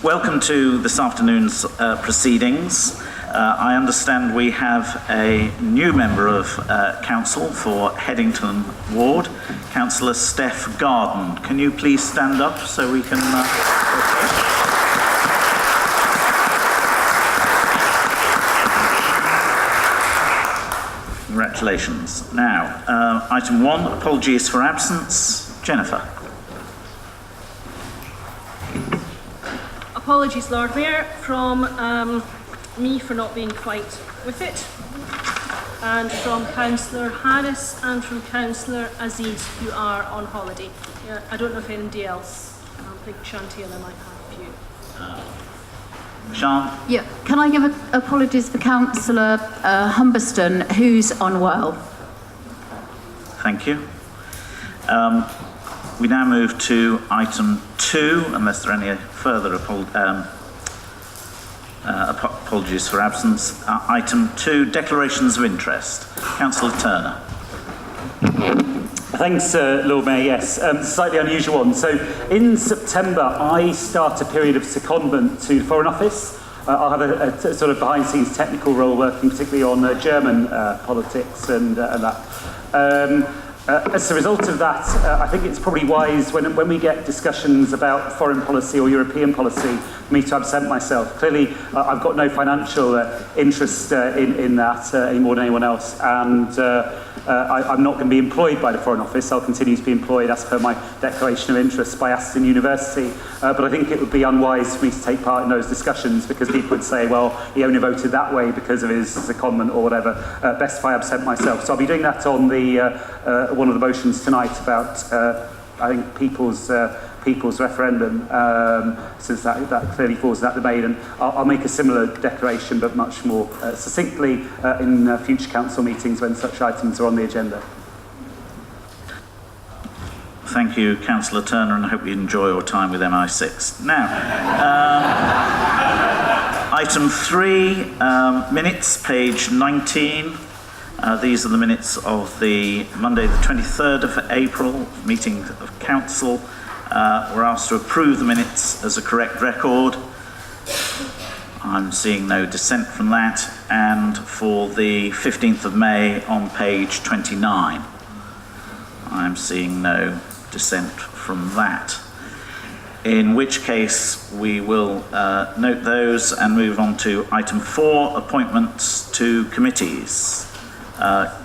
Welcome to this afternoon's proceedings. I understand we have a new member of council for Headington Ward, Councillor Steph Garden. Can you please stand up so we can... Congratulations. Now, item 1, apologies for absence. Jennifer. Apologies, Lord Mayor, from me for not being quite with it, and from Councillor Harris and from Councillor Aziz, who are on holiday. I don't know if anybody else, I think Chantiela might have a few. Sean? Yeah, can I give apologies for Councillor Humberston, who's unwell? Thank you. We now move to item 2, unless there are any further apologies for absence. Item 2, declarations of interest. Councillor Turner. Thanks, Lord Mayor. Yes, slightly unusual one. So in September, I start a period of secondment to the Foreign Office. I'll have a sort of behind-the-scenes technical role working particularly on German politics and that. As a result of that, I think it's probably wise when we get discussions about foreign policy or European policy, for me to absent myself. Clearly, I've got no financial interest in that any more than anyone else, and I'm not going to be employed by the Foreign Office. I'll continue to be employed as per my declaration of interest by Aston University, but I think it would be unwise for me to take part in those discussions because people would say, well, he only voted that way because of his secondment or whatever. Best if I absent myself. So I'll be doing that on the one of the motions tonight about, I think, people's referendum, since that clearly falls in that domain. And I'll make a similar declaration, but much more succinctly in future council meetings when such items are on the agenda. Thank you, Councillor Turner, and I hope you enjoy your time with MI6. Now, item 3, minutes, page 19. These are the minutes of the Monday the 23rd of April meeting of council. We're asked to approve the minutes as a correct record. I'm seeing no dissent from that. And for the 15th of May on page 29, I'm seeing no dissent from that. In which case we will note those and move on to item 4, appointments to committees.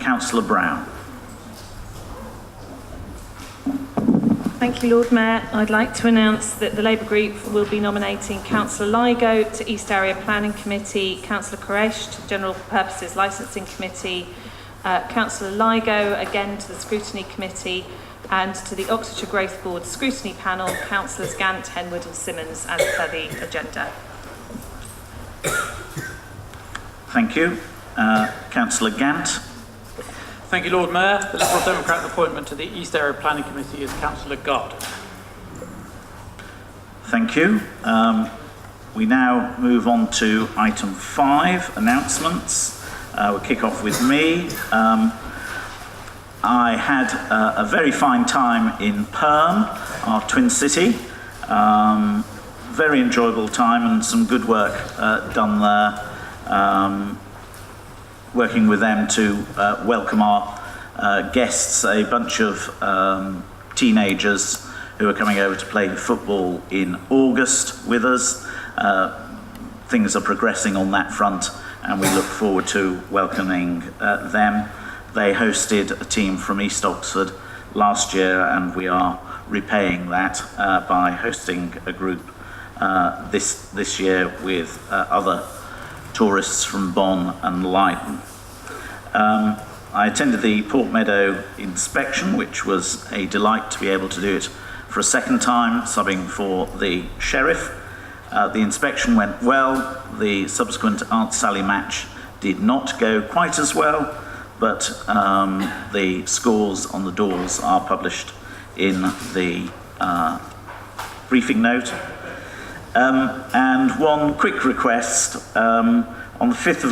Councillor Brown. Thank you, Lord Mayor. I'd like to announce that the Labour Group will be nominating Councillor Ligo to East Area Planning Committee, Councillor Koresh to General Purposes Licensing Committee, Councillor Ligo again to the Scrutiny Committee, and to the Oxfordshire Growth Board Scrutiny Panel, Councillors Gant, Henwood and Simmons, as per the agenda. Thank you. Councillor Gant. Thank you, Lord Mayor. The Liberal Democrat appointment to the East Area Planning Committee is Councillor Garden. Thank you. We now move on to item 5, announcements. We'll kick off with me. I had a very fine time in Perm, our twin city. Very enjoyable time and some good work done there. Working with them to welcome our guests, a bunch of teenagers who are coming over to play football in August with us. Things are progressing on that front and we look forward to welcoming them. They hosted a team from East Oxford last year and we are repaying that by hosting a group this year with other tourists from Bonn and Leiden. I attended the Port Meadow inspection, which was a delight to be able to do it for a second time, subbing for the sheriff. The inspection went well. The subsequent Aunt Sally match did not go quite as well, but the scores on the doors are published in the briefing note. And one quick request, on the 5th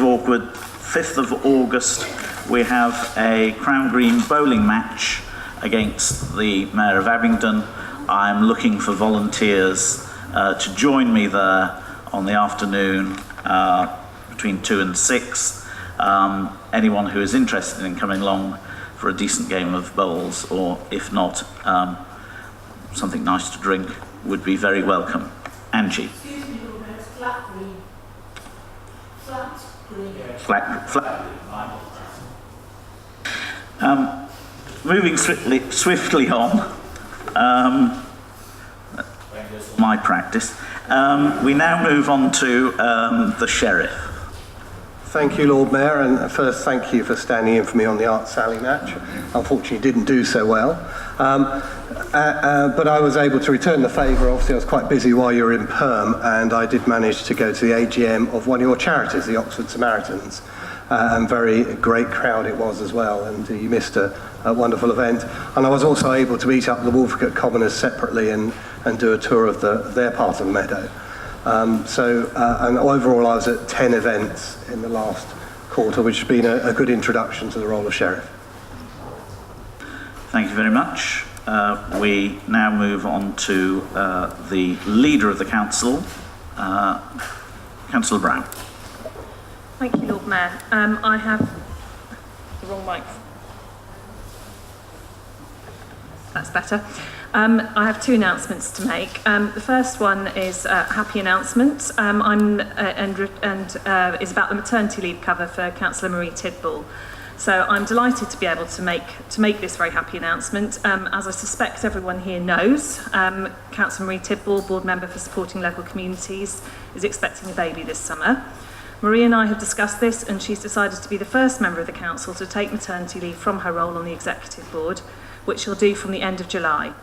of August, we have a Crown Green bowling match against the Mayor of Abingdon. I'm looking for volunteers to join me there on the afternoon between 2 and 6. Anyone who is interested in coming along for a decent game of bowls, or if not, something nice to drink, would be very welcome. Angie. Excuse me, Lord Mayor, it's flat green. Flat green. Flat. Moving swiftly on, my practice, we now move on to the Sheriff. Thank you, Lord Mayor, and first thank you for standing in for me on the Art Sally match. Unfortunately, didn't do so well, but I was able to return the favour. Obviously, I was quite busy while you were in Perm, and I did manage to go to the AGM of one of your charities, the Oxford Samaritans, and very great crowd it was as well, and you missed a wonderful event. And I was also able to meet up the Wolvercote Commoners separately and do a tour of their part of the meadow. And overall I was at 10 events in the last quarter, which has been a good introduction to the role of Sheriff. Thank you very much. We now move on to the Leader of the Council, Councillor Brown. Thank you, Lord Mayor. I have the wrong mic. That's better. I have two announcements to make. The first one is a happy announcement, is about the maternity leave cover for Councillor Marie Tidball. So I'm delighted to be able to make this very happy announcement. As I suspect everyone here knows, Councillor Marie Tidball, board member for supporting local communities, is expecting a baby this summer. Marie and I have discussed this, and she's decided to be the first member of the council to take maternity leave from her role on the executive board, which she'll do from the end of July.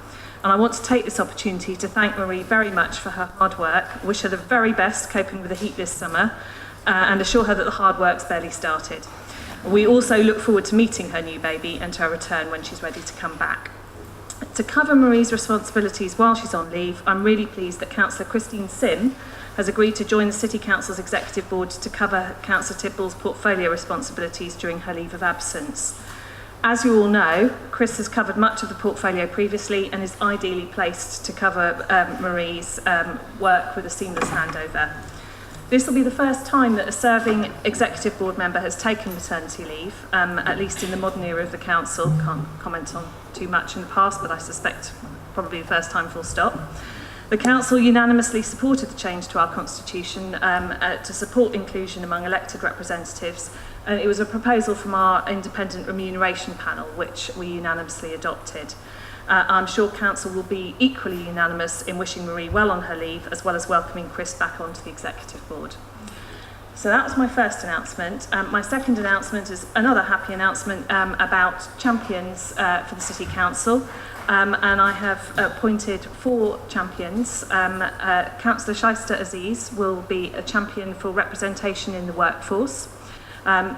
And I want to take this opportunity to thank Marie very much for her hard work, wish her the very best coping with the heat this summer, and assure her that the hard work's barely started. We also look forward to meeting her new baby and to her return when she's ready to come back. To cover Marie's responsibilities while she's on leave, I'm really pleased that Councillor Christine Sim has agreed to join the City Council's Executive Board to cover Councillor Tidball's portfolio responsibilities during her leave of absence. As you all know, Chris has covered much of the portfolio previously and is ideally placed to cover Marie's work with a seamless handover. This will be the first time that a serving executive board member has taken maternity leave, at least in the modern era of the council. Can't comment on too much in the past, but I suspect probably the first time full stop. The council unanimously supported the change to our constitution to support inclusion among elected representatives. It was a proposal from our independent remuneration panel, which we unanimously adopted. I'm sure council will be equally unanimous in wishing Marie well on her leave, as well as welcoming Chris back onto the executive board. So that was my first announcement. My second announcement is another happy announcement about champions for the City Council. And I have appointed 4 champions. Councillor Shaista Aziz will be a champion for representation in the workforce,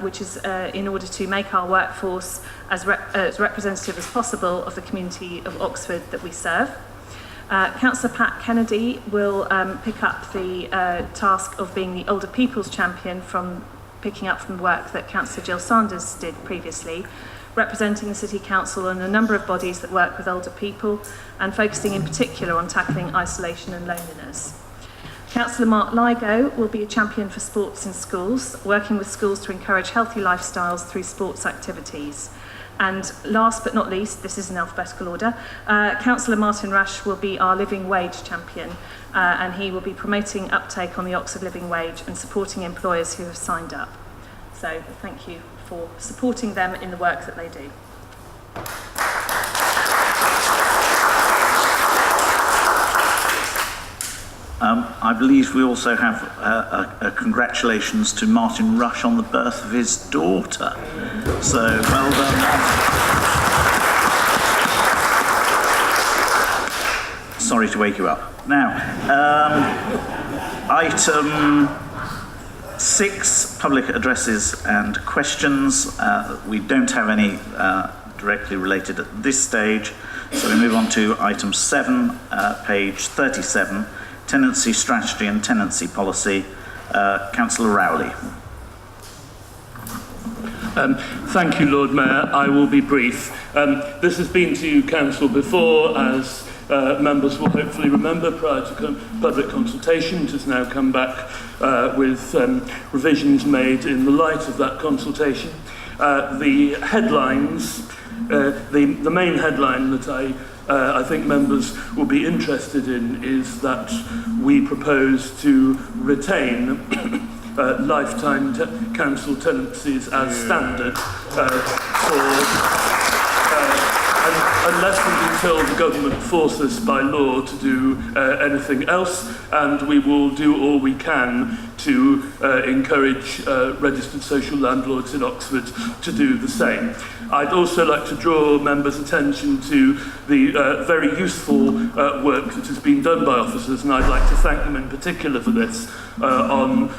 which is in order to make our workforce as representative as possible of the community of Oxford that we serve. Councillor Pat Kennedy will pick up the task of being the older people's champion, from picking up from the work that Councillor Jill Sanders did previously, representing the City Council and a number of bodies that work with older people, and focusing in particular on tackling isolation and loneliness. Councillor Mark Ligo will be a champion for sports in schools, working with schools to encourage healthy lifestyles through sports activities. And last but not least, this is in alphabetical order, Councillor Martin Rush will be our living wage champion, and he will be promoting uptake on the Oxford living wage and supporting employers who have signed up. So thank you for supporting them in the work that they do. I believe we also have a congratulations to Martin Rush on the birth of his daughter. So, well done. Sorry to wake you up. Now, item 6, public addresses and questions. We don't have any directly related at this stage, so we move on to item 7, page 37. Tenancy strategy and tenancy policy. Councillor Rowley. Thank you, Lord Mayor. I will be brief. This has been to Council before as members will hopefully remember, prior to public consultation, it has now come back with revisions made in the light of that consultation. The headlines, the main headline that I think members will be interested in is that we propose to retain lifetime council tenancies as standard unless and until the government forces by law to do anything else, and we will do all we can to encourage registered social landlords in Oxford to do the same. I'd also like to draw members' attention to the very useful work that has been done by officers, and I'd like to thank them in particular for this, on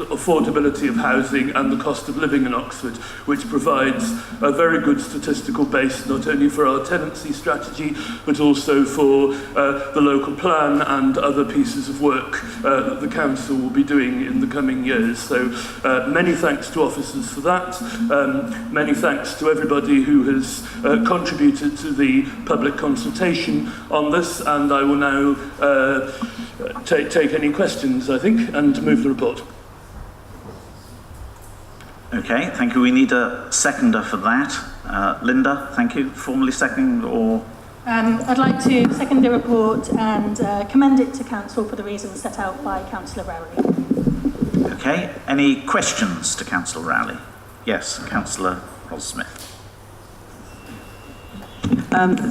affordability of housing and the cost of living in Oxford, which provides a very good statistical base not only for our tenancy strategy but also for the local plan and other pieces of work that the council will be doing in the coming years. So many thanks to officers for that. Many thanks to everybody who has contributed to the public consultation on this, and I will now take any questions, I think, and move the report. Okay, thank you. We need a seconder for that. Linda, thank you. Formally second, or? I'd like to second the report and commend it to Council for the reasons set out by Councillor Rowley. Okay, any questions to Councillor Rowley? Yes, Councillor Ross-Smith.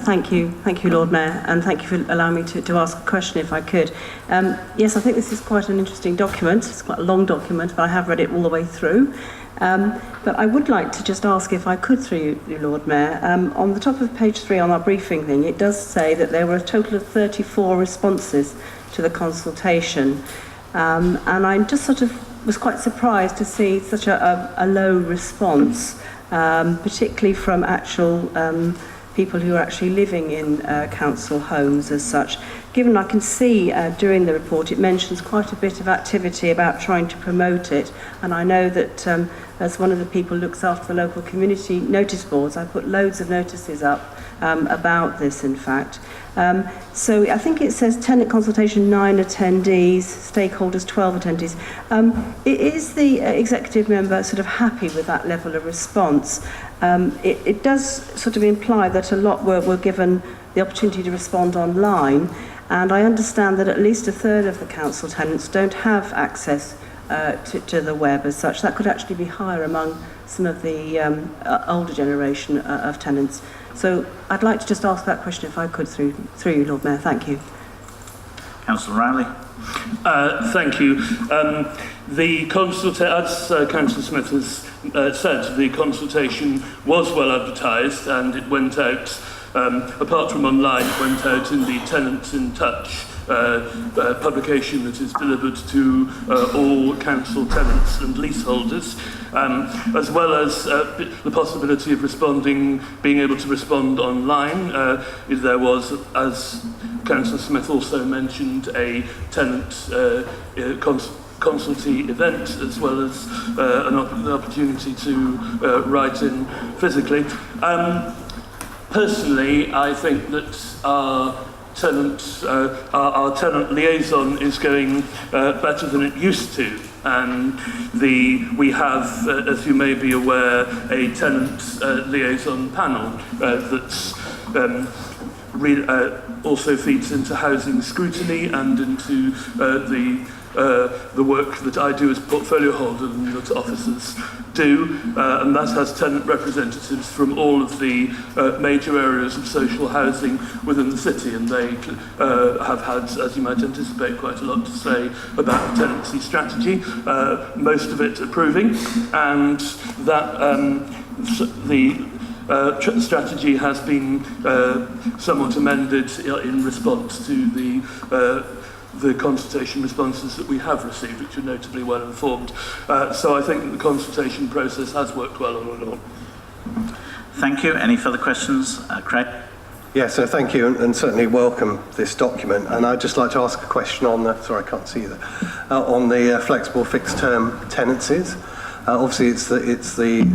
Thank you, Lord Mayor, and thank you for allowing me to ask a question if I could. Yes, I think this is quite an interesting document. It's quite a long document, but I have read it all the way through. But I would like to just ask if I could, through you, Lord Mayor, on the top of page 3 on our briefing thing, it does say that there were a total of 34 responses to the consultation. And I just sort of was quite surprised to see such a low response, particularly from actual people who are actually living in council homes as such. Given I can see during the report it mentions quite a bit of activity about trying to promote it, and I know that as one of the people who looks after the local community notice boards, I put loads of notices up about this, in fact. So I think it says tenant consultation 9 attendees, stakeholders 12 attendees. Is the executive member sort of happy with that level of response? It does sort of imply that a lot were given the opportunity to respond online, and I understand that at least a third of the council tenants don't have access to the web as such. That could actually be higher among some of the older generation of tenants. So I'd like to just ask that question if I could through you, Lord Mayor. Thank you. Councillor Rowley. Thank you. The as Councillor Smith has said, the consultation was well advertised, and it went out, apart from online, it went out in the Tenants in Touch publication that is delivered to all council tenants and leaseholders, as well as the possibility of being able to respond online. There was, as Councillor Smith also mentioned, a tenant consultee event, as well as an opportunity to write in physically. Personally, I think that our tenant liaison is going better than it used to, and we have, as you may be aware, a tenant liaison panel that's also feeds into housing scrutiny and into the work that I do as portfolio holder and that officers do, and that has tenant representatives from all of the major areas of social housing within the city, and they have had, as you might anticipate, quite a lot to say about the tenancy strategy, most of it approving, and that the strategy has been somewhat amended in response to the consultation responses that we have received, which are notably well informed. So I think that the consultation process has worked well all along. Thank you. Any further questions? Craig? Yeah, so thank you, and certainly welcome this document. And I'd just like to ask a question on the, sorry, I can't see you there, on the flexible fixed-term tenancies. Obviously, it's the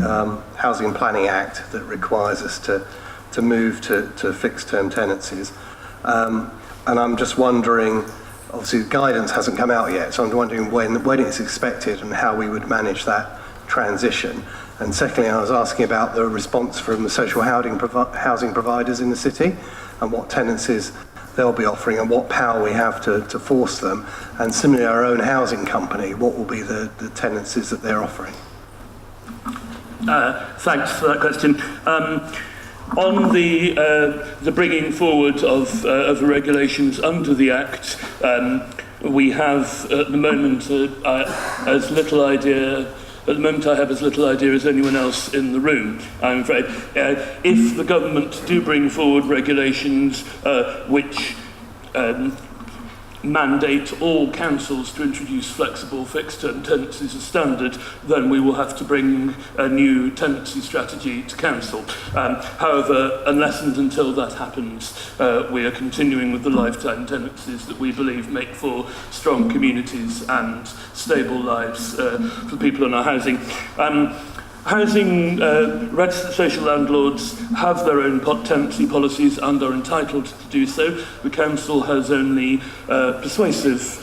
Housing and Planning Act that requires us to move to fixed-term tenancies. And I'm just wondering, obviously the guidance hasn't come out yet, so I'm wondering when it's expected and how we would manage that transition. And secondly, I was asking about the response from the social housing providers in the city and what tenancies they'll be offering and what power we have to force them. And similarly, our own housing company, what will be the tenancies that they're offering? Thanks for that question. On the bringing forward of regulations under the Act, we have at the moment as little idea. At the moment, I have as little idea as anyone else in the room, I'm afraid. If the government do bring forward regulations which mandate all councils to introduce flexible fixed-term tenancies as standard, then we will have to bring a new tenancy strategy to council. However, unless and until that happens, we are continuing with the lifetime tenancies that we believe make for strong communities and stable lives for people in our housing. Registered social landlords have their own tenancy policies and are entitled to do so. The council has only persuasive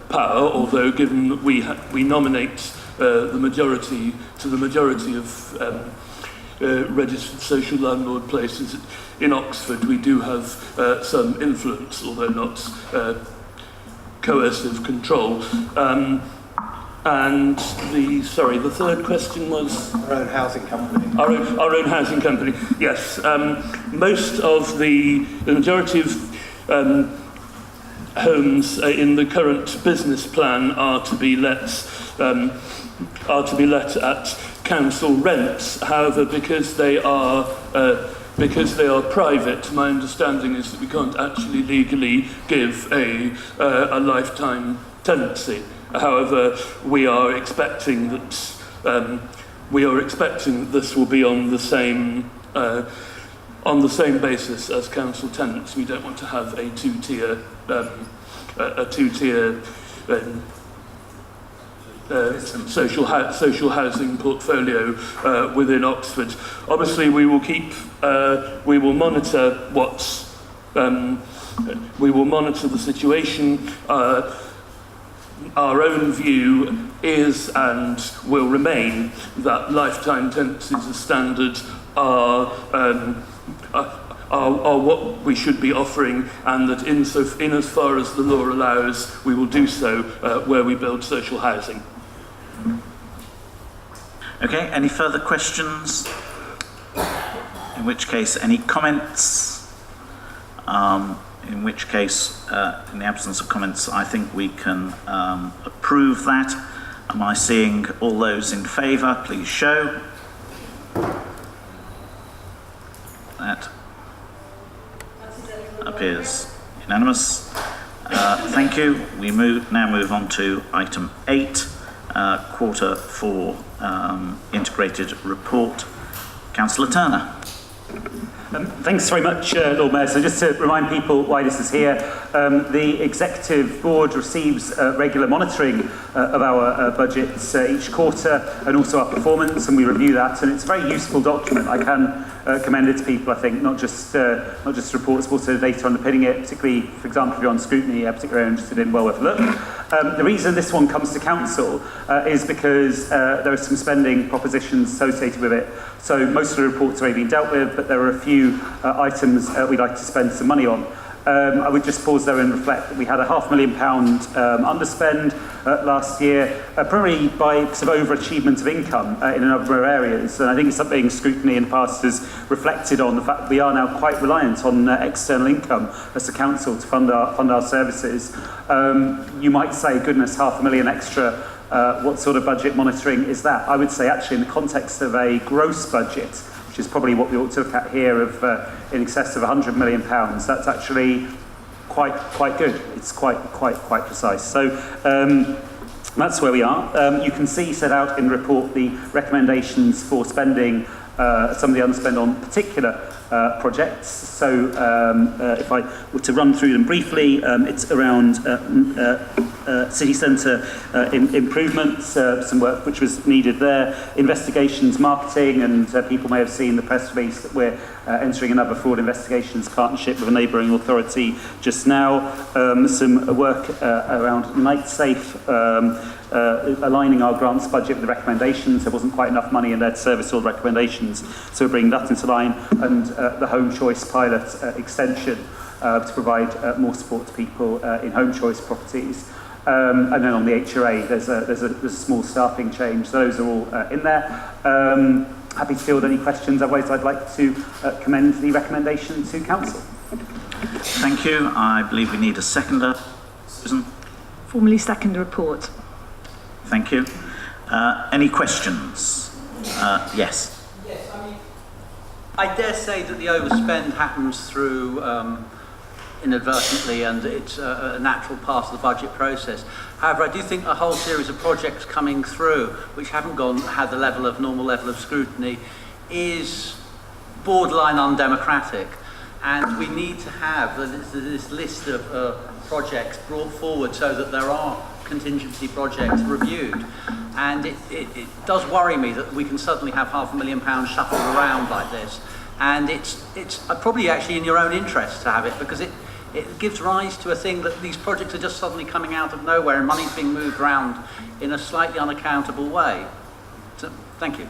power, although given that we nominate the majority of registered social landlord places in Oxford, we do have some influence, although not coercive control. And the third question was? Our own housing company. Our own housing company, yes. Most of the majority of homes in the current business plan are to be let at council rents. However, because they are private, my understanding is that we can't actually legally give a lifetime tenancy. However, we are expecting that this will be on the same basis as council tenants. We don't want to have a two-tier social housing portfolio within Oxford. Obviously, we will monitor the situation. Our own view is and will remain that lifetime tenancies as standard are what we should be offering, and that in as far as the law allows, we will do so where we build social housing. Okay, any further questions? In which case, any comments? In which case, in the absence of comments, I think we can approve that. Am I seeing all those in favour? Please show. That appears unanimous. Thank you. We now move on to item 8, quarter 4 integrated report. Councillor Turner. Thanks very much, Lord Mayor. So just to remind people why this is here, the Executive Board receives regular monitoring of our budgets each quarter and also our performance, and we review that, and it's a very useful document. I can commend it to people, I think, not just reports, but also data underpinning it, particularly, for example, if you're on Scrutiny, particularly interested in, well worth a look. The reason this one comes to Council is because there are some spending propositions associated with it. So most of the reports are already being dealt with, but there are a few items we'd like to spend some money on. I would just pause there and reflect that we had a £500,000 underspend last year, primarily by sort of overachievement of income in a number of areas. And I think it's something Scrutiny in the past has reflected on, the fact that we are now quite reliant on external income as a council to fund our services. You might say, goodness, £500,000 extra. What sort of budget monitoring is that? I would say actually in the context of a gross budget, which is probably what we ought to look at here, of in excess of £100 million, that's actually quite good. It's quite precise. So that's where we are. You can see set out in the report the recommendations for spending some of the underspend on particular projects. So if I were to run through them briefly, it's around city centre improvements, some work which was needed there, investigations, marketing, and people may have seen the press release that we're entering another fraud investigations partnership with a neighbouring authority just now, some work around night safe, aligning our grants budget with the recommendations. There wasn't quite enough money in there to service all the recommendations, so we're bringing that into line, and the home choice pilot extension to provide more support to people in home choice properties. And then on the HRA, there's a small staffing change. Those are all in there. Happy to field any questions. Otherwise, I'd like to commend the recommendation to Council. Thank you. I believe we need a seconder. Susan? Formally second the report. Thank you. Any questions? Yes. Yes, I dare say that the overspend happens through inadvertently, and it's a natural part of the budget process. However, I do think a whole series of projects coming through which haven't had the normal level of scrutiny is borderline undemocratic, and we need to have this list of projects brought forward so that there are contingency projects reviewed. And it does worry me that we can suddenly have £500,000 shuffled around like this, and it's probably actually in your own interest to have it, because it gives rise to a thing that these projects are just suddenly coming out of nowhere and money's being moved around in a slightly unaccountable way. So, thank you.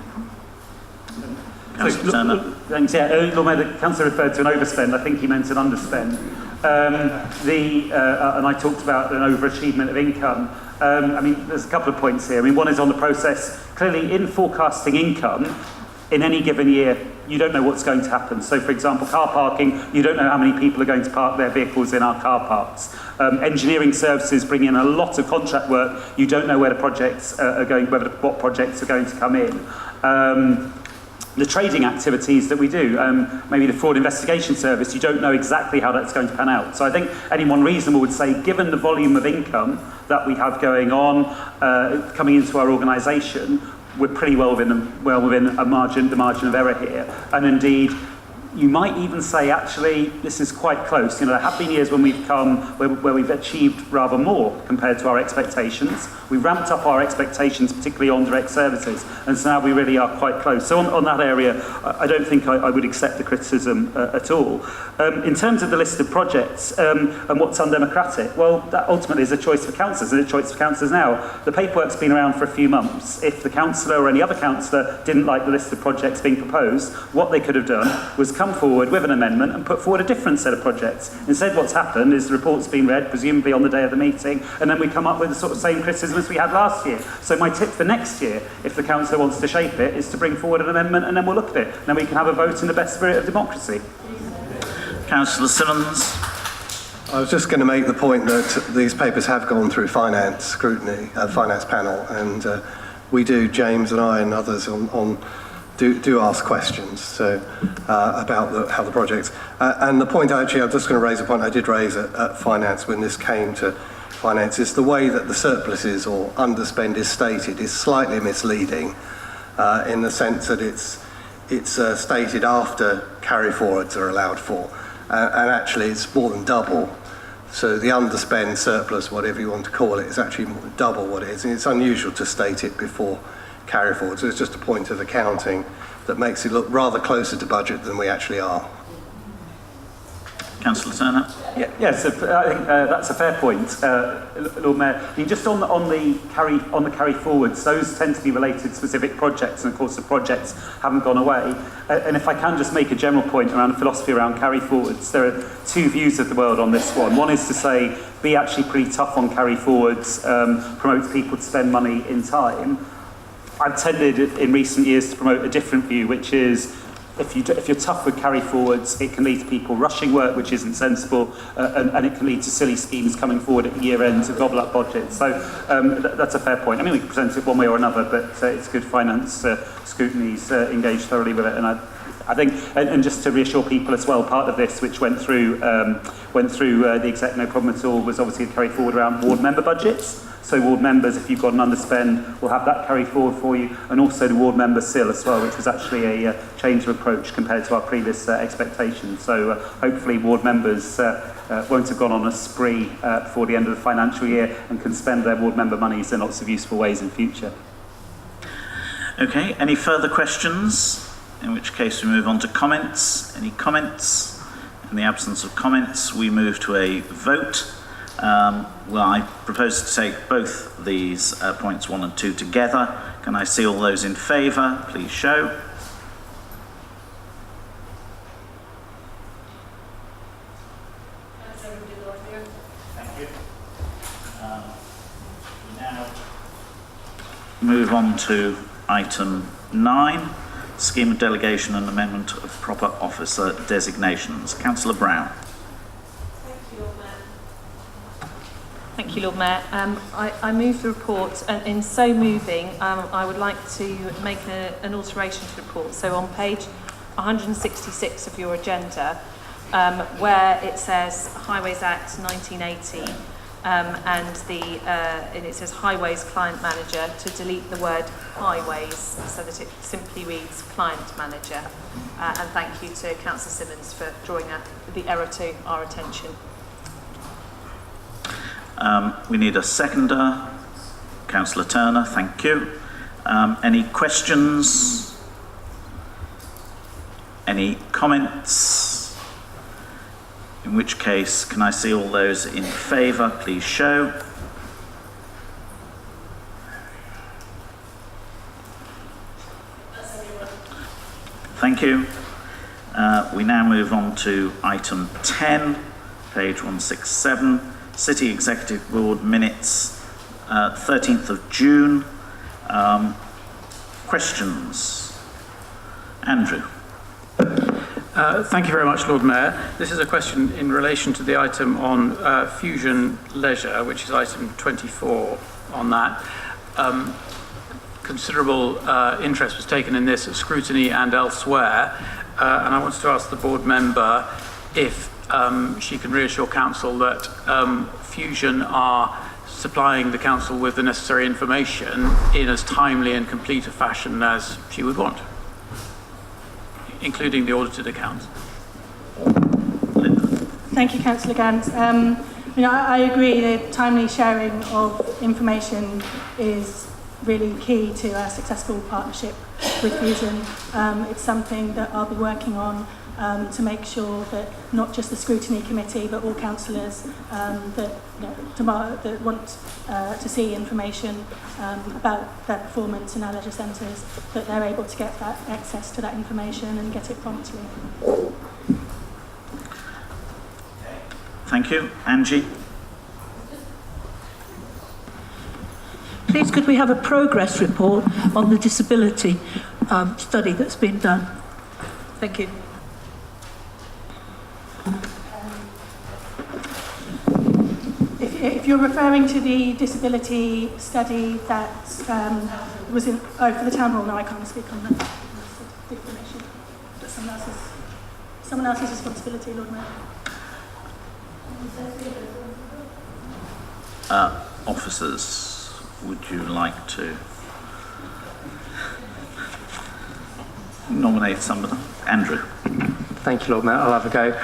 Councillor Turner. Thanks. Yeah, Lord Mayor, the Councillor referred to an overspend. I think he meant an underspend. And I talked about an overachievement of income. I mean, there's a couple of points here. I mean, one is on the process. Clearly, in forecasting income, in any given year, you don't know what's going to happen. So, for example, car parking, you don't know how many people are going to park their vehicles in our car parks. Engineering services bring in a lot of contract work. You don't know where the projects are going, what projects are going to come in. The trading activities that we do, maybe the fraud investigation service, you don't know exactly how that's going to pan out. So I think anyone reasonable would say, given the volume of income that we have going on, coming into our organisation, we're pretty well within the margin of error here. And indeed, you might even say, actually, this is quite close. You know, there have been years when we've come where we've achieved rather more compared to our expectations. We ramped up our expectations, particularly on direct services, and so now we really are quite close. So on that area, I don't think I would accept the criticism at all. In terms of the list of projects and what's undemocratic, well, that ultimately is a choice for councillors, and a choice for councillors now. The paperwork's been around for a few months. If the councillor or any other councillor didn't like the list of projects being proposed, what they could have done was come forward with an amendment and put forward a different set of projects. Instead, what's happened is the report's been read, presumably on the day of the meeting, and then we come up with the sort of same criticism as we had last year. So my tip for next year, if the councillor wants to shape it, is to bring forward an amendment, and then we'll look at it. And then we can have a vote in the best spirit of democracy. Councillor Simmons. I was just going to make the point that these papers have gone through finance scrutiny, finance panel, and we do, James and I and others do ask questions about how the projects. And the point, actually, I'm just going to raise a point I did raise at finance when this came to finance, is the way that the surpluses or underspend is stated is slightly misleading in the sense that it's stated after carry forwards are allowed for. And actually, it's more than double. So the underspend, surplus, whatever you want to call it, is actually more than double what it is. And it's unusual to state it before carry forward. So it's just a point of accounting that makes it look rather closer to budget than we actually are. Councillor Turner. Yes, I think that's a fair point, Lord Mayor. I mean, just on the carry forwards, those tend to be related to specific projects, and of course the projects haven't gone away. And if I can just make a general point around the philosophy around carry forwards, there are two views of the world on this one. One is to say, be actually pretty tough on carry forwards, promotes people to spend money in time. I've tended in recent years to promote a different view, which is if you're tough with carry forwards, it can lead to people rushing work, which isn't sensible, and it can lead to silly schemes coming forward at year end to gobble up budgets. So that's a fair point. I mean, we can present it one way or another, but it's good finance scrutiny's engaged thoroughly with it, and I think, and just to reassure people as well, part of this which went through the exec no problem at all was obviously carried forward around ward member budgets. So ward members, if you've got an underspend, will have that carried forward for you, and also the ward member SIL as well, which was actually a change of approach compared to our previous expectations. So hopefully ward members won't have gone on a spree before the end of the financial year and can spend their ward member monies in lots of useful ways in future. Okay, any further questions? In which case we move on to comments. Any comments? In the absence of comments, we move to a vote. Well, I propose to take both these points 1 and 2 together. Can I see all those in favour? Please show. Thank you. We now move on to item 9, scheme of delegation and amendment of proper officer designations. Councillor Brown. Thank you, Lord Mayor. I move the report, and in so moving, I would like to make an alteration to the report. So on page 166 of your agenda, where it says Highways Act 1980, and it says Highways Client Manager, to delete the word Highways so that it simply reads Client Manager. And thank you to Councillor Simmons for drawing the error to our attention. We need a seconder. Councillor Turner, thank you. Any questions? Any comments? In which case, can I see all those in favour? Please show. Thank you. We now move on to item 10, page 167. City Executive Board minutes, 13th of June. Questions? Andrew. Thank you very much, Lord Mayor. This is a question in relation to the item on Fusion Leisure, which is item 24 on that. Considerable interest was taken in this at Scrutiny and elsewhere, and I wanted to ask the board member if she can reassure council that Fusion are supplying the council with the necessary information in as timely and complete a fashion as she would want, including the audited accounts. Thank you, Councillor Gant. I agree that timely sharing of information is really key to a successful partnership with Fusion. It's something that I'll be working on to make sure that not just the Scrutiny Committee but all councillors that want to see information about their performance in our leisure centres, that they're able to get that access to that information and get it promptly. Thank you. Angie. Please, could we have a progress report on the disability study that's been done? Thank you. If you're referring to the disability study that was in for the town hall, no, I can't speak on that. That's information. That's someone else's responsibility, Lord Mayor. Officers, would you like to nominate somebody? Andrew. Thank you, Lord Mayor. I'll have a go.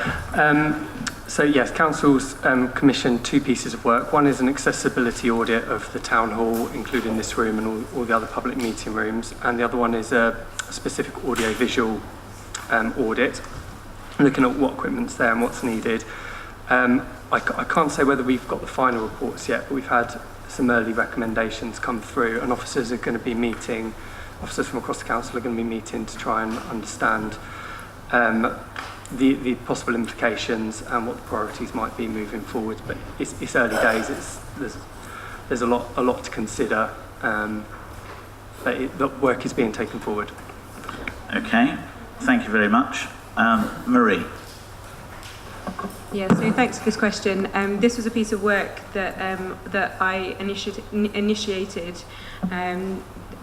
So yes, Council's commissioned 2 pieces of work. One is an accessibility audit of the town hall, including this room and all the other public meeting rooms, and the other one is a specific audio-visual audit, looking at what equipment's there and what's needed. I can't say whether we've got the final reports yet, but we've had some early recommendations come through, and officers are going to be meeting, officers from across the council are going to be meeting to try and understand the possible implications and what the priorities might be moving forward. But it's early days. There's a lot to consider, but the work is being taken forward. Okay, thank you very much. Marie. Yeah, so thanks for this question. This was a piece of work that I initiated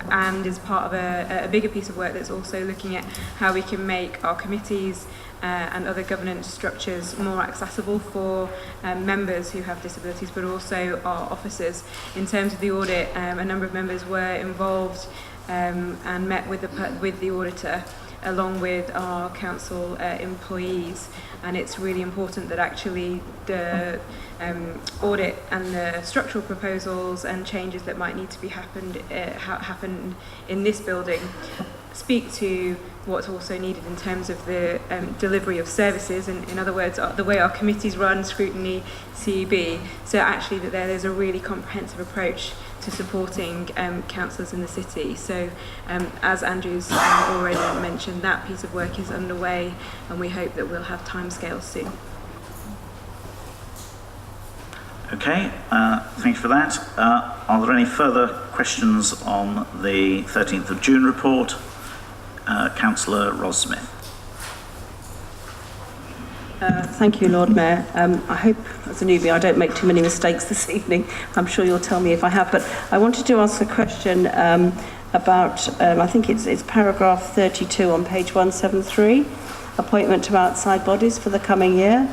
and is part of a bigger piece of work that's also looking at how we can make our committees and other governance structures more accessible for members who have disabilities, but also our officers. In terms of the audit, a number of members were involved and met with the auditor along with our council employees, and it's really important that actually the audit and the structural proposals and changes that might need to be happen in this building speak to what's also needed in terms of the delivery of services, and in other words, the way our committees run, Scrutiny, CEB, so actually that there's a really comprehensive approach to supporting councillors in the city. So as Andrew's already mentioned, that piece of work is underway, and we hope that we'll have timescales soon. Okay, thank you for that. Are there any further questions on the 13th of June report? Councillor Ross-Smith. Thank you, Lord Mayor. I hope, as a newbie, I don't make too many mistakes this evening. I'm sure you'll tell me if I have. But I wanted to ask a question about, I think it's paragraph 32 on page 173, appointment to outside bodies for the coming year.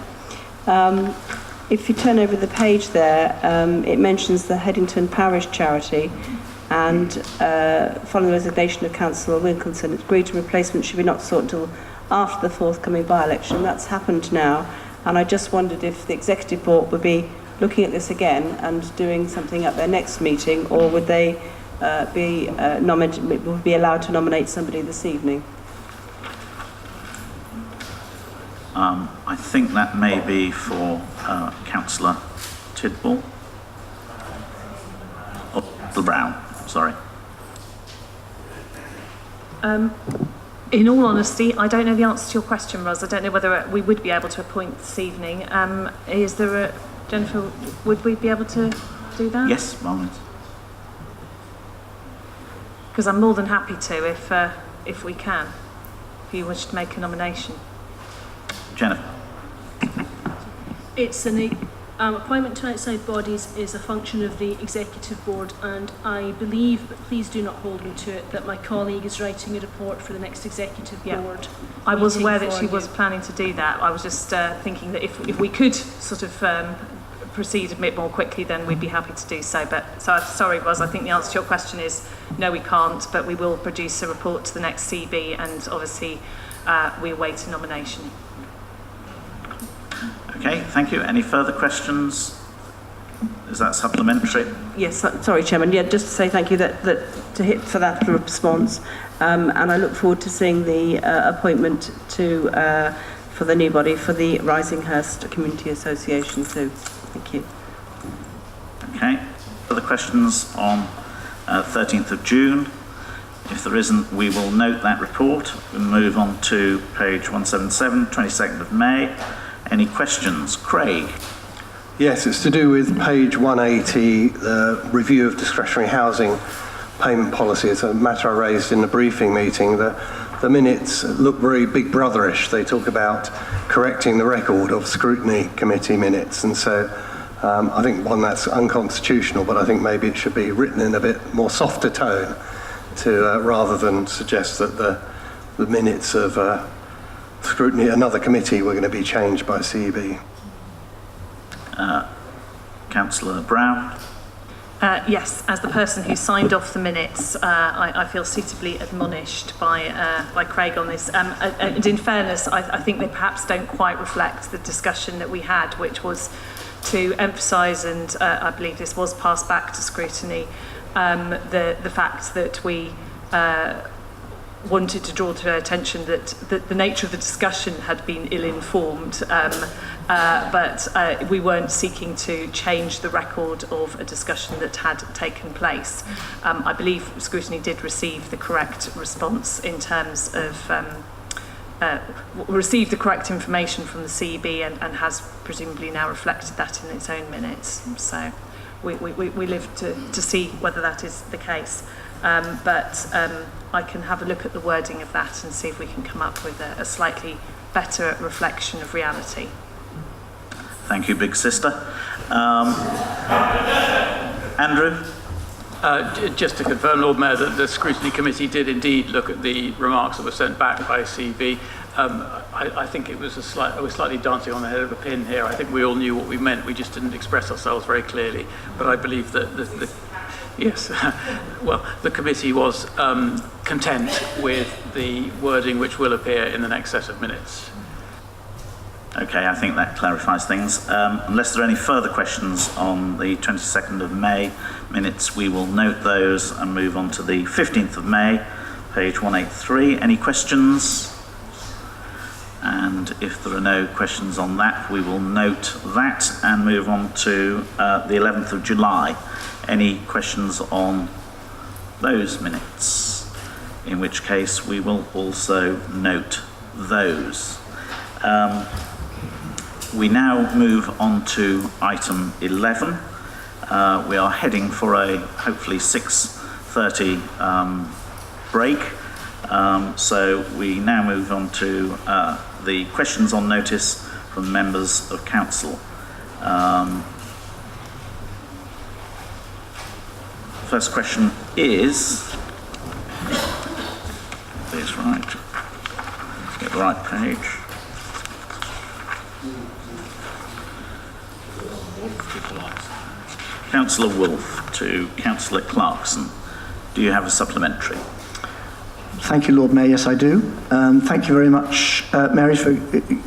If you turn over the page there, it mentions the Headington Parish Charity, and following the resignation of Councillor Wilkinson, it's agreed to replacement should be not sought until after the forthcoming by-election. That's happened now, and I just wondered if the Executive Board would be looking at this again and doing something at their next meeting, or would they be allowed to nominate somebody this evening? I think that may be for Councillor Tidball. Or Councillor Brown, sorry. In all honesty, I don't know the answer to your question, Ros. I don't know whether we would be able to appoint this evening. Is there a... Jennifer, would we be able to do that? Yes, moment. Because I'm more than happy to if we can, if you wish to make a nomination. Jennifer. It's an appointment to outside bodies is a function of the Executive Board, and I believe, but please do not hold me to it, that my colleague is writing a report for the next Executive Board. I was aware that she was planning to do that. I was just thinking that if we could sort of proceed a bit more quickly, then we'd be happy to do so. But so sorry, Ros, I think the answer to your question is no, we can't, but we will produce a report to the next CB, and obviously we await a nomination. Okay, thank you. Any further questions? Is that supplementary? Yes, sorry, Chairman. Yeah, just to say thank you for that response, and I look forward to seeing the appointment for the new body for the Risinghurst Community Association too. Thank you. Okay. Further questions on 13th of June? If there isn't, we will note that report. We'll move on to page 177, 22nd of May. Any questions? Craig? Yes, it's to do with page 180, the review of discretionary housing payment policy. It's a matter I raised in the briefing meeting. The minutes look very Big Brotherish. They talk about correcting the record of scrutiny committee minutes, and so I think, one, that's unconstitutional, but I think maybe it should be written in a bit more softer tone to rather than suggest that the minutes of scrutiny, another committee, were going to be changed by CEB. Councillor Brown? Yes, as the person who signed off the minutes, I feel suitably admonished by Craig on this. And in fairness, I think they perhaps don't quite reflect the discussion that we had, which was to emphasise, and I believe this was passed back to scrutiny, the fact that we wanted to draw to their attention that the nature of the discussion had been ill-informed, but we weren't seeking to change the record of a discussion that had taken place. I believe scrutiny did receive the correct response in terms of received the correct information from the CEB and has presumably now reflected that in its own minutes. So we live to see whether that is the case. But I can have a look at the wording of that and see if we can come up with a slightly better reflection of reality. Thank you, Big Sister. Andrew? Just to confirm, Lord Mayor, that the Scrutiny Committee did indeed look at the remarks that were sent back by CB. I think it was we're slightly dancing on the head of a pin here. I think we all knew what we meant. We just didn't express ourselves very clearly. But I believe that yes, well, the committee was content with the wording which will appear in the next set of minutes. Okay, I think that clarifies things. Unless there are any further questions on the 22nd of May minutes, we will note those and move on to the 15th of May, page 183. Any questions? And if there are no questions on that, we will note that and move on to the 11th of July. Any questions on those minutes? In which case, we will also note those. We now move on to item 11. We are heading for a hopefully 6:30 break. So we now move on to the questions on notice from members of council. First question is, please, right, get the right page. Councillor Wolfe to Councillor Clarkson. Do you have a supplementary? Thank you, Lord Mayor. Yes, I do. Thank you very much, Mary, for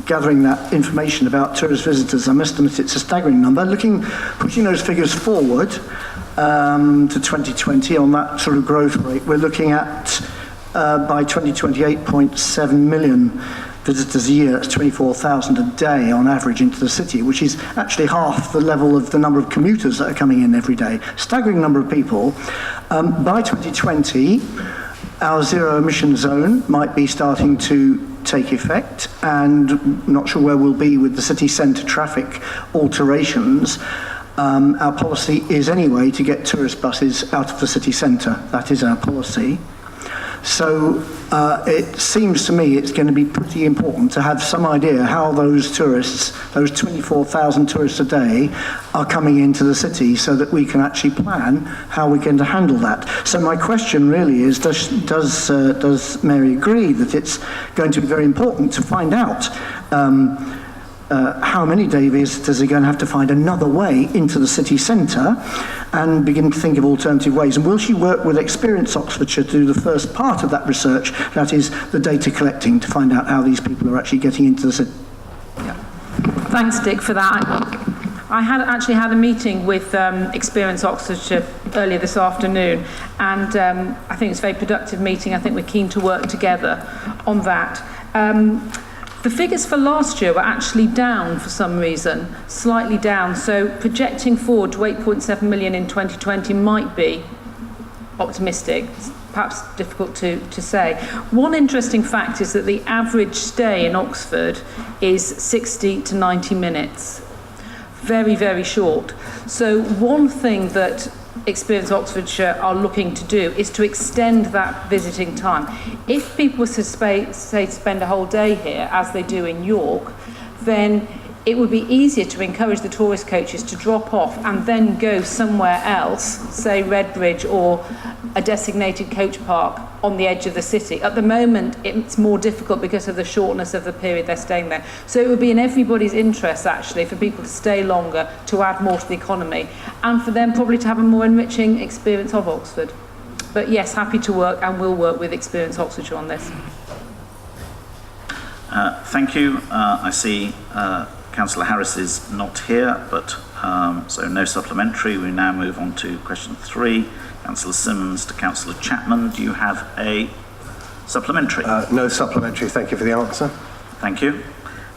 gathering that information about tourist visitors. I must admit it's a staggering number. Pushing those figures forward to 2020 on that sort of growth rate, we're looking at by 2020 8.7 million visitors a year. That's 24,000 a day on average into the city, which is actually half the level of the number of commuters that are coming in every day. Staggering number of people. By 2020, our zero emission zone might be starting to take effect, and not sure where we'll be with the city centre traffic alterations. Our policy is anyway to get tourist buses out of the city centre. That is our policy. So it seems to me it's going to be pretty important to have some idea how those tourists, those 24,000 tourists a day, are coming into the city, so that we can actually plan how we're going to handle that. So my question really is, does Mary agree that it's going to be very important to find out how many day visitors are going to have to find another way into the city centre, and begin to think of alternative ways? And will she work with Experience Oxfordshire to do the first part of that research, that is the data collecting, to find out how these people are actually getting into the city? Yeah. Thanks, Dick, for that. I actually had a meeting with Experience Oxfordshire earlier this afternoon, and I think it's a very productive meeting. I think we're keen to work together on that. The figures for last year were actually down for some reason, slightly down. So projecting forward to 8.7 million in 2020 might be optimistic. It's perhaps difficult to say. One interesting fact is that the average stay in Oxford is 60 to 90 minutes. Very, very short. So one thing that Experience Oxfordshire are looking to do is to extend that visiting time. If people were to spend a whole day here, as they do in York, then it would be easier to encourage the tourist coaches to drop off and then go somewhere else, say Redbridge or a designated coach park on the edge of the city. At the moment, it's more difficult because of the shortness of the period they're staying there. So it would be in everybody's interest, actually, for people to stay longer, to add more to the economy, and for them probably to have a more enriching experience of Oxford. But yes, happy to work, and will work with Experience Oxfordshire on this. Thank you. I see Councillor Harris is not here, but so no supplementary. We now move on to question 3. Councillor Simmons to Councillor Chapman. Do you have a supplementary? No supplementary. Thank you for the answer. Thank you.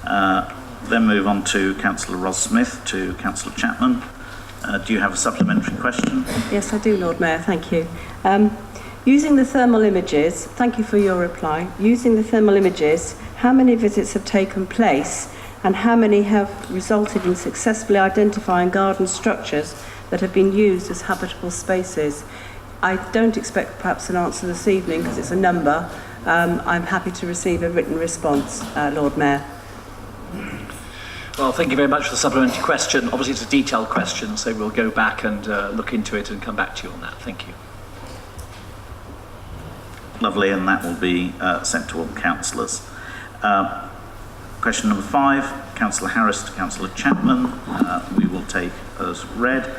Then move on to Councillor Ross-Smith to Councillor Chapman. Do you have a supplementary question? Yes, I do, Lord Mayor. Thank you. Using the thermal images, thank you for your reply. Using the thermal images, how many visits have taken place, and how many have resulted in successfully identifying garden structures that have been used as habitable spaces? I don't expect perhaps an answer this evening because it's a number. I'm happy to receive a written response, Lord Mayor. Well, thank you very much for the supplementary question. Obviously, it's a detailed question, so we'll go back and look into it and come back to you on that. Thank you. Lovely, and that will be sent to all councillors. Question number 5, Councillor Harris to Councillor Chapman. We will take as read.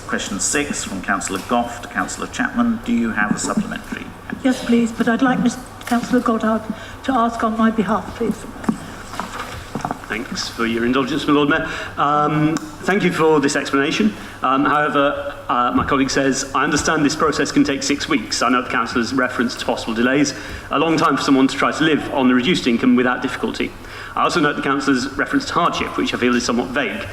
Question 6 from Councillor Goff to Councillor Chapman. Do you have a supplementary? Yes, please, but I'd like Councillor Goddard to ask on my behalf, please. Thanks for your indulgence, my Lord Mayor. Thank you for this explanation. However, my colleague says, I understand this process can take 6 weeks. I know the council has referenced possible delays, a long time for someone to try to live on the reduced income without difficulty. I also note the council has referenced hardship, which I feel is somewhat vague.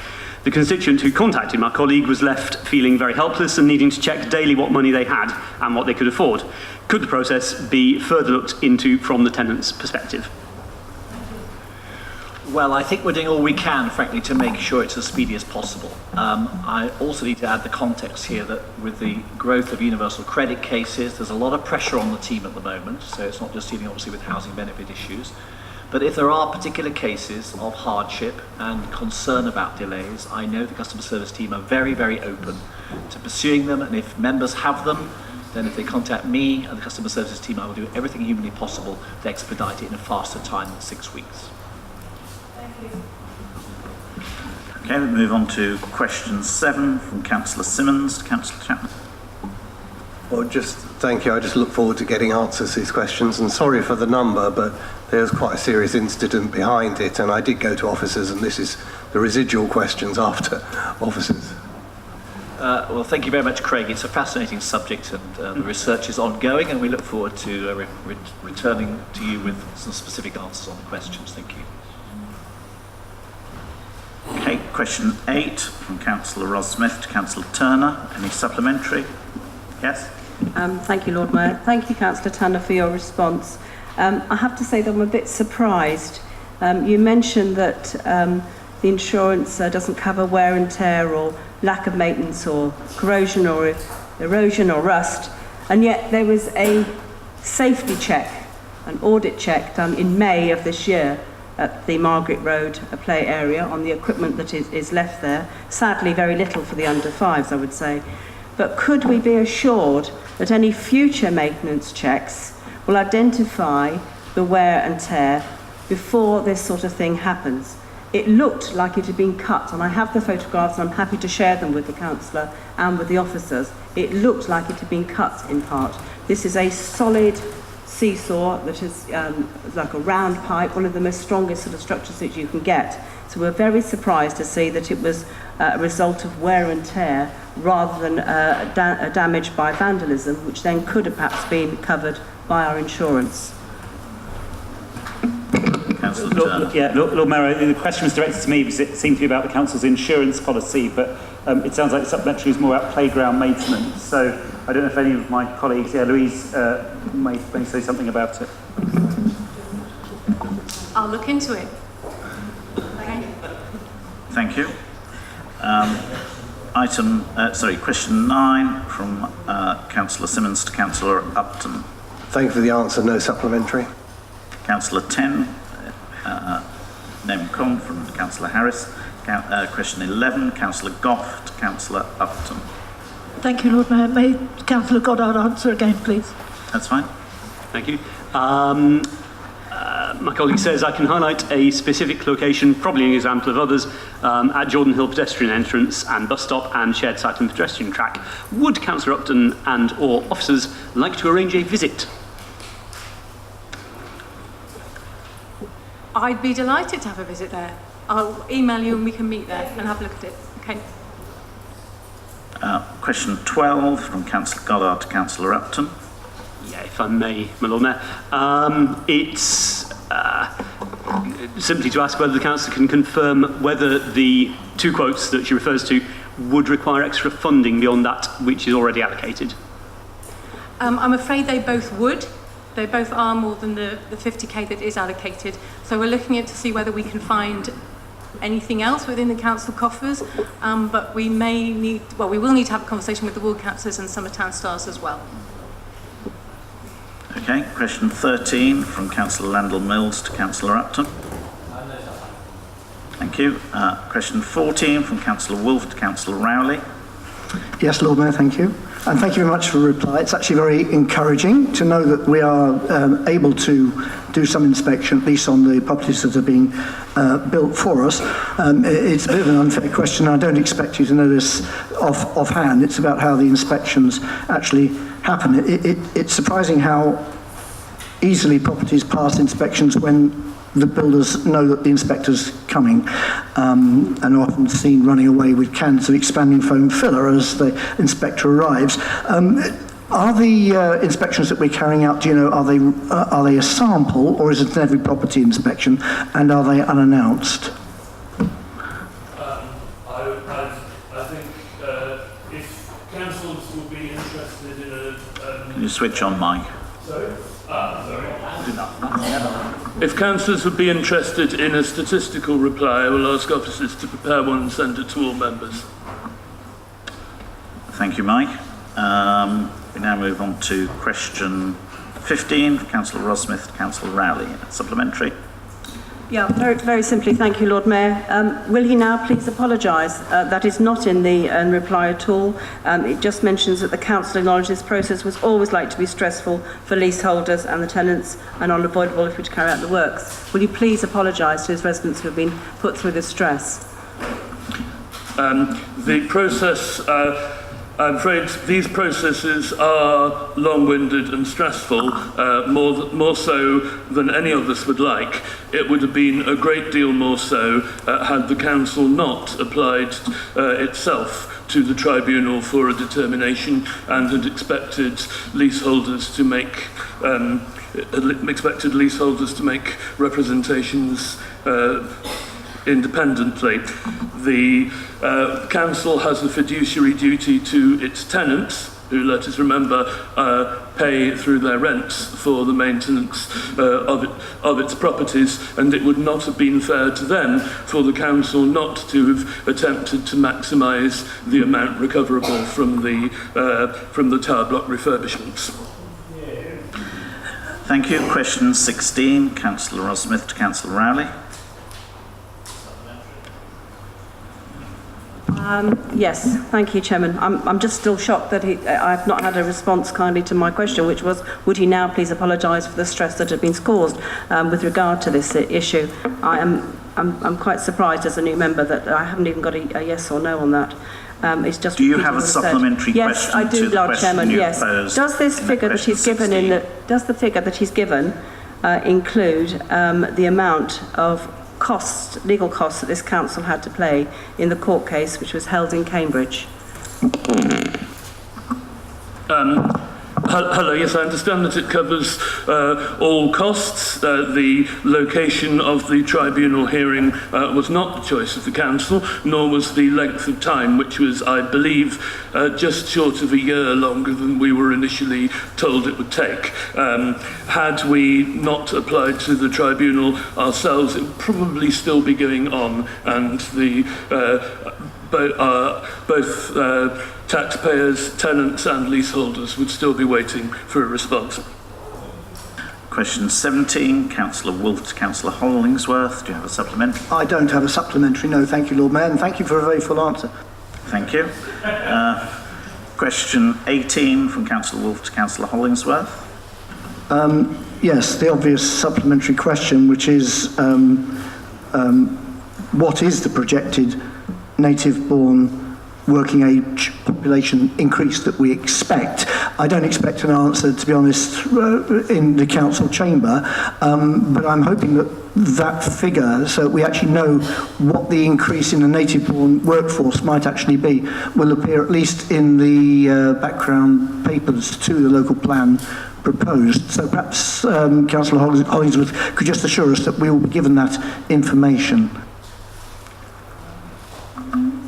The constituent who contacted my colleague was left feeling very helpless and needing to check daily what money they had and what they could afford. Could the process be further looked into from the tenant's perspective? Well, I think we're doing all we can, frankly, to make sure it's as speedy as possible. I also need to add the context here that with the growth of universal credit cases, there's a lot of pressure on the team at the moment, so it's not just dealing obviously with housing benefit issues. But if there are particular cases of hardship and concern about delays, I know the customer service team are very, very open to pursuing them, and if members have them, then if they contact me and the customer services team, I will do everything humanly possible to expedite it in a faster time than 6 weeks. Okay, we move on to question 7 from Councillor Simmons to Councillor Chapman. Well, just thank you. I just look forward to getting answers to these questions. And sorry for the number, but there's quite a serious incident behind it. And I did go to officers, and this is the residual questions after officers. Well, thank you very much, Craig. It's a fascinating subject, and the research is ongoing, and we look forward to returning to you with some specific answers on the questions. Thank you. Okay, question 8 from Councillor Ross-Smith to Councillor Turner. Any supplementary? Yes? Thank you, Lord Mayor. Thank you, Councillor Turner, for your response. I have to say that I'm a bit surprised. You mentioned that the insurance doesn't cover wear and tear or lack of maintenance or corrosion or erosion or rust, and yet there was a safety check, an audit check done in May of this year at the Margaret Road play area on the equipment that is left there. Sadly, very little for the under 5s, I would say. But could we be assured that any future maintenance checks will identify the wear and tear before this sort of thing happens? It looked like it had been cut, and I have the photographs and I'm happy to share them with the councillor and with the officers. It looked like it had been cut in part. This is a solid seesaw that is like a round pipe, one of the most strongest sort of structures that you can get. So we're very surprised to see that it was a result of wear and tear rather than damage by vandalism, which then could have perhaps been covered by our insurance. Lord Mayor, the question was directed to me because it seemed to be about the council's insurance policy, but it sounds like the supplementary is more about playground maintenance. So I don't know if any of my colleagues, Louise, may say something about it. I'll look into it. Thank you. Question 9 from Councillor Simmons to Councillor Upton. Thank you for the answer. No supplementary. Councillor 10, Nemcom from Councillor Harris. Question 11, Councillor Goff to Councillor Upton. Thank you, Lord Mayor. May Councillor Goddard answer again, please? That's fine. Thank you. My colleague says I can highlight a specific location, probably an example of others, at Jordan Hill pedestrian entrance and bus stop and shared cycling pedestrian track. Would Councillor Upton and or officers like to arrange a visit? I'd be delighted to have a visit there. I'll email you and we can meet there and have a look at it. Okay. Question 12 from Councillor Goddard to Councillor Upton. Yeah, if I may, my Lord Mayor. It's simply to ask whether the council can confirm whether the 2 quotes that she refers to would require extra funding beyond that which is already allocated. I'm afraid they both would. They both are more than the 50k that is allocated. So we're looking at to see whether we can find anything else within the council coffers, but we will need to have a conversation with the ward councillors and some of town stars as well. Okay, question 13 from Councillor Landell Mills to Councillor Upton. Thank you. Question 14 from Councillor Wolfe to Councillor Rowley. Yes, Lord Mayor, thank you. And thank you very much for the reply. It's actually very encouraging to know that we are able to do some inspection, at least on the properties that are being built for us. It's a bit of an unfair question. I don't expect you to know this offhand. It's about how the inspections actually happen. It's surprising how easily properties pass inspections when the builders know that the inspector's coming, and are often seen running away with cans of expanding foam filler as the inspector arrives. Are the inspections that we're carrying out, do you know, are they a sample, or is it an every property inspection, and are they unannounced? I think if councils will be interested in a... Can you switch on, Mike? Sorry? Sorry. If councillors would be interested in a statistical reply, I will ask officers to prepare one and send it to all members. Thank you, Mike. We now move on to question 15 from Councillor Rosmith to Councillor Rowley. Supplementary. Yeah, very, very simply, thank you, Lord Mayor. Will he now please apologise? That is not in the reply at all. It just mentions that the council acknowledges this process was always likely to be stressful for leaseholders and the tenants and unavoidable if we were to carry out the works. Will you please apologise to his residents who have been put through this stress? The process... I'm afraid these processes are long-winded and stressful, more so than any of us would like. It would have been a great deal more so had the council not applied itself to the tribunal for a determination and had expected leaseholders to make representations independently. The council has a fiduciary duty to its tenants, who, let us remember, pay through their rents for the maintenance of its properties, and it would not have been fair to them for the council not to have attempted to maximise the amount recoverable from the tower block refurbishments. Thank you. Question 16, Councillor Rosmith to Councillor Rowley. Yes, thank you, Chairman. I'm just still shocked that I've not had a response kindly to my question, which was, would he now please apologise for the stress that had been caused with regard to this issue? I'm quite surprised as a new member that I haven't even got a yes or no on that. It's just do you have a supplementary question? Yes, I do, Lord Chairman. Yes. Does this figure that he's given does the figure that he's given include the amount of legal costs that this council had to pay in the court case which was held in Cambridge? Hello, yes, I understand that it covers all costs. The location of the tribunal hearing was not the choice of the council, nor was the length of time, which was, I believe, just short of a year longer than we were initially told it would take. Had we not applied to the tribunal ourselves, it would probably still be going on, and the both taxpayers, tenants and leaseholders would still be waiting for a response. Question 17, Councillor Wolfe to Councillor Hollingsworth. Do you have a supplementary? I don't have a supplementary, no. Thank you, Lord Mayor, and thank you for a very full answer. Thank you. Question 18 from Councillor Wolfe to Councillor Hollingsworth. Yes, the obvious supplementary question, which is what is the projected native-born working age population increase that we expect? I don't expect an answer, to be honest, in the council chamber, but I'm hoping that figure, so we actually know what the increase in the native-born workforce might actually be, will appear at least in the background papers to the local plan proposed. So perhaps Councillor Hollingsworth could just assure us that we will be given that information.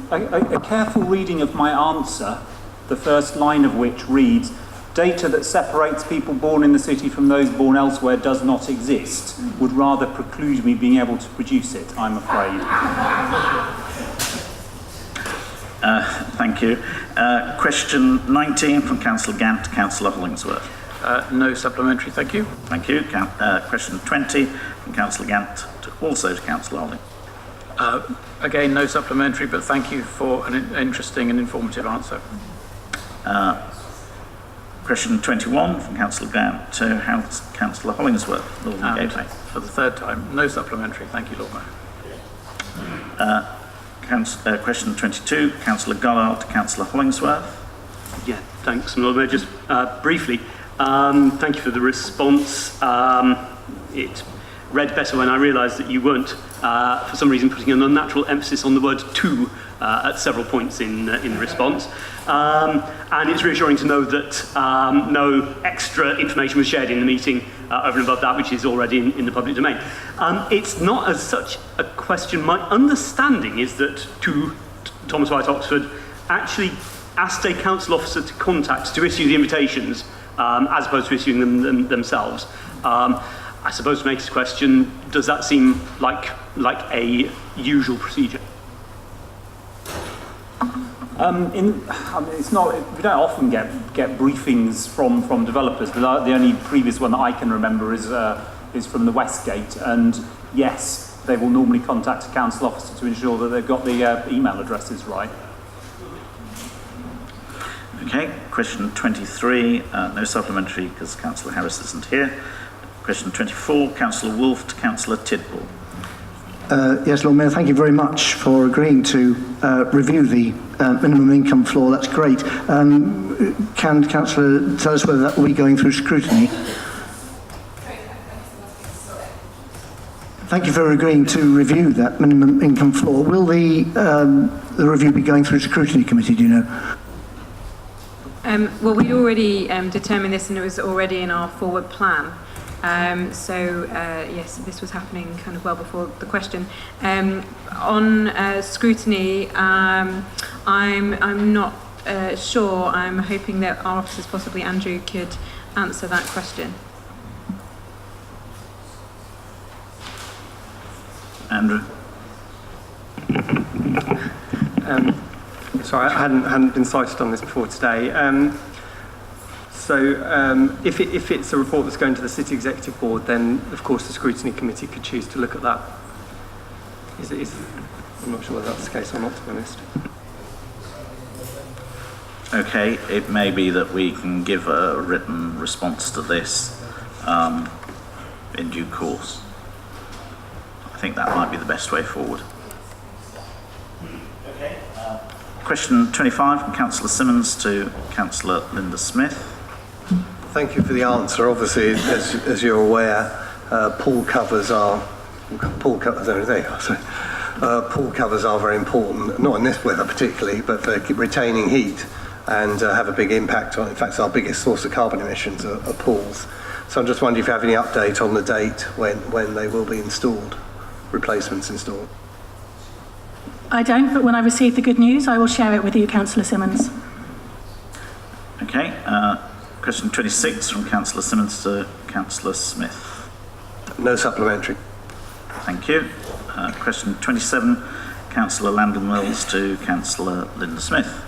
A careful reading of my answer, the first line of which reads, data that separates people born in the city from those born elsewhere does not exist, would rather preclude me being able to produce it, I'm afraid. Thank you. Question 19 from Councillor Gant to Councillor Hollingsworth. No supplementary, thank you. Thank you. Question 20 from Councillor Gant also to Councillor Hollingsworth. Again, no supplementary, but thank you for an interesting and informative answer. Question 21 from Councillor Grant to Councillor Hollingsworth. Lord And Gateway. for the third time, no supplementary. Thank you, Lord Mayor. Question 22, Councillor Goddard to Councillor Hollingsworth. Yeah, thanks, Lord Mayor. Just briefly, thank you for the response. It read better when I realised that you weren't, for some reason, putting an unnatural emphasis on the word "to" at several points in the response. And it's reassuring to know that no extra information was shared in the meeting over and above that, which is already in the public domain. It's not as such a question. My understanding is that Thomas White Oxford actually asked a council officer to issue the invitations as opposed to issuing them themselves. I suppose to make this question, does that seem like a usual procedure? It's not. We don't often get briefings from developers. The only previous one that I can remember is from the Westgate, and yes, they will normally contact a council officer to ensure that they've got the email addresses right. Okay, question 23, no supplementary because Councillor Harris isn't here. Question 24, Councillor Wolfe to Councillor Tidball. Yes, Lord Mayor, thank you very much for agreeing to review the minimum income floor. That's great. Can Councillor tell us whether that will be going through scrutiny? Thank you for agreeing to review that minimum income floor. Will the review be going through scrutiny committee, do you know? Well, we already determined this, and it was already in our forward plan. Yes, this was happening kind of well before the question. On scrutiny, I'm not sure. I'm hoping that our officers, possibly Andrew, could answer that question. Andrew. Sorry, I hadn't been cited on this before today. If it's a report that's going to the City Executive Board, then of course the Scrutiny Committee could choose to look at that. I'm not sure whether that's the case or not, to be honest. Okay, it may be that we can give a written response to this in due course. I think that might be the best way forward. Okay. Question 25 from Councillor Simmons to Councillor Linda Smith. Thank you for the answer. Obviously, as you're aware, pool covers are very important, not in this weather particularly, but for retaining heat and have a big impact on. In fact, it's our biggest source of carbon emissions are pools. So I'm just wondering if you have any update on the date when they will be installed, replacements installed. I don't, but when I receive the good news, I will share it with you, Councillor Simmons. Okay. Question 26 from Councillor Simmons to Councillor Smith. No supplementary. Thank you. Question 27, Councillor Landon Mills to Councillor Linda Smith.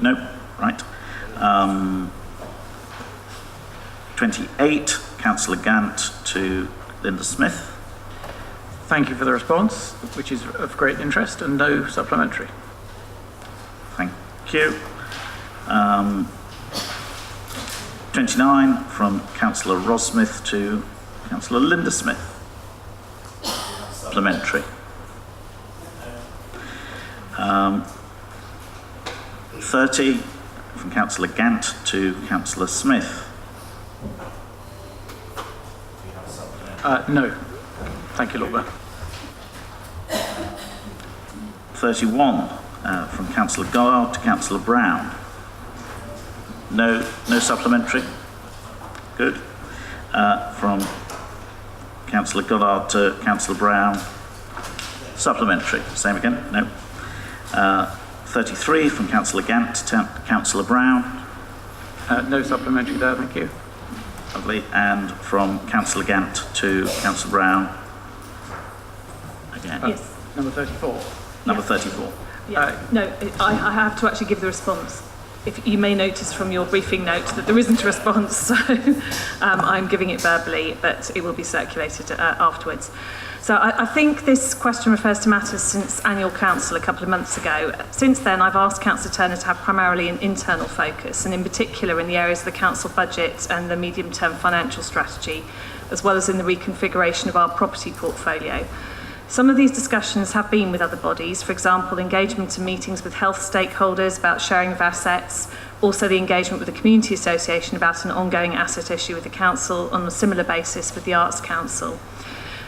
No. Right. 28, Councillor Gant to Linda Smith. Thank you for the response, which is of great interest, and no supplementary. Thank you. 29 from Councillor Rosmith to Councillor Linda Smith. Supplementary. 30 from Councillor Gant to Councillor Smith. No. Thank you, Lord Mayor. 31 from Councillor Goddard to Councillor Brown. No supplementary. Good. From Councillor Goddard to Councillor Brown. Supplementary. Same again. No. 33 from Councillor Gant to Councillor Brown. No supplementary there, thank you. Lovely. And from Councillor Gant to Councillor Brown. Again. Yes. Number 34. Number 34. Yeah. No, I have to actually give the response. if you may notice from your briefing note that there isn't a response, so I'm giving it verbally, but it will be circulated afterwards. So I think this question refers to matters since annual council a couple of months ago. Since then, I've asked Councillor Turner to have primarily an internal focus, and in particular in the areas of the council budget and the medium-term financial strategy, as well as in the reconfiguration of our property portfolio. Some of these discussions have been with other bodies, for example, engagement and meetings with health stakeholders about sharing of assets, also the engagement with the Community Association about an ongoing asset issue with the Council on a similar basis with the Arts Council.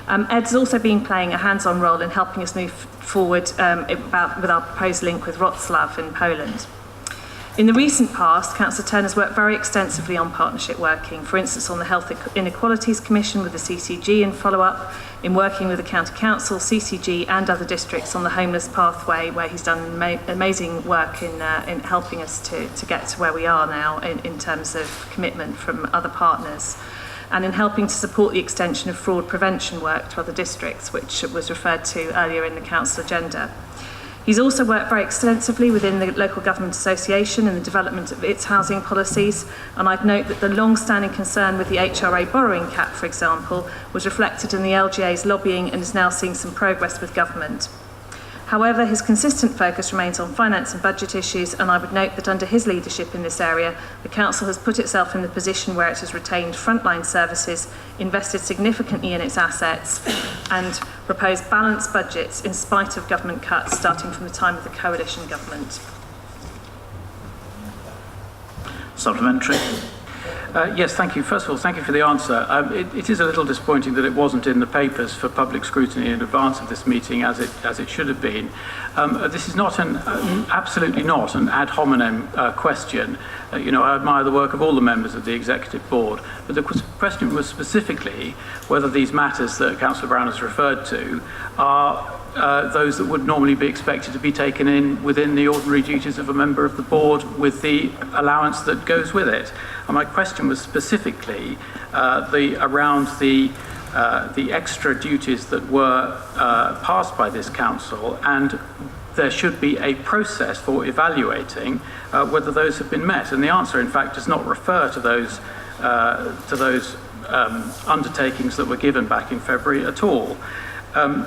Ed's also been playing a hands-on role in helping us move forward with our proposed link with Wrocław in Poland. In the recent past, Councillor Turner's worked very extensively on partnership working, for instance on the Health Inequalities Commission with the CCG in follow-up, in working with the County Council, CCG and other districts on the homeless pathway, where he's done amazing work in helping us to get to where we are now in terms of commitment from other partners, and in helping to support the extension of fraud prevention work to other districts, which was referred to earlier in the Council agenda. He's also worked very extensively within the Local Government Association in the development of its housing policies, and I'd note that the long-standing concern with the HRA borrowing cap, for example, was reflected in the LGA's lobbying and is now seeing some progress with government. However, his consistent focus remains on finance and budget issues, and I would note that under his leadership in this area, the Council has put itself in the position where it has retained frontline services, invested significantly in its assets, and proposed balanced budgets in spite of government cuts starting from the time of the coalition government. Supplementary. Yes, thank you. First of all, thank you for the answer. It is a little disappointing that it wasn't in the papers for public scrutiny in advance of this meeting, as it should have been. This is not absolutely not an ad hominem question. I admire the work of all the members of the Executive Board, but the question was specifically whether these matters that Councillor Brown has referred to are those that would normally be expected to be taken in within the ordinary duties of a member of the board with the allowance that goes with it. And my question was specifically around the extra duties that were passed by this council, and there should be a process for evaluating whether those have been met. And the answer, in fact, does not refer to those undertakings that were given back in February at all. Can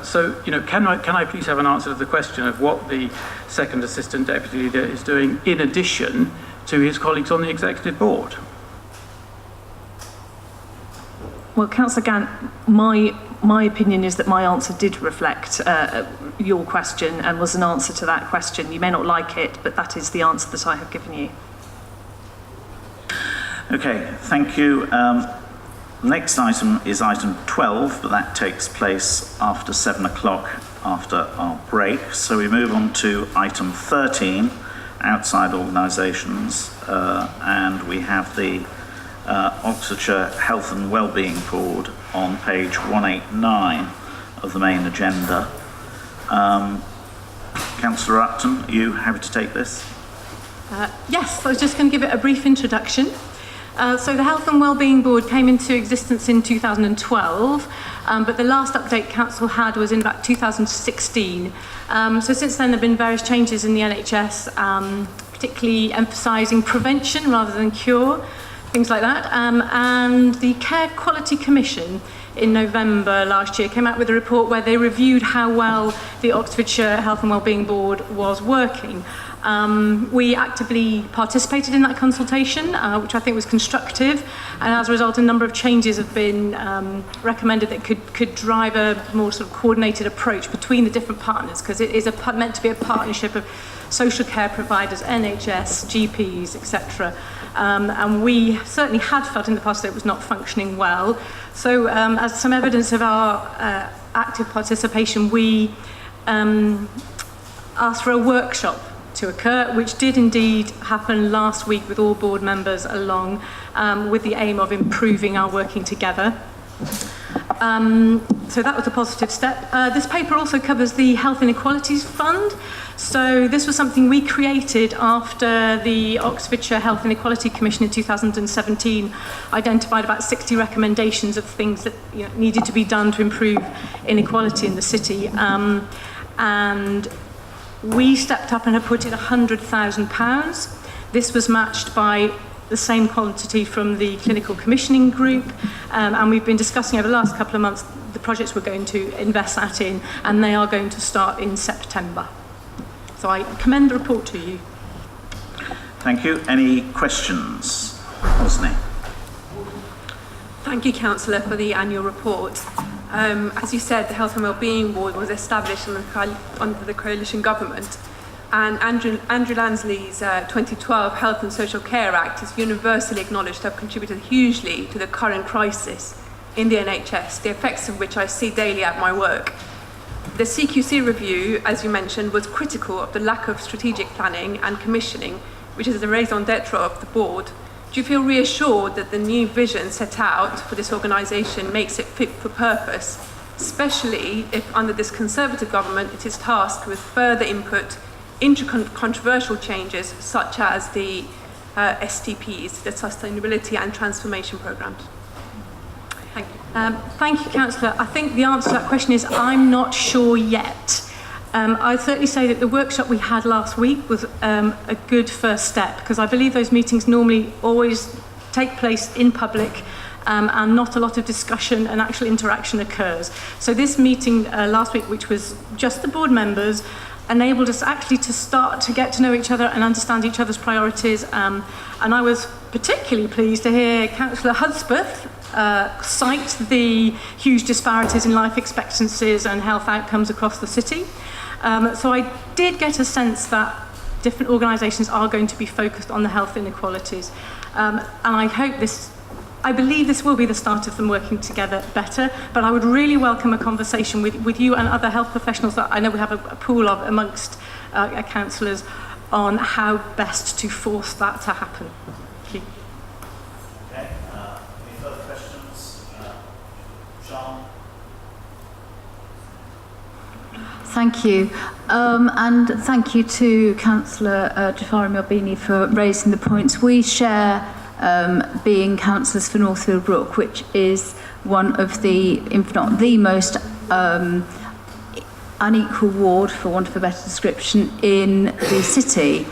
I please have an answer to the question of what the second Assistant Deputy Leader is doing in addition to his colleagues on the Executive Board? Well, Councillor Gant, my opinion is that my answer did reflect your question and was an answer to that question. You may not like it, but that is the answer that I have given you. Okay, thank you. Next item is item 12, but that takes place after 7 o'clock after our break. So we move on to item 13, outside organisations, and we have the Oxfordshire Health and Wellbeing Board on page 189 of the main agenda. Councillor Upton, are you happy to take this? Yes, I was just going to give it a brief introduction. So the Health and Wellbeing Board came into existence in 2012, but the last update Council had was in about 2016. So since then there have been various changes in the NHS, particularly emphasising prevention rather than cure, things like that. And the Care Quality Commission in November last year came out with a report where they reviewed how well the Oxfordshire Health and Wellbeing Board was working. We actively participated in that consultation, which I think was constructive, and as a result a number of changes have been recommended that could drive a more sort of coordinated approach between the different partners, because it is meant to be a partnership of social care providers, NHS, GPs, etc. And we certainly had felt in the past that it was not functioning well. So as some evidence of our active participation, we asked for a workshop to occur, which did indeed happen last week with all board members along, with the aim of improving our working together. So that was a positive step. This paper also covers the Health Inequalities Fund. So this was something we created after the Oxfordshire Health Inequality Commission in 2017 identified about 60 recommendations of things that needed to be done to improve inequality in the city. And we stepped up and have put in £100,000. This was matched by the same quantity from the clinical commissioning group, and we've been discussing over the last couple of months the projects we're going to invest that in, and they are going to start in September. So I commend the report to you. Thank you. Any questions? Osney. Thank you, Councillor, for the annual report. As you said, the Health and Wellbeing Board was established under the coalition government, and Andrew Lansley's 2012 Health and Social Care Act is universally acknowledged to have contributed hugely to the current crisis in the NHS, the effects of which I see daily at my work. The CQC review, as you mentioned, was critical of the lack of strategic planning and commissioning, which is the raison d'etre of the board. Do you feel reassured that the new vision set out for this organisation makes it fit for purpose, especially if under this Conservative government it is tasked with further input into controversial changes such as the STPs, the Sustainability and Transformation Programmes? Thank you. Thank you, Councillor. I think the answer to that question is I'm not sure yet. I'd certainly say that the workshop we had last week was a good first step, because I believe those meetings normally always take place in public and not a lot of discussion and actual interaction occurs. So this meeting last week, which was just the board members, enabled us actually to start to get to know each other and understand each other's priorities. And I was particularly pleased to hear Councillor Hudspeth cite the huge disparities in life expectancies and health outcomes across the city. So I did get a sense that different organisations are going to be focused on the health inequalities. And I believe this will be the start of them working together better, but I would really welcome a conversation with you and other health professionals that I know we have a pool of amongst councillors on how best to force that to happen. Thank you. Okay, any further questions? Sean? Thank you. And thank you to Councillor Jafari Melbini for raising the points. We share being councillors for Northfield Brook, which is one of the, if not the most unequal ward, for want of a better description, in the city.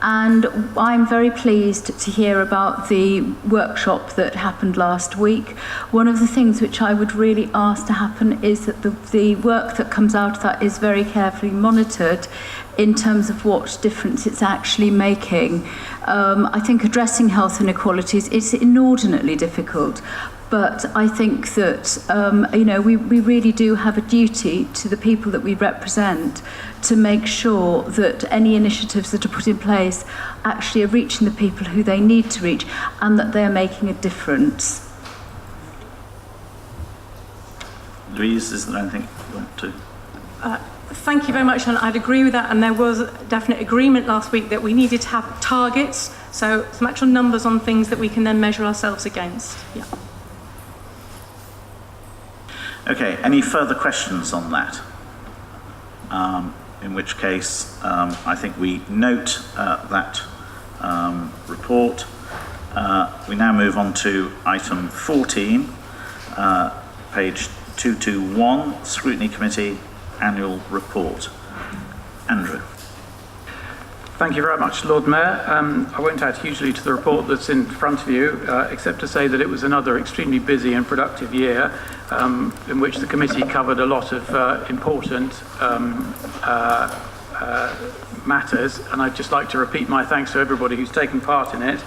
And I'm very pleased to hear about the workshop that happened last week. One of the things which I would really ask to happen is that the work that comes out of that is very carefully monitored in terms of what difference it's actually making. I think addressing health inequalities is inordinately difficult, but I think that we really do have a duty to the people that we represent to make sure that any initiatives that are put in place actually are reaching the people who they need to reach and that they are making a difference. Louise, is there anything you want to? Thank you very much, and I'd agree with that, and there was definite agreement last week that we needed to have targets, so some actual numbers on things that we can then measure ourselves against. Yeah. Okay, any further questions on that? In which case, I think we note that report. We now move on to item 14, page 221, Scrutiny Committee Annual Report. Andrew. Thank you very much, Lord Mayor. I won't add hugely to the report that's in front of you, except to say that it was another extremely busy and productive year in which the committee covered a lot of important matters, and I'd just like to repeat my thanks to everybody who's taken part in it,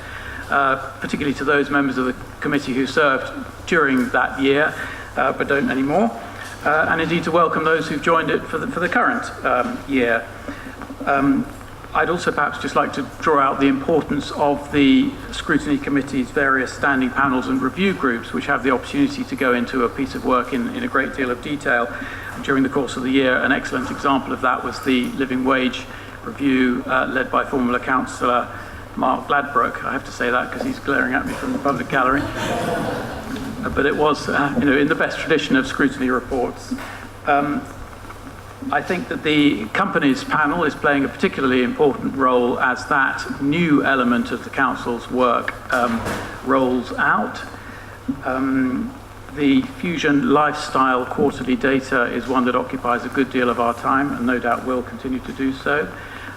particularly to those members of the committee who served during that year but don't anymore, and indeed to welcome those who've joined it for the current year. I'd also perhaps just like to draw out the importance of the Scrutiny Committee's various standing panels and review groups, which have the opportunity to go into a piece of work in a great deal of detail during the course of the year. An excellent example of that was the living wage review led by former councillor Mark Gladbrook. I have to say that because he's glaring at me from the public gallery. But it was, in the best tradition of scrutiny reports. I think that the companies panel is playing a particularly important role as that new element of the council's work rolls out. The Fusion Lifestyle quarterly data is one that occupies a good deal of our time and no doubt will continue to do so.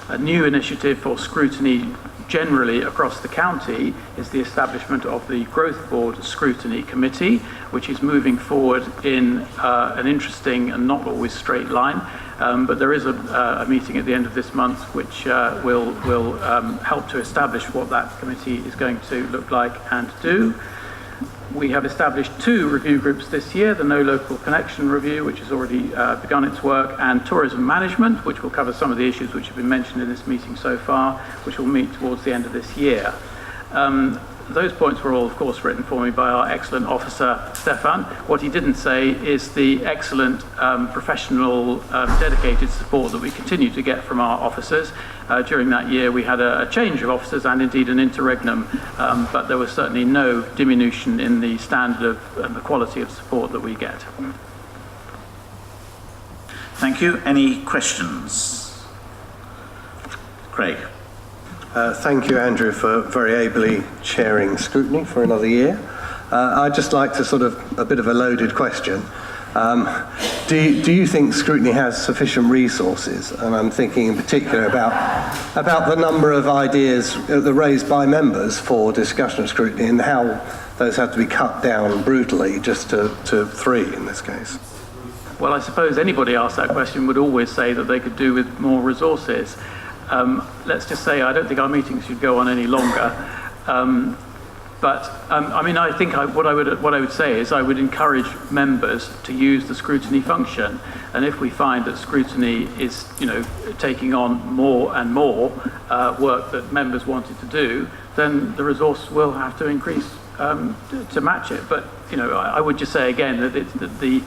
A new initiative for Scrutiny generally across the county is the establishment of the Growth Board Scrutiny Committee, which is moving forward in an interesting and not always straight line. But there is a meeting at the end of this month which will help to establish what that committee is going to look like and do. We have established 2 review groups this year, the No Local Connection Review, which has already begun its work, and Tourism Management, which will cover some of the issues which have been mentioned in this meeting so far, which will meet towards the end of this year. Those points were all, of course, written for me by our excellent officer, Stefan. What he didn't say is the excellent professional, dedicated support that we continue to get from our officers. During that year, we had a change of officers and indeed an interregnum, but there was certainly no diminution in the standard of and the quality of support that we get. Thank you. Any questions? Craig. Thank you, Andrew, for very ably chairing Scrutiny for another year. I'd just like to sort of, a bit of a loaded question. Do you think Scrutiny has sufficient resources? And I'm thinking in particular about the number of ideas raised by members for discussion of Scrutiny and how those have to be cut down brutally just to 3 in this case. Well, I suppose anybody asked that question would always say that they could do with more resources. Let's just say I don't think our meetings should go on any longer. I mean, I think what I would say is I would encourage members to use the scrutiny function, and if we find that scrutiny is, taking on more and more work that members wanted to do, then the resource will have to increase to match it. But I would just say again that it's the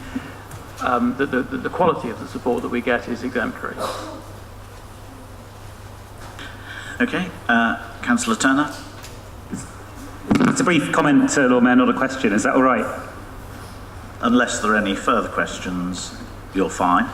quality of the support that we get is exemplary. Okay, Councillor Turner. It's a brief comment, Lord Mayor, not a question. Is that all right? Unless there are any further questions, you're fine.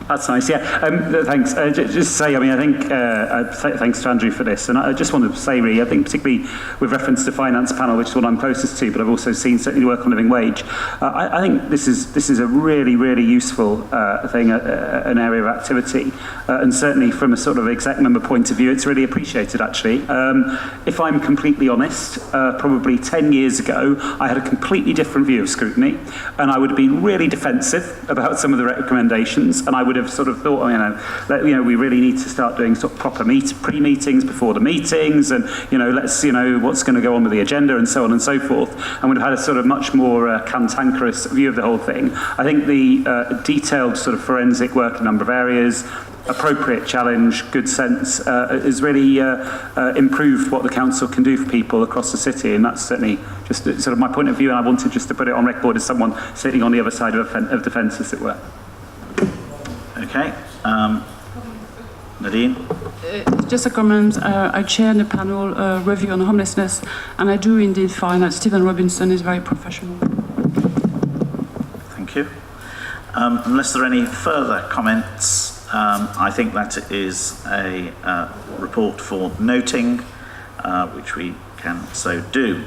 That's nice, yeah. Thanks. Just to say, I mean, I think, thanks to Andrew for this, and I just want to say, really, I think particularly with reference to Finance Panel, which is what I'm closest to, but I've also seen certainly work on living wage, I think this is a really, really useful thing, an area of activity, and certainly from a sort of exec member point of view, it's really appreciated, actually. If I'm completely honest, probably 10 years ago, I had a completely different view of scrutiny, and I would have been really defensive about some of the recommendations, and I would have sort of thought, we really need to start doing sort of proper pre-meetings before the meetings, and let's what's going to go on with the agenda and so on and so forth, and would have had a sort of much more cantankerous view of the whole thing. I think the detailed sort of forensic work in a number of areas, appropriate challenge, good sense, has really improved what the council can do for people across the city, and that's certainly just sort of my point of view, and I wanted just to put it on record as someone sitting on the other side of the fence, as it were. Okay. Nadine? Just a comment. I chair the panel review on homelessness, and I do indeed find that Stephen Robinson is very professional. Thank you. Unless there are any further comments, I think that is a report for noting, which we can so do.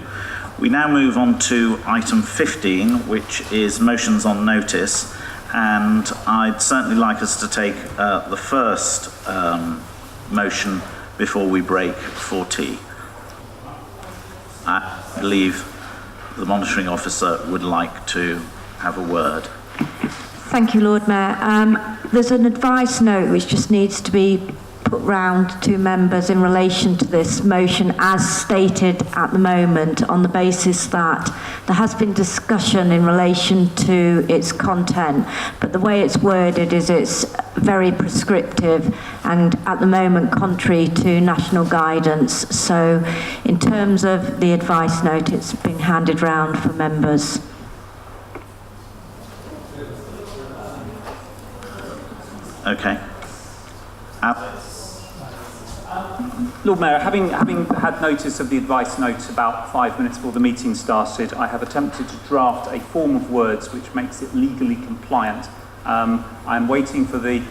We now move on to item 15, which is motions on notice. And I'd certainly like us to take the first motion before we break for tea. I believe the monitoring officer would like to have a word. Thank you, Lord Mayor. There's an advice note which just needs to be put round to members in relation to this motion as stated at the moment, on the basis that there has been discussion in relation to its content, but the way it's worded is it's very prescriptive and at the moment contrary to national guidance. So in terms of the advice note, it's been handed round for members. Okay. Lord Mayor, having had notice of the advice note about 5 minutes before the meeting started, I have attempted to draft a form of words which makes it legally compliant. I'm waiting for the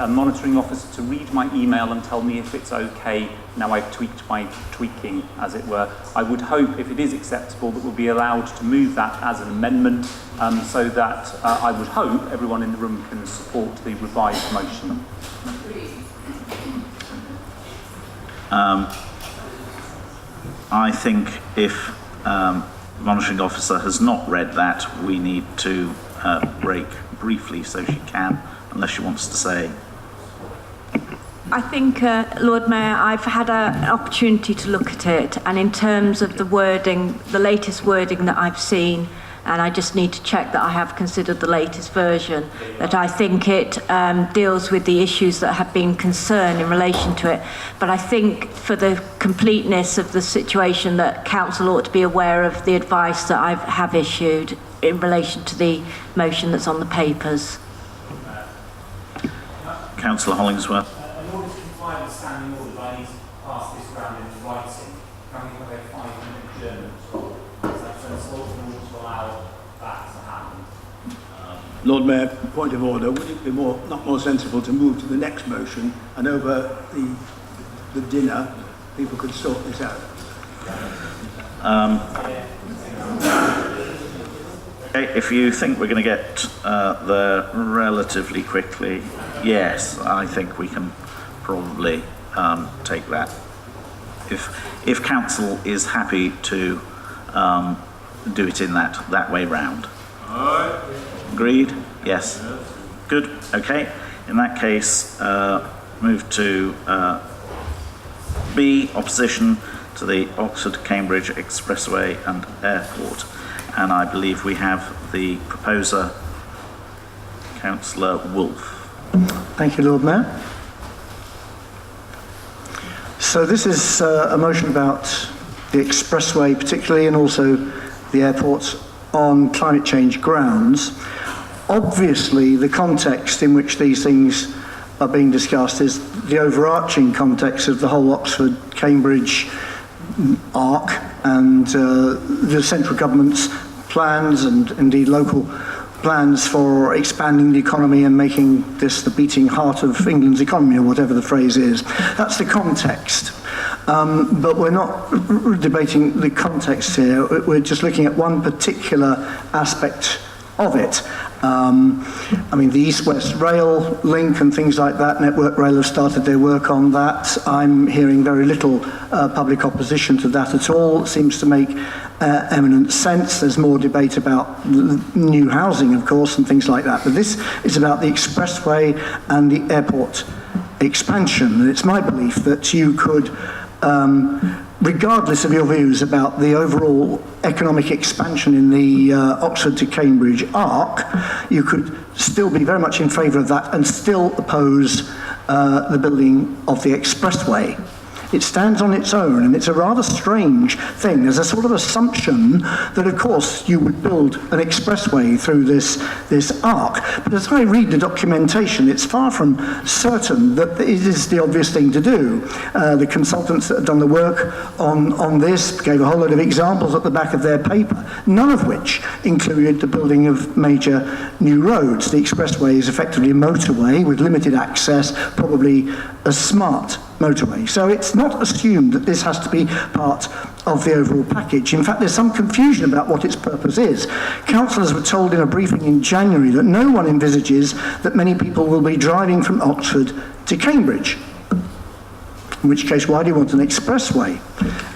monitoring officer to read my email and tell me if it's okay. Now I've tweaked my tweaking, as it were. I would hope, if it is acceptable, that we'll be allowed to move that as an amendment, so that I would hope everyone in the room can support the revised motion. I think if the monitoring officer has not read that, we need to break briefly so she can, unless she wants to say. I think, Lord Mayor, I've had an opportunity to look at it, and in terms of the wording, the latest wording that I've seen, and I just need to check that I have considered the latest version, that I think it deals with the issues that have been concerned in relation to it. But I think for the completeness of the situation, that Council ought to be aware of the advice that I have issued in relation to the motion that's on the papers. Councillor Hollingsworth. In order to comply with standing orders, I need to pass this round in writing. Can we have a 5-minute adjournment? Is that sensible in order to allow that to happen? Lord Mayor, point of order, would it be not more sensible to move to the next motion, and over the dinner people could sort this out? Okay, if you think we're going to get there relatively quickly, yes, I think we can probably take that. If council is happy to do it in that way round. Agreed? Yes. Good. Okay. In that case, move to B, opposition to the Oxford-Cambridge Expressway and Airport. And I believe we have the proposer, Councillor Wolfe. Thank you, Lord Mayor. So this is a motion about the expressway particularly, and also the airport on climate change grounds. Obviously, the context in which these things are being discussed is the overarching context of the whole Oxford-Cambridge arc, and the central government's plans, and indeed local plans for expanding the economy and making this the beating heart of England's economy, or whatever the phrase is. That's the context. But we're not debating the context here. We're just looking at one particular aspect of it. I mean, the East-West Rail link and things like that, Network Rail have started their work on that. I'm hearing very little public opposition to that at all. It seems to make eminent sense. There's more debate about new housing, of course, and things like that. But this is about the expressway and the airport expansion. And it's my belief that you could, regardless of your views about the overall economic expansion in the Oxford to Cambridge arc, you could still be very much in favour of that and still oppose the building of the expressway. It stands on its own, and it's a rather strange thing. There's a sort of assumption that, of course, you would build an expressway through this arc. But as I read the documentation, it's far from certain that it is the obvious thing to do. The consultants that have done the work on this gave a whole load of examples at the back of their paper, none of which included the building of major new roads. The expressway is effectively a motorway with limited access, probably a smart motorway. So it's not assumed that this has to be part of the overall package. In fact, there's some confusion about what its purpose is. Councillors were told in a briefing in January that no one envisages that many people will be driving from Oxford to Cambridge. In which case, why do you want an expressway?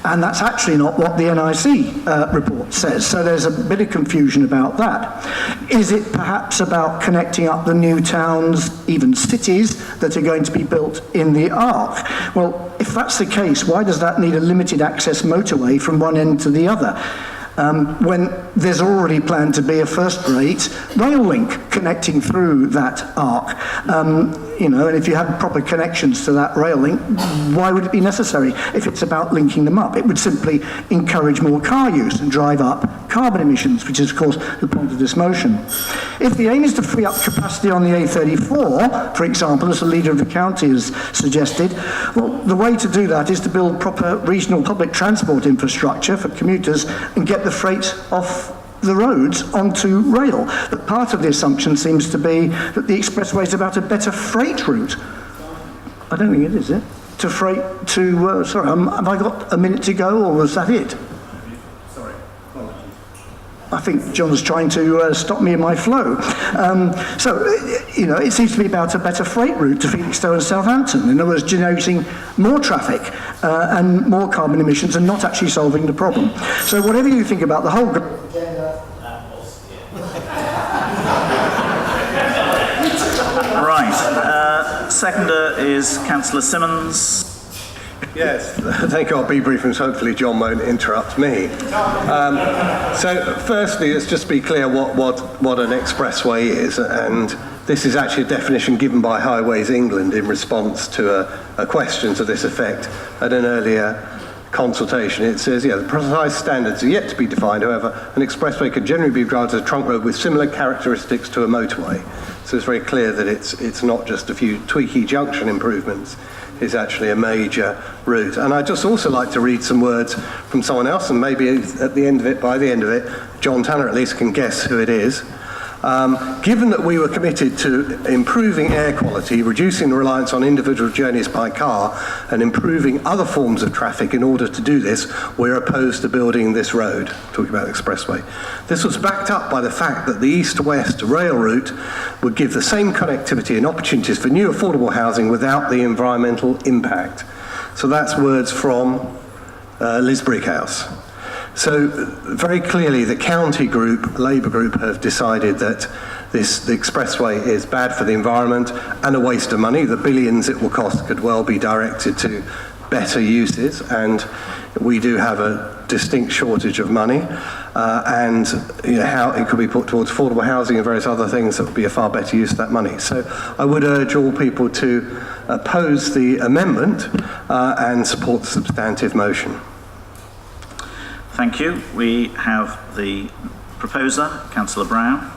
And that's actually not what the NIC report says. So there's a bit of confusion about that. Is it perhaps about connecting up the new towns, even cities, that are going to be built in the arc? Well, if that's the case, why does that need a limited access motorway from one end to the other? When there's already planned to be a first-rate rail link connecting through that arc. And if you had proper connections to that rail link, why would it be necessary if it's about linking them up? It would simply encourage more car use and drive up carbon emissions, which is, of course, the point of this motion. If the aim is to free up capacity on the A34, for example, as the leader of the county has suggested, well, the way to do that is to build proper regional public transport infrastructure for commuters and get the freight off the roads onto rail. But part of the assumption seems to be that the expressway is about a better freight route. I don't think it is, it? Have I got a minute to go, or was that it? Sorry, apologies. I think John's trying to stop me in my flow. It seems to be about a better freight route to Felixstowe and Southampton. In other words, generating more traffic and more carbon emissions and not actually solving the problem. So whatever you think about the whole agenda. Right. Seconder is Councillor Simmons. Yes, thank you. I'll be brief and hopefully John won't interrupt me. So firstly, let's just be clear what an expressway is, and this is actually a definition given by Highways England in response to a question to this effect at an earlier consultation. It says, the precise standards are yet to be defined. However, an expressway can generally be regarded as a trunk road with similar characteristics to a motorway. So it's very clear that it's not just a few tweaky junction improvements. Is actually a major route. And I'd just also like to read some words from someone else, and maybe at the end of it, by the end of it, John Tanner at least can guess who it is. Given that we were committed to improving air quality, reducing the reliance on individual journeys by car, and improving other forms of traffic in order to do this, we're opposed to building this road, talking about expressway. This was backed up by the fact that the east-west rail route would give the same connectivity and opportunities for new affordable housing without the environmental impact. So that's words from Liz Brighouse. So very clearly the county group, Labour group, have decided that the expressway is bad for the environment and a waste of money. The billions it will cost could well be directed to better uses, and we do have a distinct shortage of money, and how it could be put towards affordable housing and various other things that would be a far better use of that money. So I would urge all people to oppose the amendment and support the substantive motion. Thank you. We have the proposer, Councillor Brown.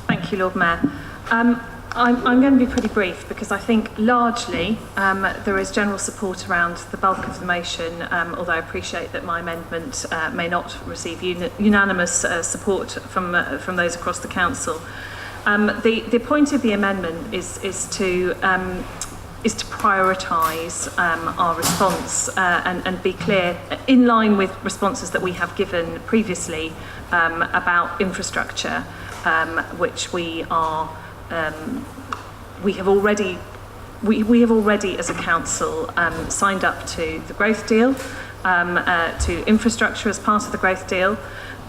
Thank you, Lord Mayor. I'm going to be pretty brief because I think largely there is general support around the bulk of the motion, although I appreciate that my amendment may not receive unanimous support from those across the council. The point of the amendment is to prioritise our response and be clear, in line with responses that we have given previously about infrastructure, which we have already as a council signed up to the growth deal, to infrastructure as part of the growth deal.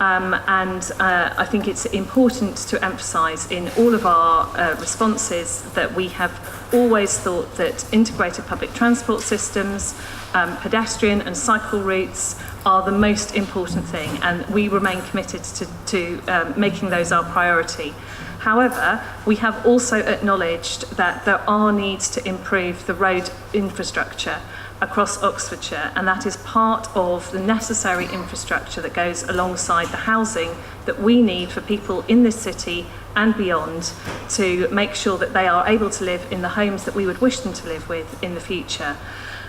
And I think it's important to emphasise in all of our responses that we have always thought that integrated public transport systems, pedestrian and cycle routes are the most important thing, and we remain committed to making those our priority. However, we have also acknowledged that there are needs to improve the road infrastructure across Oxfordshire, and that is part of the necessary infrastructure that goes alongside the housing that we need for people in this city and beyond to make sure that they are able to live in the homes that we would wish them to live with in the future.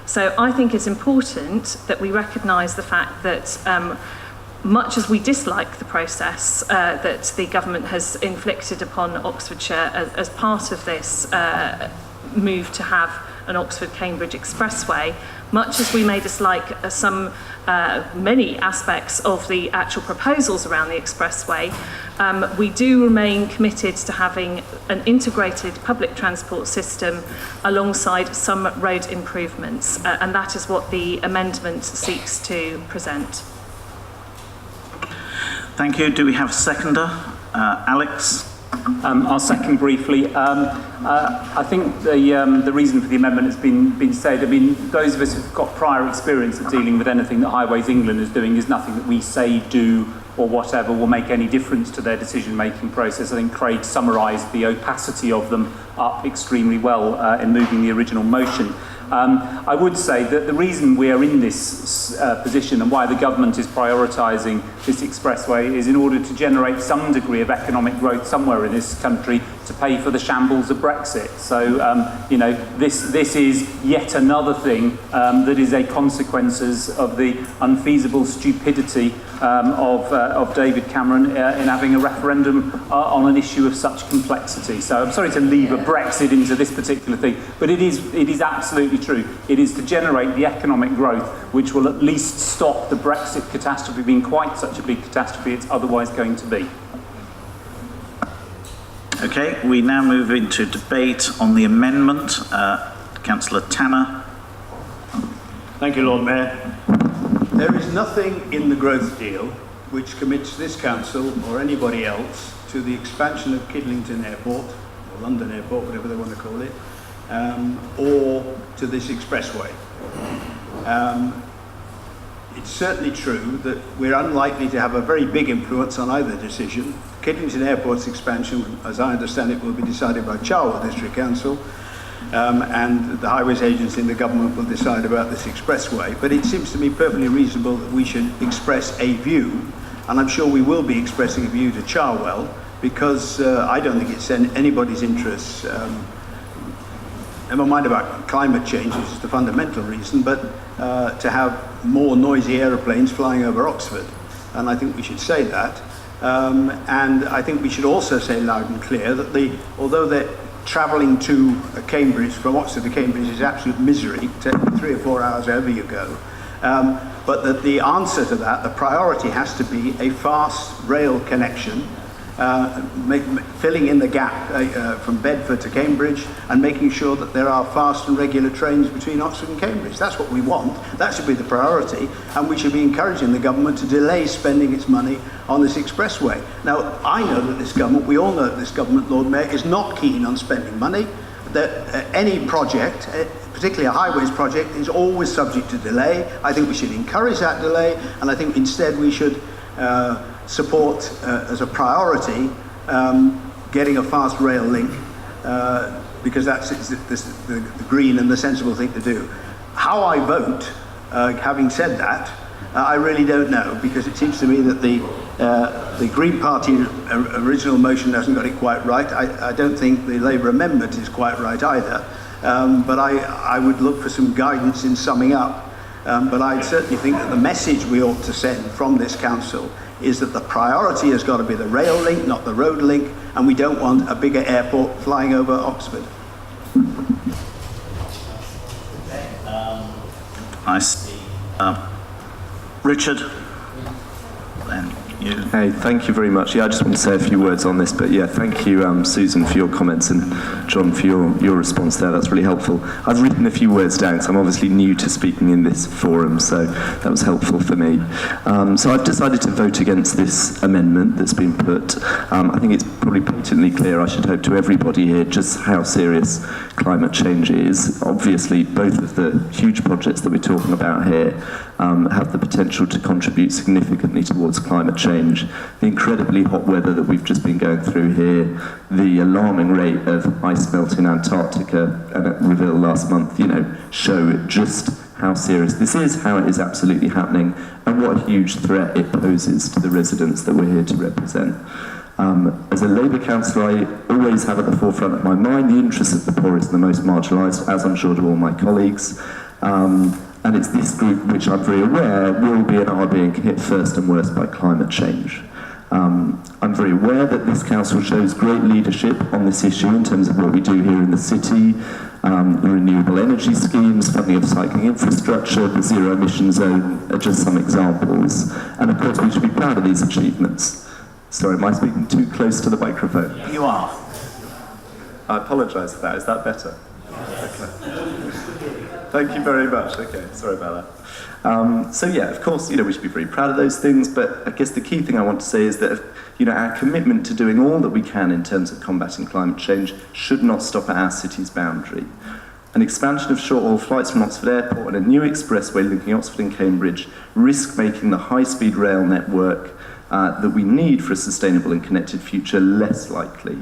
So I think it's important that we recognise the fact that much as we dislike the process that the government has inflicted upon Oxfordshire as part of this move to have an Oxford-Cambridge expressway, much as we may dislike many aspects of the actual proposals around the expressway, we do remain committed to having an integrated public transport system alongside some road improvements, and that is what the amendment seeks to present. Thank you. Do we have a seconder? Alex? I'll second briefly. I think the reason for the amendment has been said. I mean, those of us who've got prior experience of dealing with anything that Highways England is doing is nothing that we say, do, or whatever will make any difference to their decision-making process. I think Craig summarised the opacity of them up extremely well in moving the original motion. I would say that the reason we are in this position and why the government is prioritising this expressway is in order to generate some degree of economic growth somewhere in this country to pay for the shambles of Brexit. So, this is yet another thing that is a consequences of the unfeasible stupidity of David Cameron in having a referendum on an issue of such complexity. So I'm sorry to leave a Brexit into this particular thing, but it is absolutely true. It is to generate the economic growth which will at least stop the Brexit catastrophe being quite such a big catastrophe it's otherwise going to be. Okay, we now move into debate on the amendment. Councillor Tanner. Thank you, Lord Mayor. There is nothing in the growth deal which commits this council or anybody else to the expansion of Kidlington Airport, or London Airport, whatever they want to call it, or to this expressway. It's certainly true that we're unlikely to have a very big influence on either decision. Kidlington Airport's expansion, as I understand it, will be decided by Charlwood District Council, and the Highways Agency and the government will decide about this expressway. But it seems to me perfectly reasonable that we should express a view, and I'm sure we will be expressing a view to Charwell, because I don't think it's in anybody's interests, never mind about climate change, which is the fundamental reason, but to have more noisy aeroplanes flying over Oxford. And I think we should say that. And I think we should also say loud and clear that although they're travelling to Cambridge, from Oxford to Cambridge, is absolute misery, taking 3 or 4 hours wherever you go, but that the answer to that, the priority has to be a fast rail connection, filling in the gap from Bedford to Cambridge, and making sure that there are fast and regular trains between Oxford and Cambridge. That's what we want. That should be the priority, and we should be encouraging the government to delay spending its money on this expressway. Now, I know that this government, we all know that this government, Lord Mayor, is not keen on spending money, that any project, particularly a highways project, is always subject to delay. I think we should encourage that delay, and I think instead we should support as a priority getting a fast rail link, because that's the green and the sensible thing to do. How I vote, having said that, I really don't know, because it seems to me that the Green Party original motion hasn't got it quite right. I don't think the Labour amendment is quite right either, but I would look for some guidance in summing up. But I certainly think that the message we ought to send from this council is that the priority has got to be the rail link, not the road link, and we don't want a bigger airport flying over Oxford. I see. Richard, then you. Hey, thank you very much. Yeah, I just want to say a few words on this, but yeah, thank you, Susan, for your comments, and John, for your response there. That's really helpful. I've written a few words down, so I'm obviously new to speaking in this forum, so that was helpful for me. So I've decided to vote against this amendment that's been put. I think it's probably patently clear, I should hope, to everybody here just how serious climate change is. Obviously, both of the huge projects that we're talking about here have the potential to contribute significantly towards climate change. The incredibly hot weather that we've just been going through here, the alarming rate of ice melt in Antarctica and at Reveal last month, show just how serious this is, how it is absolutely happening, and what a huge threat it poses to the residents that we're here to represent. As a Labour councillor, I always have at the forefront of my mind the interests of the poorest and the most marginalised, as I'm sure do all my colleagues. And it's this group which I'm very aware will be and are being hit first and worst by climate change. I'm very aware that this council shows great leadership on this issue in terms of what we do here in the city, the renewable energy schemes, funding of cycling infrastructure, the zero emission zone are just some examples. And of course we should be proud of these achievements. Sorry, am I speaking too close to the microphone? You are. I apologise for that. Is that better? Okay. Thank you very much. Okay, sorry about that. So yeah, of course, we should be very proud of those things, but I guess the key thing I want to say is that, our commitment to doing all that we can in terms of combating climate change should not stop at our city's boundary. An expansion of short-haul flights from Oxford Airport and a new expressway linking Oxford and Cambridge risk making the high-speed rail network that we need for a sustainable and connected future less likely.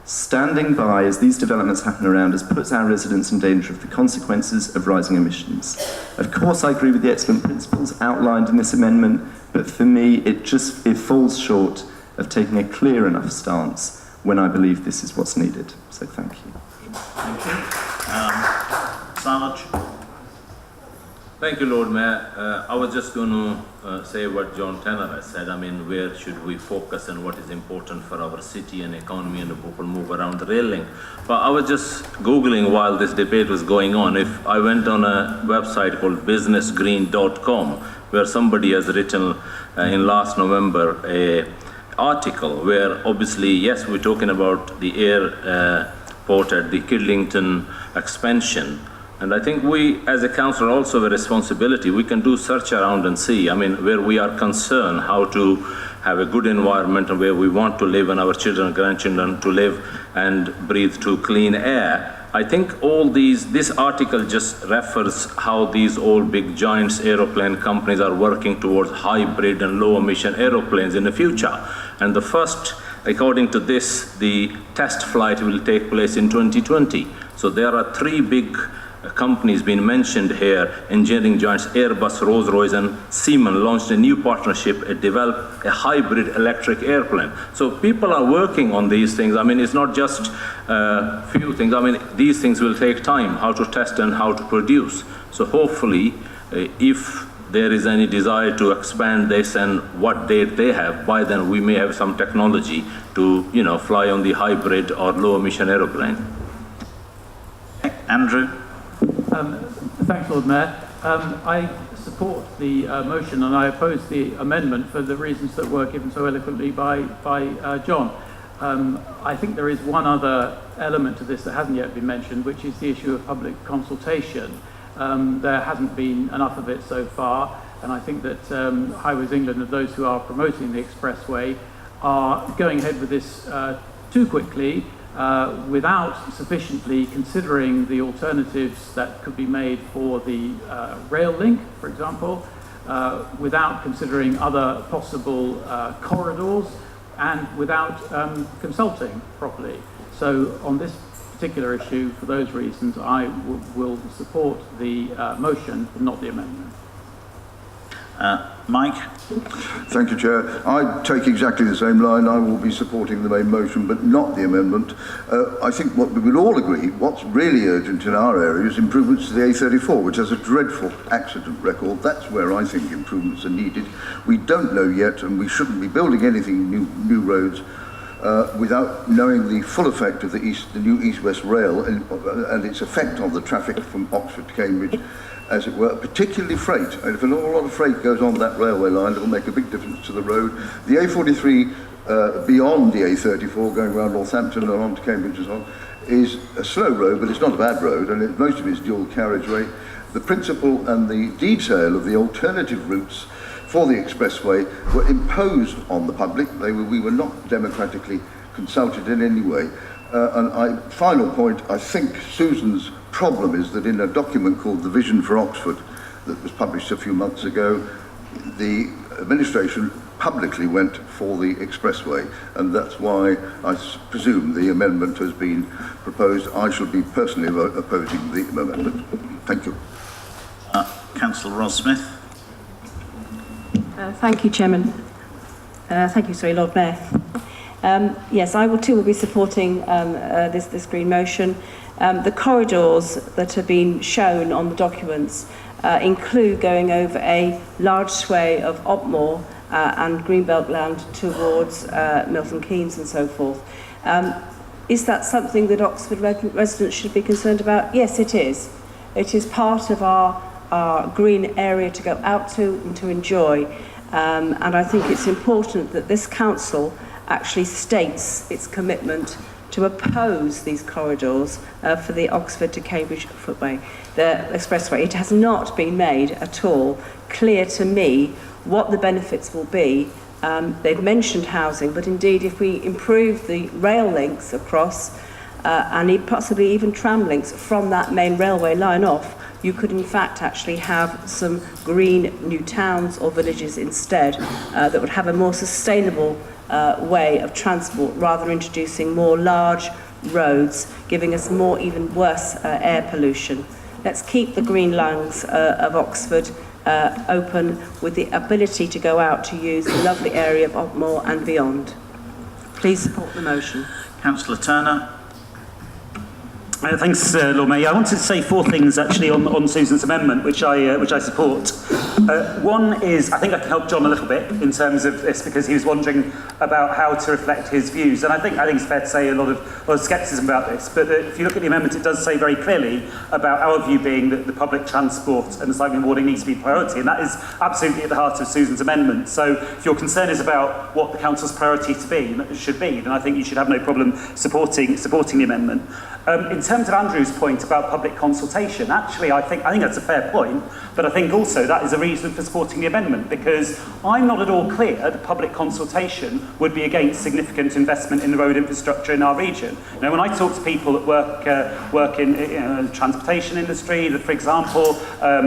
Standing by as these developments happen around us puts our residents in danger of the consequences of rising emissions. Of course, I agree with the excellent principles outlined in this amendment, but for me, it falls short of taking a clear enough stance when I believe this is what's needed. So thank you. Thank you. Sarge? Thank you, Lord Mayor. I was just going to say what John Tanner has said. I mean, where should we focus and what is important for our city and economy and the people move around the rail link. But I was just Googling while this debate was going on. If I went on a website called businessgreen.com, where somebody has written in last November a article where obviously, yes, we're talking about the airport at the Kidlington expansion. And I think we, as a council, also have a responsibility. We can do search around and see, I mean, where we are concerned, how to have a good environment and where we want to live and our children and grandchildren to live and breathe to clean air. I think all this article just refers how these all big giants aeroplane companies are working towards hybrid and low emission aeroplanes in the future. And the first, according to this, the test flight will take place in 2020. So there are three big companies being mentioned here, engineering giants Airbus, Rolls-Royce and Siemens launched a new partnership to develop a hybrid electric airplane. So people are working on these things. I mean, it's not just few things. I mean, these things will take time, how to test and how to produce. So hopefully, if there is any desire to expand this and what date they have, by then we may have some technology to, fly on the hybrid or low emission aeroplane. Andrew? Thanks, Lord Mayor. I support the motion and I oppose the amendment for the reasons that were given so eloquently by John. I think there is one other element to this that hasn't yet been mentioned, which is the issue of public consultation. There hasn't been enough of it so far, and I think that Highways England and those who are promoting the expressway are going ahead with this too quickly, without sufficiently considering the alternatives that could be made for the rail link, for example, without considering other possible corridors, and without consulting properly. So on this particular issue, for those reasons, I will support the motion, but not the amendment. Mike? Thank you, Chair. I take exactly the same line. I will be supporting the main motion, but not the amendment. I think what we would all agree, what's really urgent in our area is improvements to the A34, which has a dreadful accident record. That's where I think improvements are needed. We don't know yet, and we shouldn't be building anything new roads without knowing the full effect of the new East-West Rail and its effect on the traffic from Oxford to Cambridge, as it were, particularly freight. And if a lot of freight goes on that railway line, it will make a big difference to the road. The A43 beyond the A34, going around Northampton and on to Cambridge and so on, is a slow road, but it's not a bad road, and most of it is dual carriageway. The principle and the detail of the alternative routes for the expressway were imposed on the public. We were not democratically consulted in any way. Final point, I think Susan's problem is that in a document called The Vision for Oxford that was published a few months ago, the administration publicly went for the expressway, and that's why I presume the amendment has been proposed. I shall be personally opposing the amendment. Thank you. Councillor Ross-Smith. Thank you, Chairman. Thank you, Lord Mayor. Yes, I will be supporting this Green motion. The corridors that have been shown on the documents include going over a large sway of Opmore and Greenbelt land towards Milton Keynes and so forth. Is that something that Oxford residents should be concerned about? Yes, it is. It is part of our green area to go out to and to enjoy. And I think it's important that this council actually states its commitment to oppose these corridors for the Oxford to Cambridge footway, the expressway. It has not been made at all clear to me what the benefits will be. They've mentioned housing, but indeed if we improve the rail links across and possibly even tram links from that main railway line off, you could in fact actually have some green new towns or villages instead that would have a more sustainable way of transport, rather than introducing more large roads, giving us more, even worse air pollution. Let's keep the green lungs of Oxford open, with the ability to go out to use the lovely area of Opmore and beyond. Please support the motion. Councillor Turner. Thanks, Lord Mayor. I wanted to say 4 things actually on Susan's amendment, which I support. One is, I think I can help John a little bit in terms of this, because he was wondering about how to reflect his views, and I think it's fair to say a lot of scepticism about this. But if you look at the amendment, it does say very clearly about our view being that the public transport and the cycling boarding needs to be a priority, and that is absolutely at the heart of Susan's amendment. So if your concern is about what the council's priority should be, then I think you should have no problem supporting the amendment. In terms of Andrew's point about public consultation, actually I think that's a fair point, but I think also that is a reason for supporting the amendment, because I'm not at all clear that public consultation would be against significant investment in the road infrastructure in our region. You know, when I talk to people that work in the transportation industry, that, for example,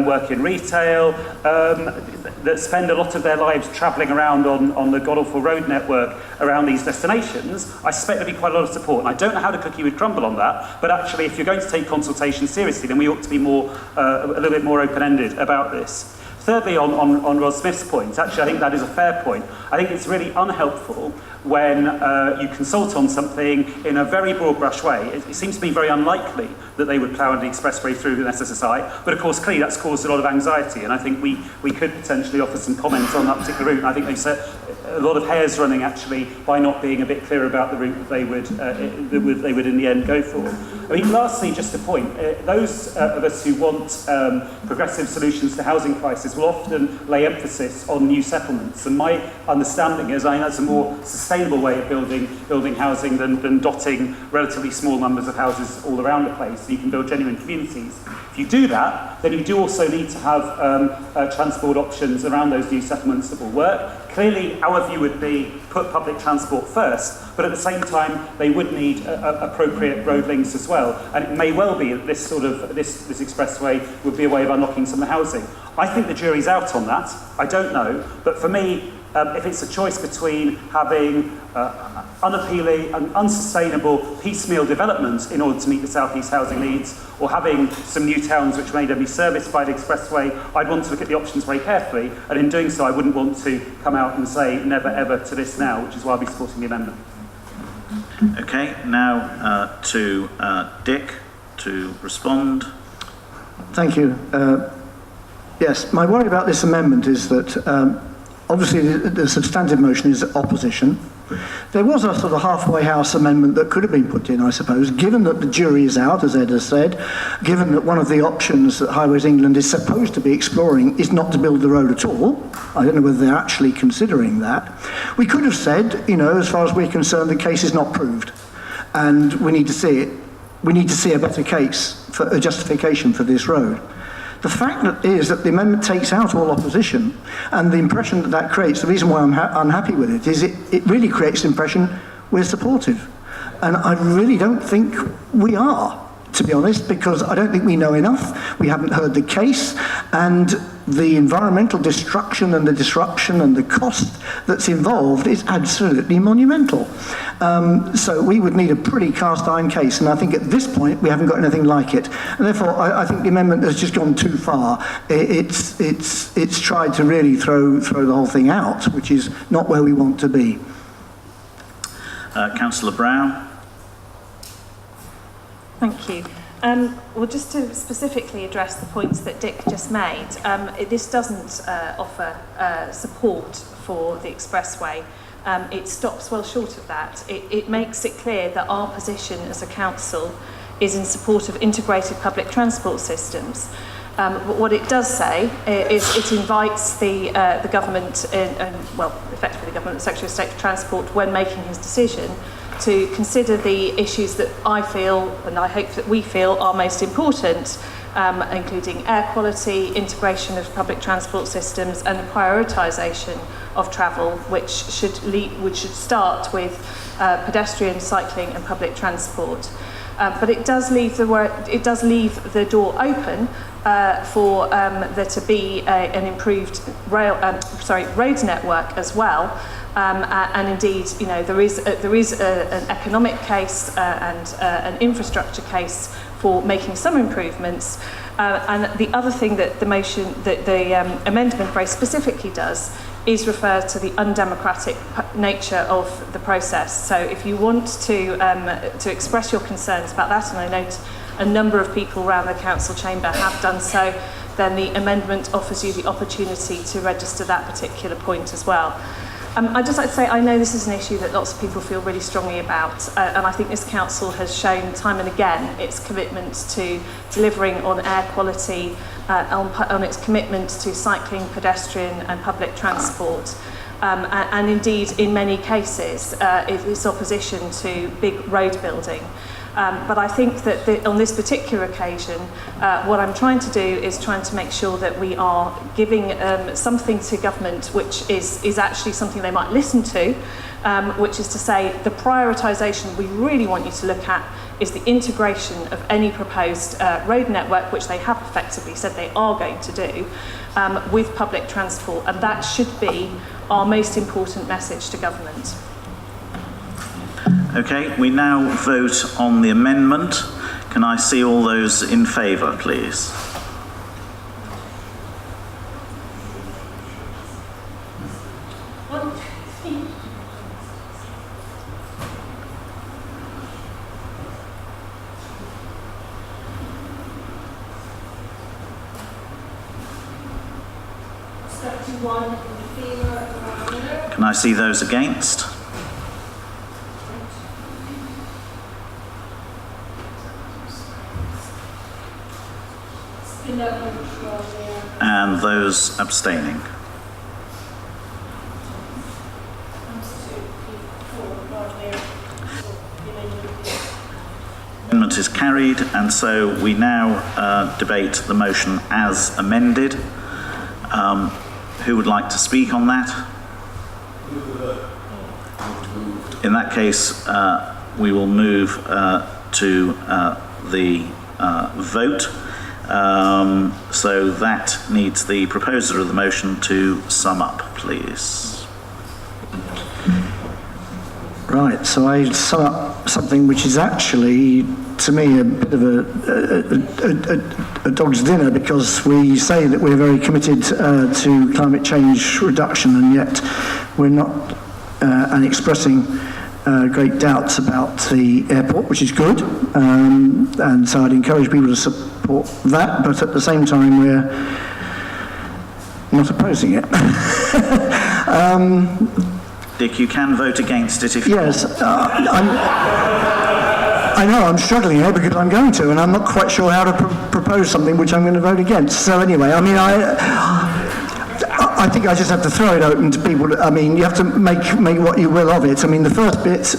work in retail, that spend a lot of their lives travelling around on the god-awful road network around these destinations, I suspect there'll be quite a lot of support. And I don't know how the cookie would crumble on that, but actually if you're going to take consultation seriously, then we ought to be a little bit more open-ended about this. Thirdly, on Ros Smith's point, actually I think that is a fair point. I think it's really unhelpful when you consult on something in a very broad brush way. It seems to me very unlikely that they would plough the expressway through the SSSI, but of course clearly that's caused a lot of anxiety, and I think we could potentially offer some comments on that particular route, and I think they've set a lot of hairs running actually by not being a bit clear about the route that they would in the end go for. I mean, lastly, just a point, those of us who want progressive solutions to housing crisis will often lay emphasis on new settlements, and my understanding is I think that's a more sustainable way of building housing than dotting relatively small numbers of houses all around the place, so you can build genuine communities. If you do that, then you do also need to have transport options around those new settlements that will work. Clearly, our view would be put public transport first, but at the same time, they would need appropriate road links as well. And it may well be that this expressway would be a way of unlocking some of the housing. I think the jury's out on that. I don't know. But for me, if it's a choice between having unappealing and unsustainable piecemeal development in order to meet the South East housing needs, or having some new towns which may then be serviced by the expressway, I'd want to look at the options very carefully, and in doing so I wouldn't want to come out and say never ever to this now, which is why I'll be supporting the amendment. Okay, now to Dick to respond. Thank you. Yes, my worry about this amendment is that obviously the substantive motion is opposition. There was a sort of halfway house amendment that could have been put in, I suppose, given that the jury is out, as Ed has said, given that one of the options that Highways England is supposed to be exploring is not to build the road at all. I don't know whether they're actually considering that. We could have said, you know, as far as we're concerned, the case is not proved, and we need to see it. We need to see a better case for a justification for this road. The fact is that the amendment takes out all opposition, and the impression that creates, the reason why I'm unhappy with it, is it really creates the impression we're supportive. And I really don't think we are, to be honest, because I don't think we know enough. We haven't heard the case, and the environmental destruction and the disruption and the cost that's involved is absolutely monumental. So we would need a pretty cast iron case, and I think at this point we haven't got anything like it. And therefore I think the amendment has just gone too far. It's tried to really throw the whole thing out, which is not where we want to be. Councillor Brown. Thank you. Well, just to specifically address the points that Dick just made, this doesn't offer support for the expressway. It stops well short of that. It makes it clear that our position as a council is in support of integrated public transport systems. But what it does say is it invites the government, effectively the government Secretary of State for Transport, when making his decision, to consider the issues that I feel, and I hope that we feel, are most important, including air quality, integration of public transport systems, and the prioritisation of travel, which should start with pedestrian, cycling, and public transport. But it does leave the door open for there to be an improved road network as well. And indeed, you know, there is an economic case and an infrastructure case for making some improvements. And the other thing that the amendment very specifically does is refer to the undemocratic nature of the process. So if you want to express your concerns about that, and I note a number of people around the council chamber have done so, then the amendment offers you the opportunity to register that particular point as well. I'd just like to say, I know this is an issue that lots of people feel really strongly about, and I think this council has shown time and again its commitment to delivering on air quality, on its commitment to cycling, pedestrian and public transport, and indeed in many cases its opposition to big road building. But I think that on this particular occasion, what I'm trying to do is trying to make sure that we are giving something to government which is actually something they might listen to, which is to say the prioritisation we really want you to look at is the integration of any proposed road network, which they have effectively said they are going to do, with public transport, and that should be our most important message to government. Okay, we now vote on the amendment. Can I see all those in favour, please? Can I see those against? And those abstaining. Amendment is carried, and so we now debate the motion as amended. Who would like to speak on that? In that case, we will move to the vote. So that needs the proposer of the motion to sum up, please. Right, so I sum up something which is actually, to me, a bit of a dog's dinner, because we say that we're very committed to climate change reduction, and yet we're not and expressing great doubts about the airport, which is good, and so I'd encourage people to support that, but at the same time we're not opposing it. Dick, you can vote against it if you want. Yes, I know I'm struggling here because I'm going to, and I'm not quite sure how to propose something which I'm going to vote against. So anyway, I mean, I think I just have to throw it open to people. I mean, you have to make what you will of it. I mean, the first bit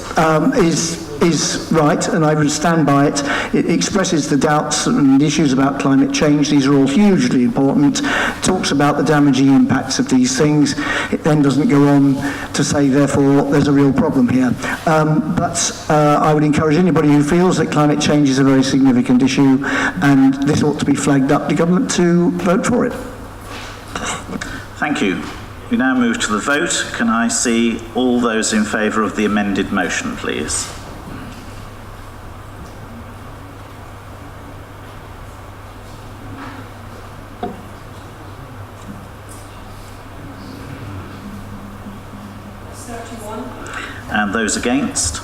is right, and I would stand by it. It expresses the doubts and issues about climate change. These are all hugely important. It talks about the damaging impacts of these things. It then doesn't go on to say, therefore, there's a real problem here. But I would encourage anybody who feels that climate change is a very significant issue and this ought to be flagged up to government to vote for it. Thank you. We now move to the vote. Can I see all those in favour of the amended motion, please? And those against?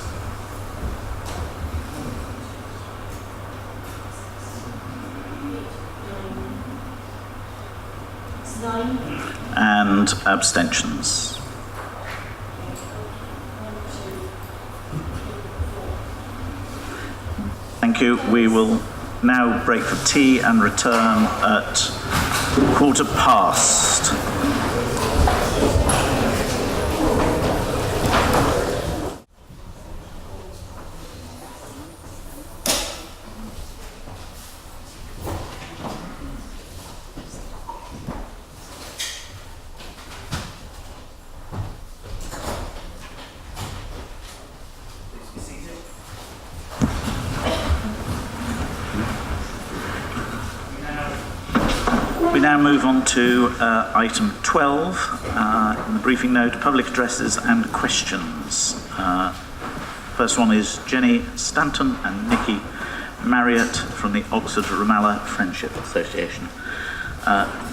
And abstentions. Thank you. We will now break for tea and return at past. We now move on to item 12 in the briefing note, public addresses and questions. First one is Jenny Stanton and Nikki Marriott from the Oxford Ramallah Friendship Association.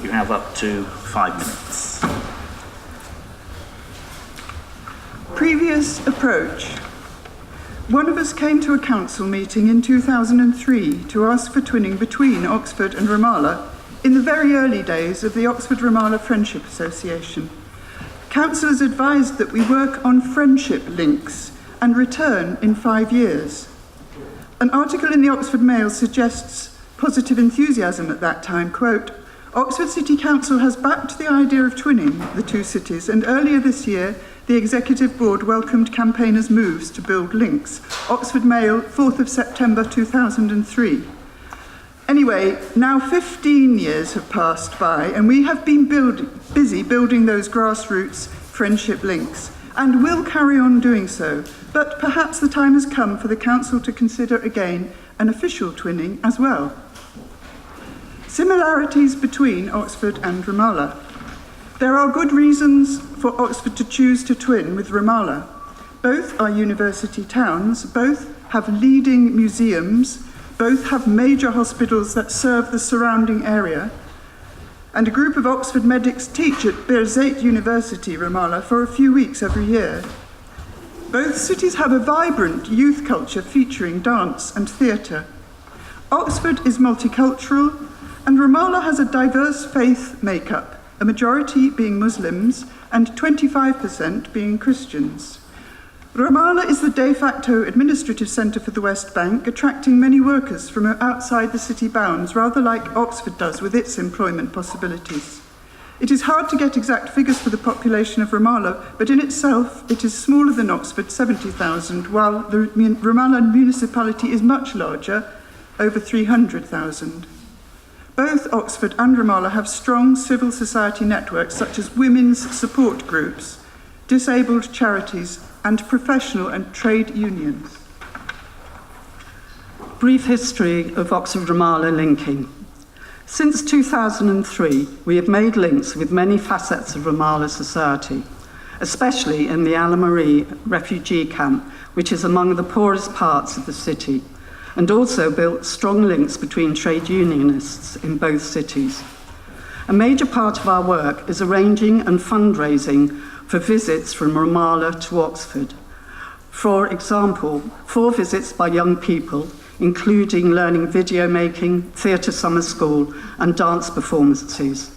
You have up to 5 minutes. Previous approach One of us came to a council meeting in 2003 to ask for twinning between Oxford and Ramallah in the very early days of the Oxford-Ramallah Friendship Association. Councillors advised that we work on friendship links and return in 5 years. An article in the Oxford Mail suggests positive enthusiasm at that time, quote, Oxford City Council has backed the idea of twinning the two cities, and earlier this year the Executive Board welcomed campaigners' moves to build links. Oxford Mail, 4th of September 2003. Anyway, now 15 years have passed by and we have been busy building those grassroots friendship links and will carry on doing so, but perhaps the time has come for the Council to consider again an official twinning as well. Similarities between Oxford and Ramallah. There are good reasons for Oxford to choose to twin with Ramallah. Both are university towns, both have leading museums, both have major hospitals that serve the surrounding area, and a group of Oxford medics teach at Birzeit University, Ramallah, for a few weeks every year. Both cities have a vibrant youth culture featuring dance and theatre. Oxford is multicultural, and Ramallah has a diverse faith makeup, a majority being Muslims and 25% being Christians. Ramallah is the de facto administrative centre for the West Bank, attracting many workers from outside the city bounds, rather like Oxford does with its employment possibilities. It is hard to get exact figures for the population of Ramallah, but in itself it is smaller than Oxford, 70,000, while the Ramallah municipality is much larger, over 300,000. Both Oxford and Ramallah have strong civil society networks such as women's support groups, disabled charities, and professional and trade unions. Brief history of Oxford-Ramallah linking. Since 2003, we have made links with many facets of Ramallah society, especially in the Al Marie refugee camp, which is among the poorest parts of the city, and also built strong links between trade unionists in both cities. A major part of our work is arranging and fundraising for visits from Ramallah to Oxford. For example, 4 visits by young people, including learning video making, theatre summer school, and dance performances,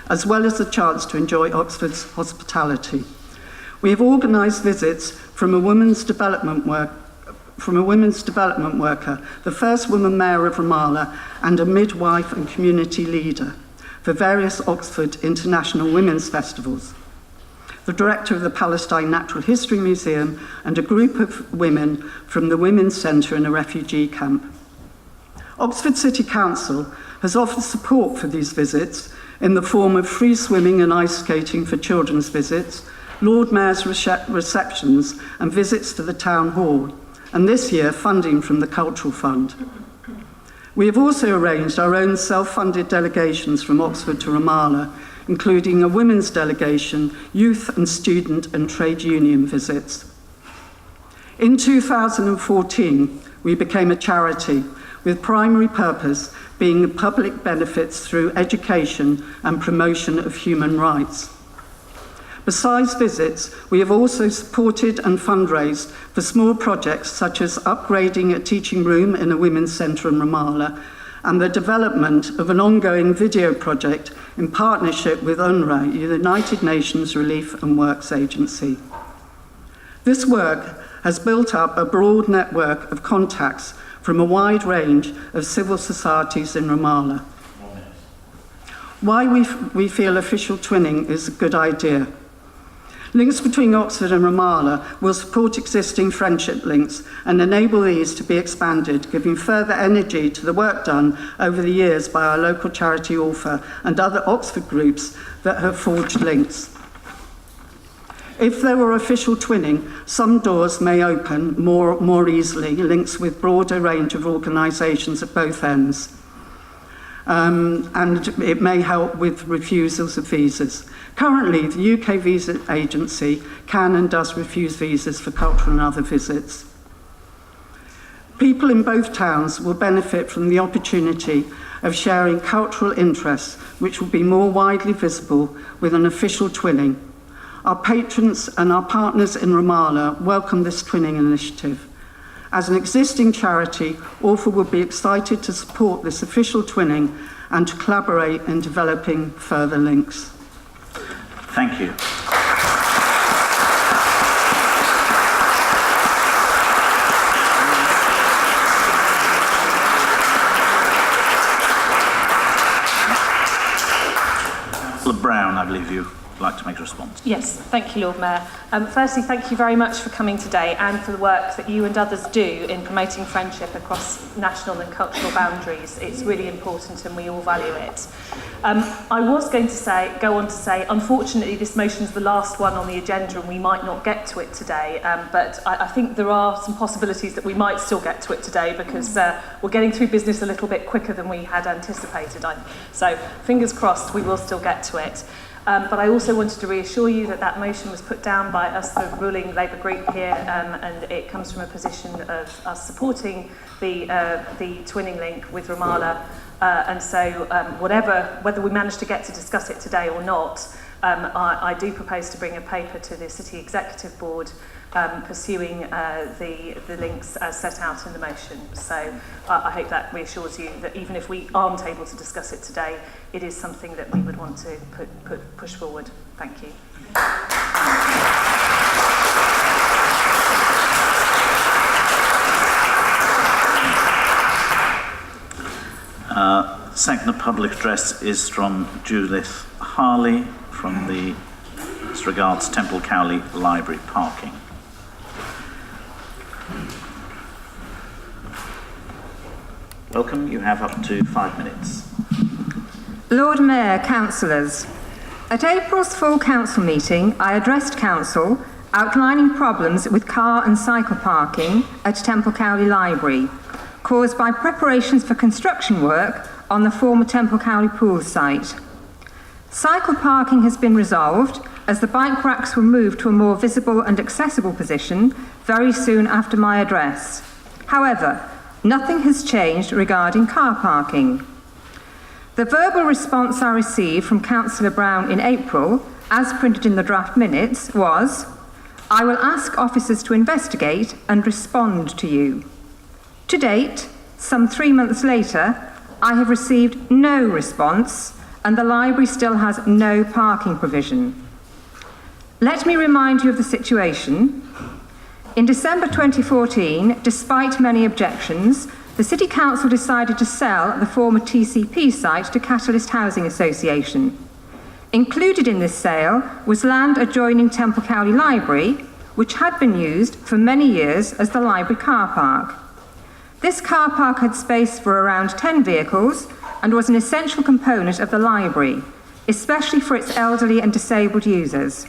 as well as the chance to enjoy Oxford's hospitality. We have organised visits from a women's development worker, the first woman mayor of Ramallah, and a midwife and community leader for various Oxford International Women's Festivals, the director of the Palestine Natural History Museum, and a group of women from the Women's Centre in a refugee camp. Oxford City Council has offered support for these visits in the form of free swimming and ice skating for children's visits, Lord Mayor's receptions, and visits to the Town Hall, and this year funding from the Cultural Fund. We have also arranged our own self-funded delegations from Oxford to Ramallah, including a women's delegation, youth and student and trade union visits. In 2014, we became a charity with primary purpose being public benefits through education and promotion of human rights. Besides visits, we have also supported and fundraised for small projects such as upgrading a teaching room in a women's centre in Ramallah and the development of an ongoing video project in partnership with UNRWA, the United Nations Relief and Works Agency. This work has built up a broad network of contacts from a wide range of civil societies in Ramallah. Why we feel official twinning is a good idea. Links between Oxford and Ramallah will support existing friendship links and enable these to be expanded, giving further energy to the work done over the years by our local charity Orpha and other Oxford groups that have forged links. If there were official twinning, some doors may open more easily, links with broader range of organisations at both ends. And it may help with refusals of visas. Currently, the UK Visa Agency can and does refuse visas for cultural and other visits. People in both towns will benefit from the opportunity of sharing cultural interests, which will be more widely visible with an official twinning. Our patrons and our partners in Ramallah welcome this twinning initiative. As an existing charity, Orford would be excited to support this official twinning and to collaborate in developing further links. Thank you. Councillor Brown, I believe you'd like to make a response. Yes, thank you, Lord Mayor. Firstly, thank you very much for coming today and for the work that you and others do in promoting friendship across national and cultural boundaries. It's really important and we all value it. I was going to go on to say, unfortunately, this motion is the last one on the agenda and we might not get to it today, but I think there are some possibilities that we might still get to it today because we're getting through business a little bit quicker than we had anticipated. So fingers crossed we will still get to it. But I also wanted to reassure you that that motion was put down by us, the ruling Labour group here, and it comes from a position of us supporting the twinning link with Ramallah. And so whether we manage to get to discuss it today or not, I do propose to bring a paper to the City Executive Board pursuing the links as set out in the motion. So I hope that reassures you that even if we aren't able to discuss it today, it is something that we would want to push forward. Thank you. Second, the public address is from Judith Harley as regards Temple Cowley Library parking. Welcome, you have up to 5 minutes. Lord Mayor, councillors, at April's full council meeting, I addressed council outlining problems with car and cycle parking at Temple Cowley Library, caused by preparations for construction work on the former Temple Cowley pool site. Cycle parking has been resolved as the bike racks were moved to a more visible and accessible position very soon after my address. However, nothing has changed regarding car parking. The verbal response I received from Councillor Brown in April, as printed in the draft minutes, was, "I will ask officers to investigate and respond to you." To date, some 3 months later, I have received no response and the library still has no parking provision. Let me remind you of the situation. In December 2014, despite many objections, the City Council decided to sell the former TCP site to Catalyst Housing Association. Included in this sale was land adjoining Temple Cowley Library, which had been used for many years as the library car park. This car park had space for around 10 vehicles and was an essential component of the library, especially for its elderly and disabled users.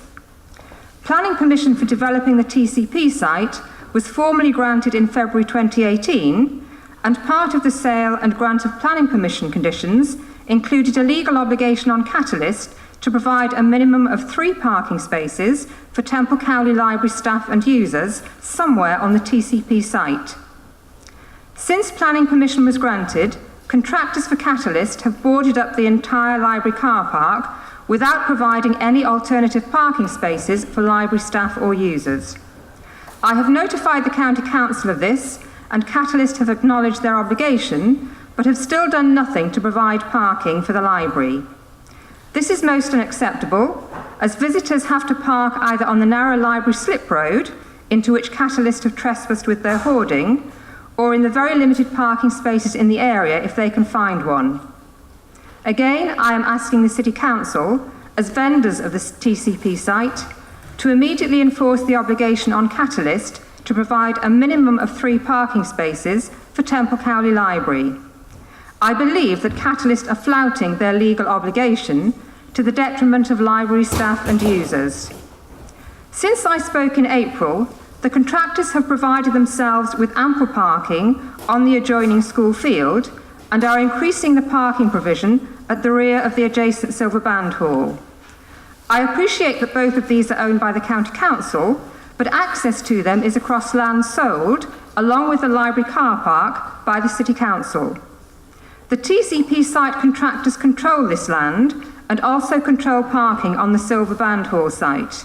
Planning permission for developing the TCP site was formally granted in February 2018, and part of the sale and grant of planning permission conditions included a legal obligation on Catalyst to provide a minimum of 3 parking spaces for Temple Cowley Library staff and users somewhere on the TCP site. Since planning permission was granted, contractors for Catalyst have boarded up the entire library car park without providing any alternative parking spaces for library staff or users. I have notified the County Council of this, and Catalyst have acknowledged their obligation, but have still done nothing to provide parking for the library. This is most unacceptable, as visitors have to park either on the narrow library slip road, into which Catalyst have trespassed with their hoarding, or in the very limited parking spaces in the area if they can find one. Again, I am asking the City Council, as vendors of the TCP site, to immediately enforce the obligation on Catalyst to provide a minimum of 3 parking spaces for Temple Cowley Library. I believe that Catalyst are flouting their legal obligation to the detriment of library staff and users. Since I spoke in April, the contractors have provided themselves with ample parking on the adjoining school field and are increasing the parking provision at the rear of the adjacent Silver Band Hall. I appreciate that both of these are owned by the County Council, but access to them is across land sold, along with the library car park, by the City Council. The TCP site contractors control this land and also control parking on the Silver Band Hall site.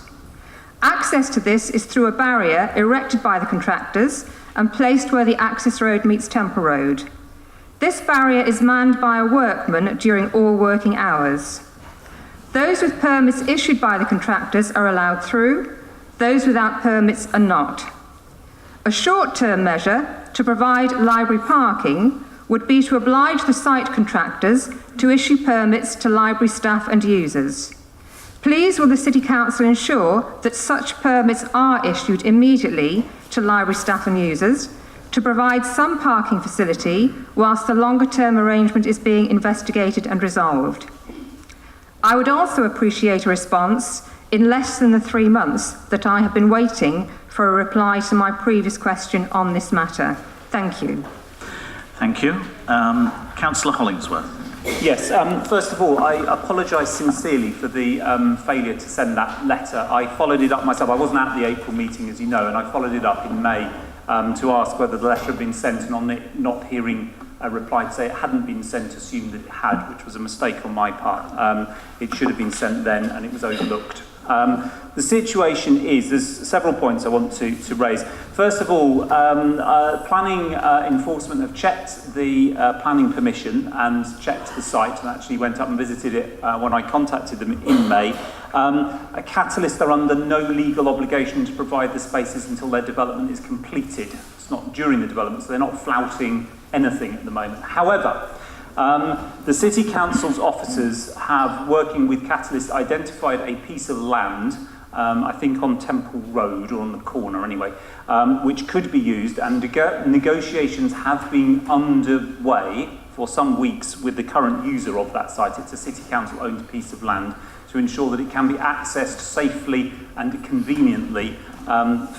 Access to this is through a barrier erected by the contractors and placed where the access road meets Temple Road. This barrier is manned by a workman during all working hours. Those with permits issued by the contractors are allowed through, those without permits are not. A short-term measure to provide library parking would be to oblige the site contractors to issue permits to library staff and users. Please will the City Council ensure that such permits are issued immediately to library staff and users to provide some parking facility whilst the longer-term arrangement is being investigated and resolved. I would also appreciate a response in less than the 3 months that I have been waiting for a reply to my previous question on this matter. Thank you. Thank you. Councillor Hollingsworth. Yes, first of all, I apologise sincerely for the failure to send that letter. I followed it up myself. I wasn't at the April meeting, as you know, and I followed it up in May to ask whether the letter had been sent, and on it not hearing a reply to say it hadn't been sent, assumed that it had, which was a mistake on my part. It should have been sent then, and it was overlooked. The situation is, there's several points I want to raise. First of all, planning enforcement have checked the planning permission and checked the site, and actually went up and visited it when I contacted them in May. A Catalyst are under no legal obligation to provide the spaces until their development is completed. It's not during the development, so they're not flouting anything at the moment. However, the City Council's officers have, working with Catalyst, identified a piece of land, I think on Temple Road, or on the corner anyway, which could be used, and negotiations have been underway for some weeks with the current user of that site. It's a City Council-owned piece of land, to ensure that it can be accessed safely and conveniently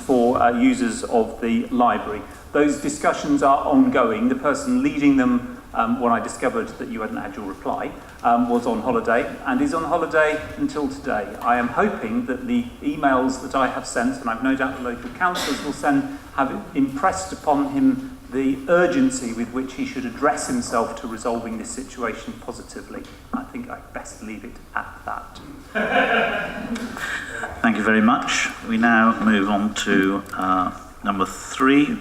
for users of the library. Those discussions are ongoing. The person leading them, when I discovered that you hadn't had your reply, was on holiday and is on holiday until today. I am hoping that the emails that I have sent, and I've no doubt the local councillors will send, have impressed upon him the urgency with which he should address himself to resolving this situation positively. I think I'd best leave it at that. Thank you very much. We now move on to number 3.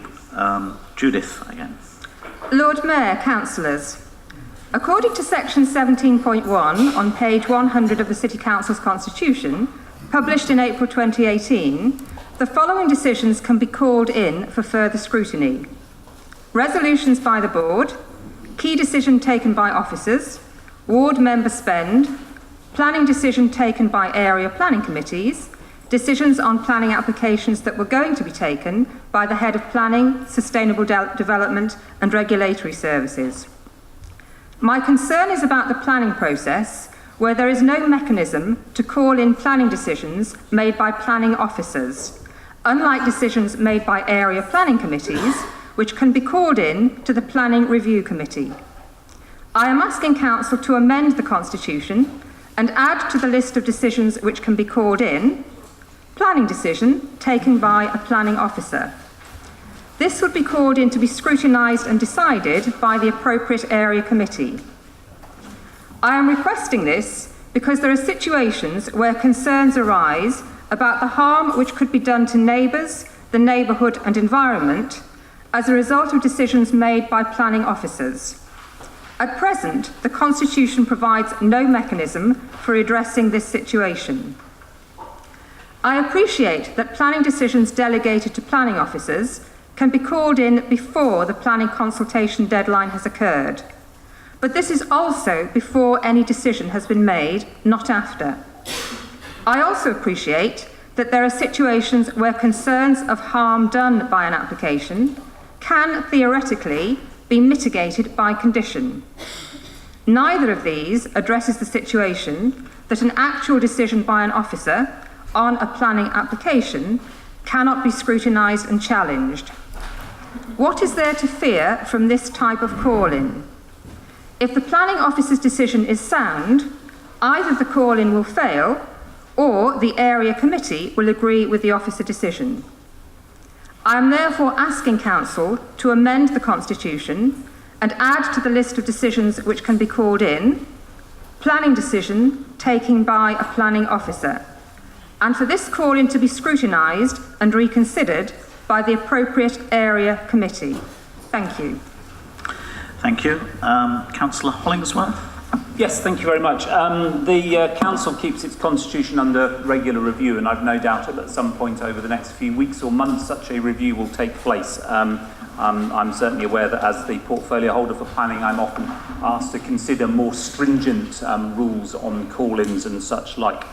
Judith again. Lord Mayor, councillors, according to section 17.1 on page 100 of the City Council's Constitution, published in April 2018, the following decisions can be called in for further scrutiny. Resolutions by the board, key decision taken by officers, ward member spend, planning decision taken by area planning committees, decisions on planning applications that were going to be taken by the head of planning, sustainable development and regulatory services. My concern is about the planning process where there is no mechanism to call in planning decisions made by planning officers, unlike decisions made by area planning committees, which can be called in to the Planning Review Committee. I am asking Council to amend the Constitution and add to the list of decisions which can be called in, planning decision taken by a planning officer. This would be called in to be scrutinised and decided by the appropriate area committee. I am requesting this because there are situations where concerns arise about the harm which could be done to neighbours, the neighbourhood and environment as a result of decisions made by planning officers. At present, the Constitution provides no mechanism for addressing this situation. I appreciate that planning decisions delegated to planning officers can be called in before the planning consultation deadline has occurred. But this is also before any decision has been made, not after. I also appreciate that there are situations where concerns of harm done by an application can theoretically be mitigated by condition. Neither of these addresses the situation that an actual decision by an officer on a planning application cannot be scrutinised and challenged. What is there to fear from this type of call-in? If the planning officer's decision is sound, either the call-in will fail or the area committee will agree with the officer decision. I am therefore asking Council to amend the Constitution and add to the list of decisions which can be called in, planning decision taken by a planning officer, and for this call-in to be scrutinised and reconsidered by the appropriate area committee. Thank you. Thank you. Councillor Hollingsworth? Yes, thank you very much. The Council keeps its constitution under regular review, and I've no doubt that at some point over the next few weeks or months such a review will take place. I'm certainly aware that as the portfolio holder for planning, I'm often asked to consider more stringent rules on call-ins and such like.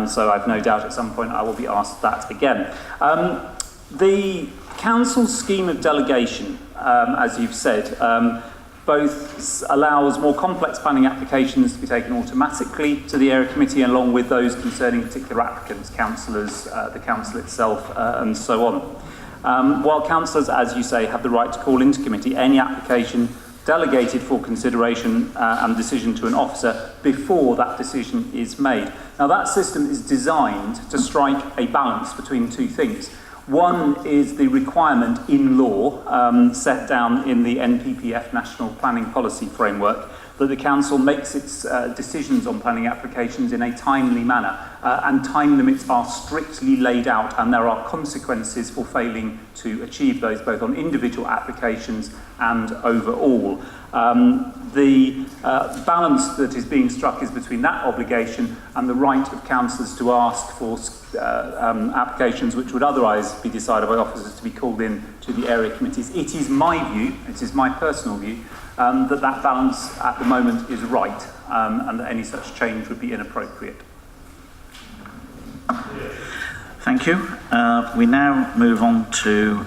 So I've no doubt at some point I will be asked that again. The Council's scheme of delegation, as you've said, both allows more complex planning applications to be taken automatically to the area committee, along with those concerning particular applicants, councillors, the council itself, and so on. While councillors, as you say, have the right to call into committee any application delegated for consideration and decision to an officer before that decision is made. Now, that system is designed to strike a balance between two things. One is the requirement in law set down in the NPPF National Planning Policy Framework that the Council makes its decisions on planning applications in a timely manner, and time limits are strictly laid out, and there are consequences for failing to achieve those, both on individual applications and overall. The balance that is being struck is between that obligation and the right of councillors to ask for applications which would otherwise be decided by officers to be called in to the area committees. It is my view, it is my personal view, that that balance at the moment is right, and that any such change would be inappropriate. Thank you. We now move on to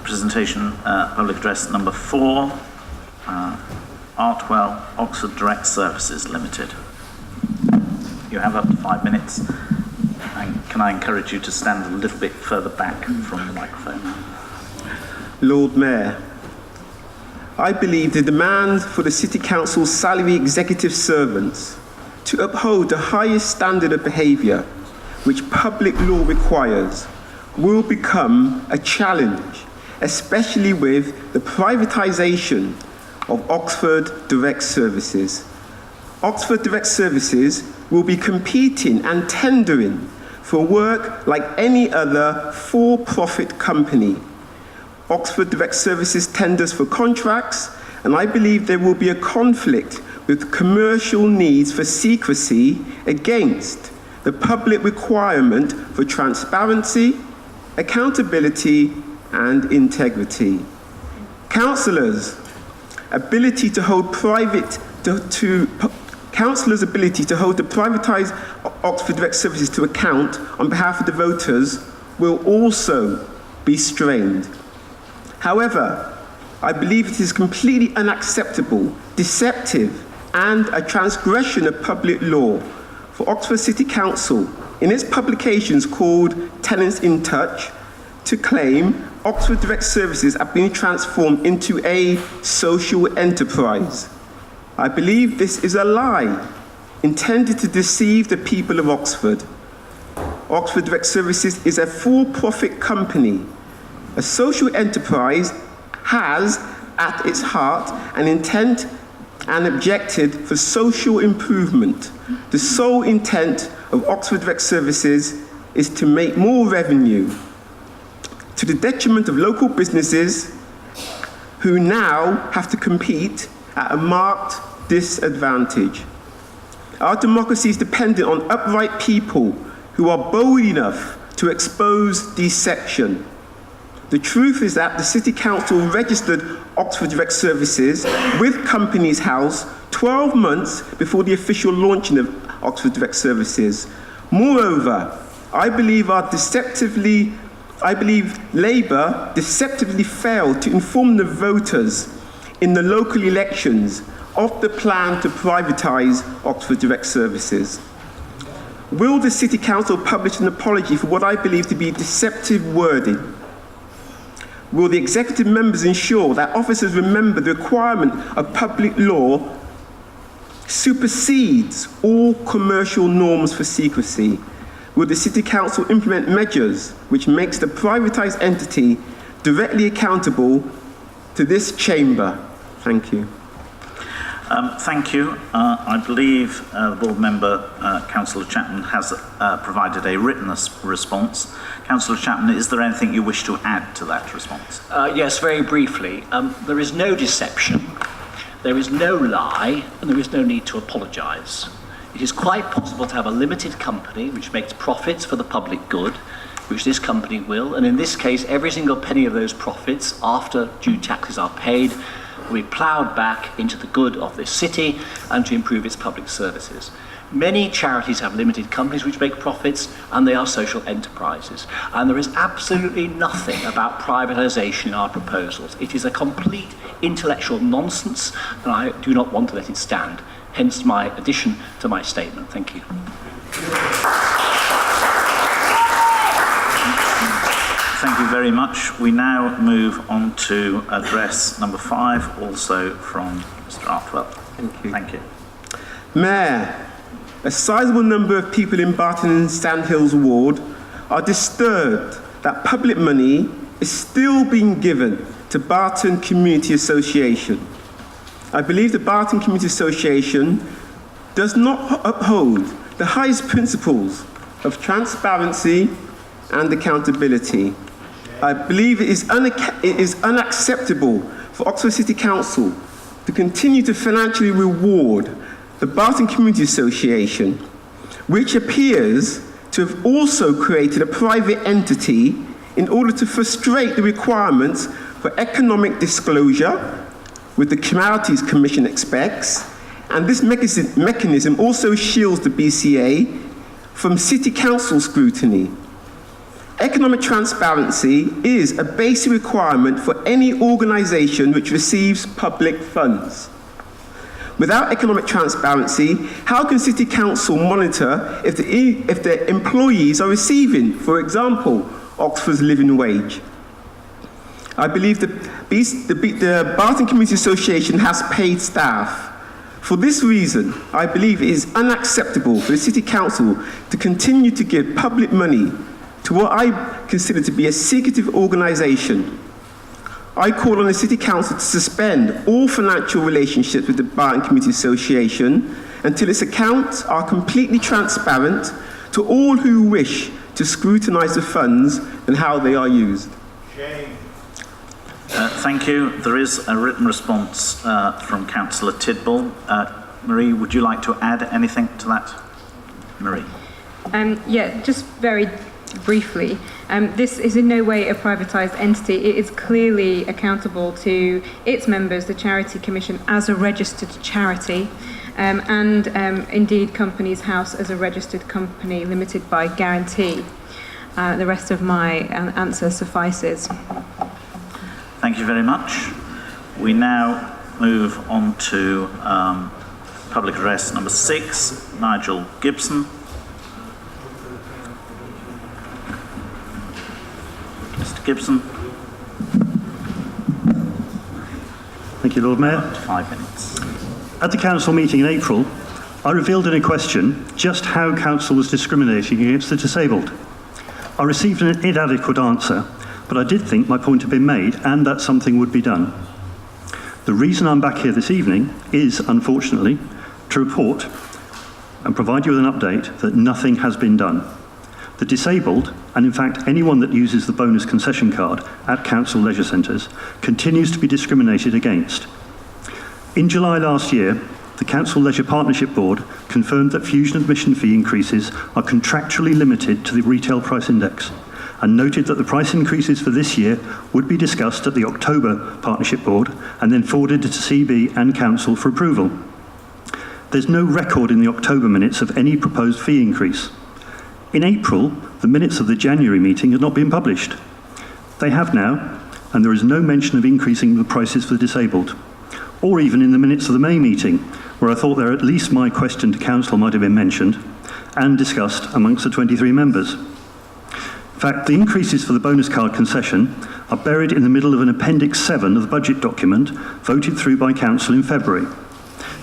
presentation, public address number 4, Artwell Oxford Direct Services Limited. You have up to 5 minutes. And can I encourage you to stand a little bit further back from the microphone? Lord Mayor, I believe the demand for the City Council's salary executive servants to uphold the highest standard of behaviour which public law requires will become a challenge, especially with the privatisation of Oxford Direct Services. Oxford Direct Services will be competing and tendering for work like any other for-profit company. Oxford Direct Services tenders for contracts, and I believe there will be a conflict with commercial needs for secrecy against the public requirement for transparency, accountability, and integrity. Councillors' ability to hold Councillors' ability to hold the privatised Oxford Direct Services to account on behalf of the voters will also be strained. However, I believe it is completely unacceptable, deceptive, and a transgression of public law for Oxford City Council, in its publications called Tenants in Touch, to claim Oxford Direct Services are being transformed into a social enterprise. I believe this is a lie intended to deceive the people of Oxford. Oxford Direct Services is a for-profit company. A social enterprise has at its heart an intent and objective for social improvement. The sole intent of Oxford Direct Services is to make more revenue, to the detriment of local businesses who now have to compete at a marked disadvantage. Our democracy is dependent on upright people who are bold enough to expose deception. The truth is that the City Council registered Oxford Direct Services with Companies House 12 months before the official launching of Oxford Direct Services. Moreover, I believe Labour deceptively failed to inform the voters in the local elections of the plan to privatise Oxford Direct Services. Will the City Council publish an apology for what I believe to be deceptive wording? Will the executive members ensure that officers remember the requirement of public law supersedes all commercial norms for secrecy? Will the City Council implement measures which makes the privatised entity directly accountable to this chamber? Thank you. Thank you. I believe the board member, Councillor Chapman, has provided a written response. Councillor Chapman, is there anything you wish to add to that response? Yes, very briefly. There is no deception, there is no lie, and there is no need to apologise. It is quite possible to have a limited company which makes profits for the public good, which this company will, and in this case, every single penny of those profits, after due taxes are paid, will be ploughed back into the good of this city and to improve its public services. Many charities have limited companies which make profits, and they are social enterprises. And there is absolutely nothing about privatisation in our proposals. It is a complete intellectual nonsense, and I do not want to let it stand. Hence my addition to my statement. Thank you. Thank you very much. We now move on to address number 5, also from Mr. Artwell. Thank you. Thank you. Mayor, a sizable number of people in Barton and Sandhills ward are disturbed that public money is still being given to Barton Community Association. I believe the Barton Community Association does not uphold the highest principles of transparency and accountability. I believe it is unacceptable for Oxford City Council to continue to financially reward the Barton Community Association, which appears to have also created a private entity in order to frustrate the requirements for economic disclosure, which the Commodities Commission expects, and this mechanism also shields the BCA from City Council scrutiny. Economic transparency is a basic requirement for any organisation which receives public funds. Without economic transparency, how can City Council monitor if their employees are receiving, for example, Oxford's living wage? I believe the Barton Community Association has paid staff. For this reason, I believe it is unacceptable for the City Council to continue to give public money to what I consider to be a secretive organisation. I call on the City Council to suspend all financial relationships with the Barton Community Association until its accounts are completely transparent to all who wish to scrutinise the funds and how they are used. Shame. Thank you. There is a written response from Councillor Tidball. Marie, would you like to add anything to that? Marie. Yeah, just very briefly. This is in no way a privatised entity. It is clearly accountable to its members, the Charity Commission, as a registered charity, and indeed Companies House as a registered company limited by guarantee. The rest of my answer suffices. Thank you very much. We now move on to public address number 6, Nigel Gibson. Mr. Gibson. Thank you, Lord Mayor. 5 minutes. At the council meeting in April, I revealed in a question just how council was discriminating against the disabled. I received an inadequate answer, but I did think my point had been made and that something would be done. The reason I'm back here this evening is, unfortunately, to report and provide you with an update that nothing has been done. The disabled, and in fact anyone that uses the bonus concession card at council leisure centres, continues to be discriminated against. In July last year, the Council Leisure Partnership Board confirmed that Fusion admission fee increases are contractually limited to the retail price index, and noted that the price increases for this year would be discussed at the October Partnership Board and then forwarded to CB and Council for approval. There's no record in the October minutes of any proposed fee increase. In April, the minutes of the January meeting had not been published. They have now, and there is no mention of increasing the prices for the disabled, or even in the minutes of the May meeting, where I thought there at least my question to Council might have been mentioned and discussed amongst the 23 members. In fact, the increases for the bonus card concession are buried in the middle of an Appendix 7 of the budget document voted through by Council in February.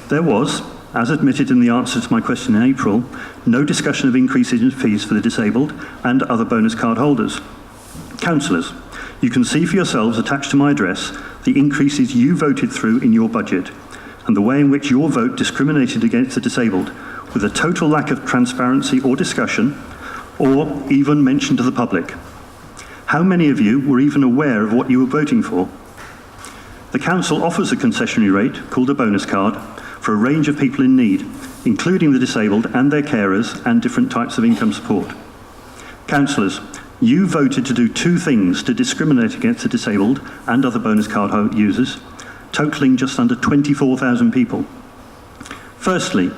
There was, as admitted in the answer to my question in April, no discussion of increases in fees for the disabled and other bonus card holders. Councillors, you can see for yourselves attached to my address the increases you voted through in your budget, and the way in which your vote discriminated against the disabled, with a total lack of transparency or discussion, or even mention to the public? How many of you were even aware of what you were voting for? The Council offers a concessionary rate, called a bonus card, for a range of people in need, including the disabled and their carers and different types of income support. Councillors, you voted to do two things to discriminate against the disabled and other bonus card users, totalling just under 24,000 people. Firstly,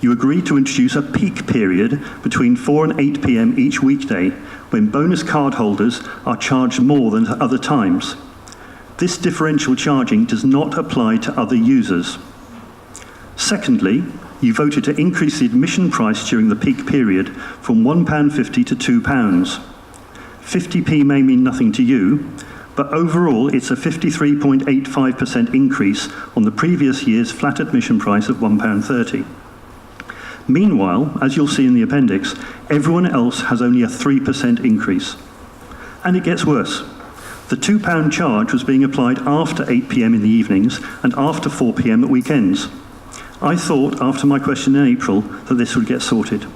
you agreed to introduce a peak period between 4 and 8 p.m. each weekday when bonus card holders are charged more than at other times. This differential charging does not apply to other users. Secondly, you voted to increase the admission price during the peak period from £1.50 to £2. 50p may mean nothing to you, but overall it's a 53.85% increase on the previous year's flat admission price of £1.30. Meanwhile, as you'll see in the appendix, everyone else has only a 3% increase. And it gets worse. The £2 charge was being applied after 8 p.m. in the evenings and after 4 p.m. at weekends. I thought, after my question in April, that this would get sorted.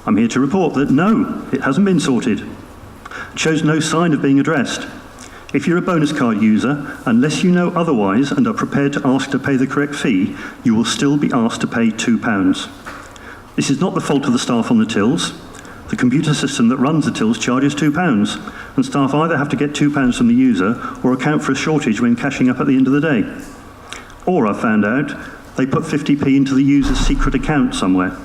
I'm here to report that no, it hasn't been sorted. It shows no sign of being addressed. If you're a bonus card user, unless you know otherwise and are prepared to ask to pay the correct fee, you will still be asked to pay £2. This is not the fault of the staff on the tills. The computer system that runs the tills charges £2, and staff either have to get £2 from the user or account for a shortage when cashing up at the end of the day. Or, I found out, they put 50p into the user's secret account somewhere.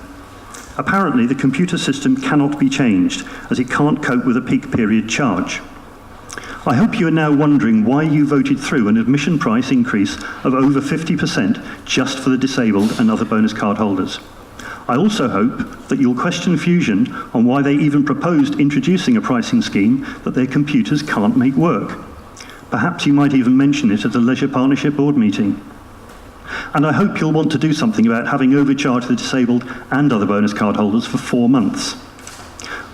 Apparently, the computer system cannot be changed, as it can't cope with a peak period charge. I hope you are now wondering why you voted through an admission price increase of over 50% just for the disabled and other bonus card holders. I also hope that you'll question Fusion on why they even proposed introducing a pricing scheme that their computers can't make work. Perhaps you might even mention it at a Leisure Partnership Board meeting. And I hope you'll want to do something about having overcharged the disabled and other bonus card holders for 4 months.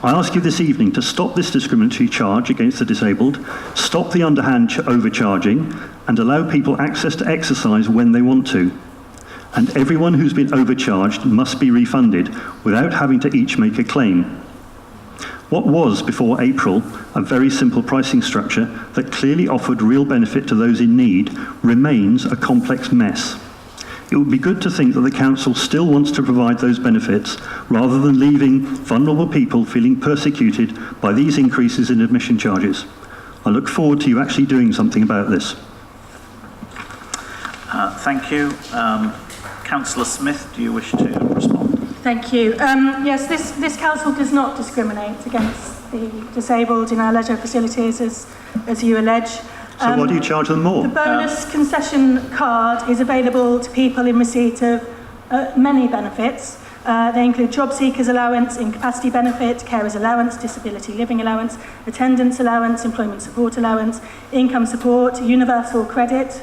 I ask you this evening to stop this discriminatory charge against the disabled, stop the underhand overcharging, and allow people access to exercise when they want to. And everyone who's been overcharged must be refunded without having to each make a claim. What was, before April, a very simple pricing structure that clearly offered real benefit to those in need remains a complex mess. It would be good to think that the Council still wants to provide those benefits rather than leaving vulnerable people feeling persecuted by these increases in admission charges. I look forward to you actually doing something about this. Thank you. Councillor Smith, do you wish to respond? Thank you. Yes, this council does not discriminate against the disabled in our leisure facilities, as you allege. So why do you charge them more? The bonus concession card is available to people in receipt of many benefits. They include job seekers allowance, incapacity benefit, carers allowance, disability living allowance, attendance allowance, employment support allowance, income support, universal credit,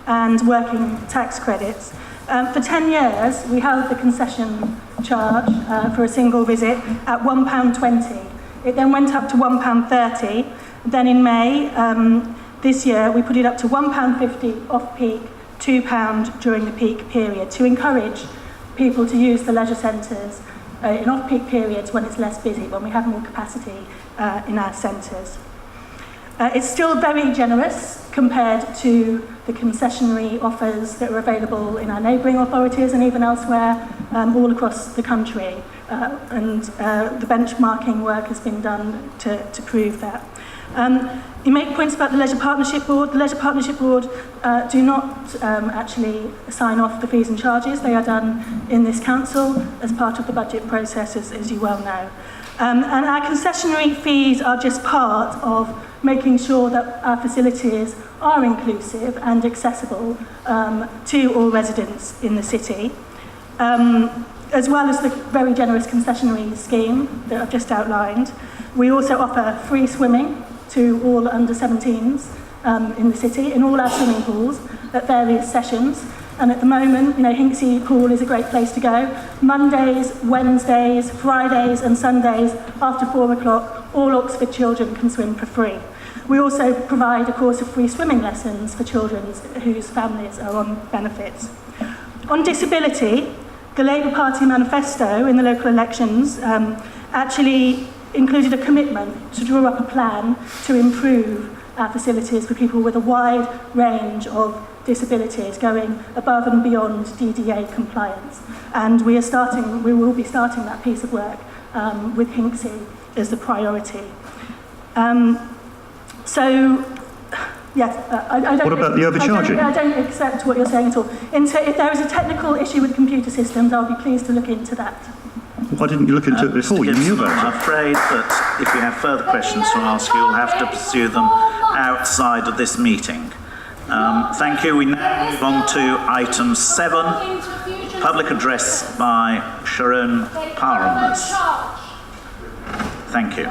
and working tax credits. For 10 years, we held the concession charge for a single visit at £1.20. It then went up to £1.30. Then in May this year, we put it up to £1.50 off-peak, £2 during the peak period to encourage people to use the leisure centres in off-peak periods when it's less busy, when we have more capacity in our centres. It's still very generous compared to the concessionary offers that are available in our neighbouring authorities and even elsewhere all across the country. The benchmarking work has been done to prove that. You make points about the Leisure Partnership Board. The Leisure Partnership Board do not actually sign off the fees and charges. They are done in this council as part of the budget process, as you well know. And our concessionary fees are just part of making sure that our facilities are inclusive and accessible to all residents in the city, as well as the very generous concessionary scheme that I've just outlined. We also offer free swimming to all under 17s in the city, in all our swimming pools at various sessions. And at the moment, Hinksey Pool is a great place to go. Mondays, Wednesdays, Fridays and Sundays after 4 o'clock, all Oxford children can swim for free. We also provide a course of free swimming lessons for children whose families are on benefits. On disability, the Labour Party manifesto in the local elections actually included a commitment to draw up a plan to improve our facilities for people with a wide range of disabilities, going above and beyond DDA compliance. And we will be starting that piece of work with Hinksey as the priority. I don't. What about the overcharging? I don't accept what you're saying at all. If there is a technical issue with computer systems, I'll be pleased to look into that. Why didn't you look into it before? You knew about it. I'm afraid that if you have further questions to ask, you'll have to pursue them outside of this meeting. Thank you. We now move on to item 7, public address by Sharon Parhams. Thank you.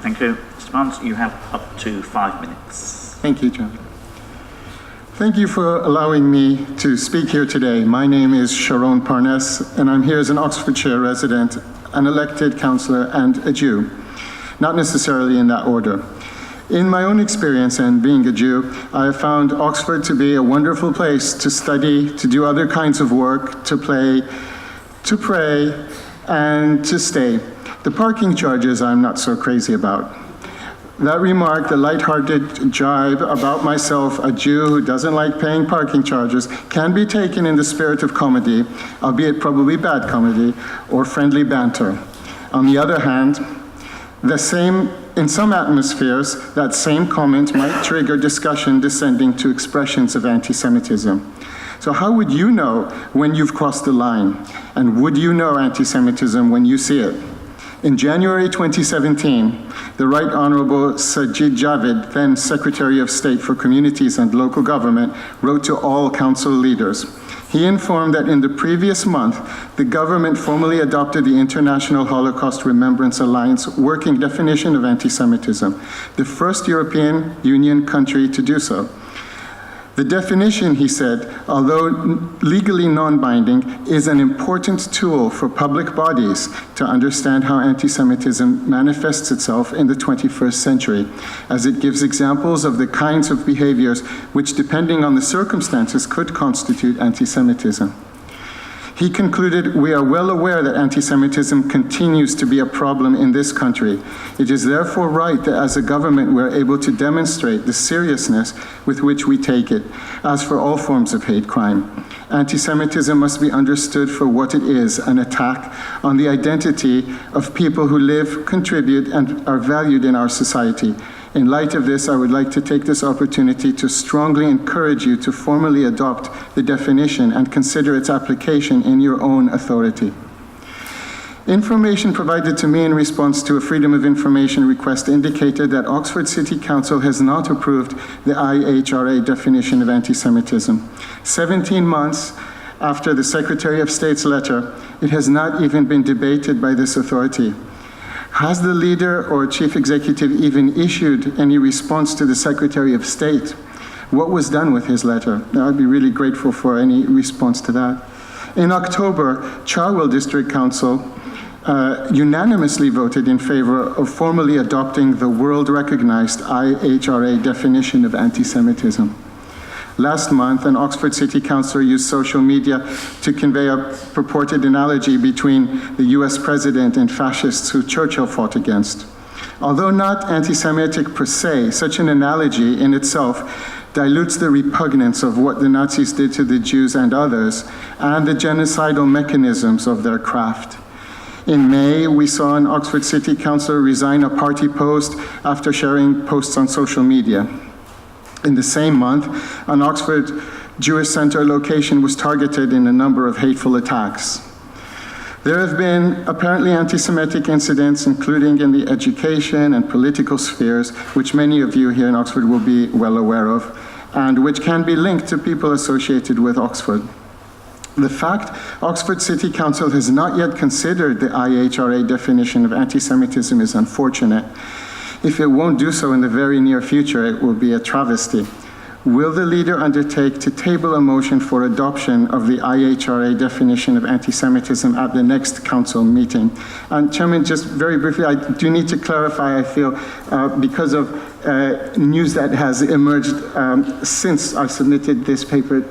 Thank you. Mr. Barnes, you have up to 5 minutes. Thank you, John. Thank you for allowing me to speak here today. My name is Sharon Parnes, and I'm here as an Oxfordshire resident, an elected councillor, and a Jew. Not necessarily in that order. In my own experience and being a Jew, I have found Oxford to be a wonderful place to study, to do other kinds of work, to play, to pray, and to stay. The parking charges I'm not so crazy about. That remark, the light-hearted jibe about myself, a Jew who doesn't like paying parking charges, can be taken in the spirit of comedy, albeit probably bad comedy, or friendly banter. On the other hand, in some atmospheres, that same comment might trigger discussion descending to expressions of anti-Semitism. So how would you know when you've crossed the line? And would you know anti-Semitism when you see it? In January 2017, the Right Honourable Sajid Javid, then Secretary of State for Communities and Local Government, wrote to all council leaders. He informed that in the previous month, the government formally adopted the International Holocaust Remembrance Alliance working definition of anti-Semitism, the first European Union country to do so. The definition, he said, although legally non-binding, is an important tool for public bodies to understand how anti-Semitism manifests itself in the 21st century, as it gives examples of the kinds of behaviors which, depending on the circumstances, could constitute anti-Semitism. He concluded, "We are well aware that anti-Semitism continues to be a problem in this country. It is therefore right that as a government we are able to demonstrate the seriousness with which we take it. As for all forms of hate crime, anti-Semitism must be understood for what it is, an attack on the identity of people who live, contribute, and are valued in our society. In light of this, I would like to take this opportunity to strongly encourage you to formally adopt the definition and consider its application in your own authority." Information provided to me in response to a Freedom of Information request indicated that Oxford City Council has not approved the IHRA definition of anti-Semitism. 17 months after the Secretary of State's letter, it has not even been debated by this authority. Has the leader or chief executive even issued any response to the Secretary of State? What was done with his letter? I'd be really grateful for any response to that. In October, Charwell District Council unanimously voted in favor of formally adopting the world-recognized IHRA definition of anti-Semitism. Last month, an Oxford City Councillor used social media to convey a purported analogy between the US president and fascists who Churchill fought against. Although not anti-Semitic per se, such an analogy in itself dilutes the repugnance of what the Nazis did to the Jews and others, and the genocidal mechanisms of their craft. In May, we saw an Oxford City Councillor resign a party post after sharing posts on social media. In the same month, an Oxford Jewish Center location was targeted in a number of hateful attacks. There have been apparently anti-Semitic incidents, including in the education and political spheres, which many of you here in Oxford will be well aware of, and which can be linked to people associated with Oxford. The fact Oxford City Council has not yet considered the IHRA definition of anti-Semitism is unfortunate. If it won't do so in the very near future, it will be a travesty. Will the leader undertake to table a motion for adoption of the IHRA definition of anti-Semitism at the next council meeting? And Chairman, just very briefly, I do need to clarify, I feel, because of news that has emerged since I submitted this paper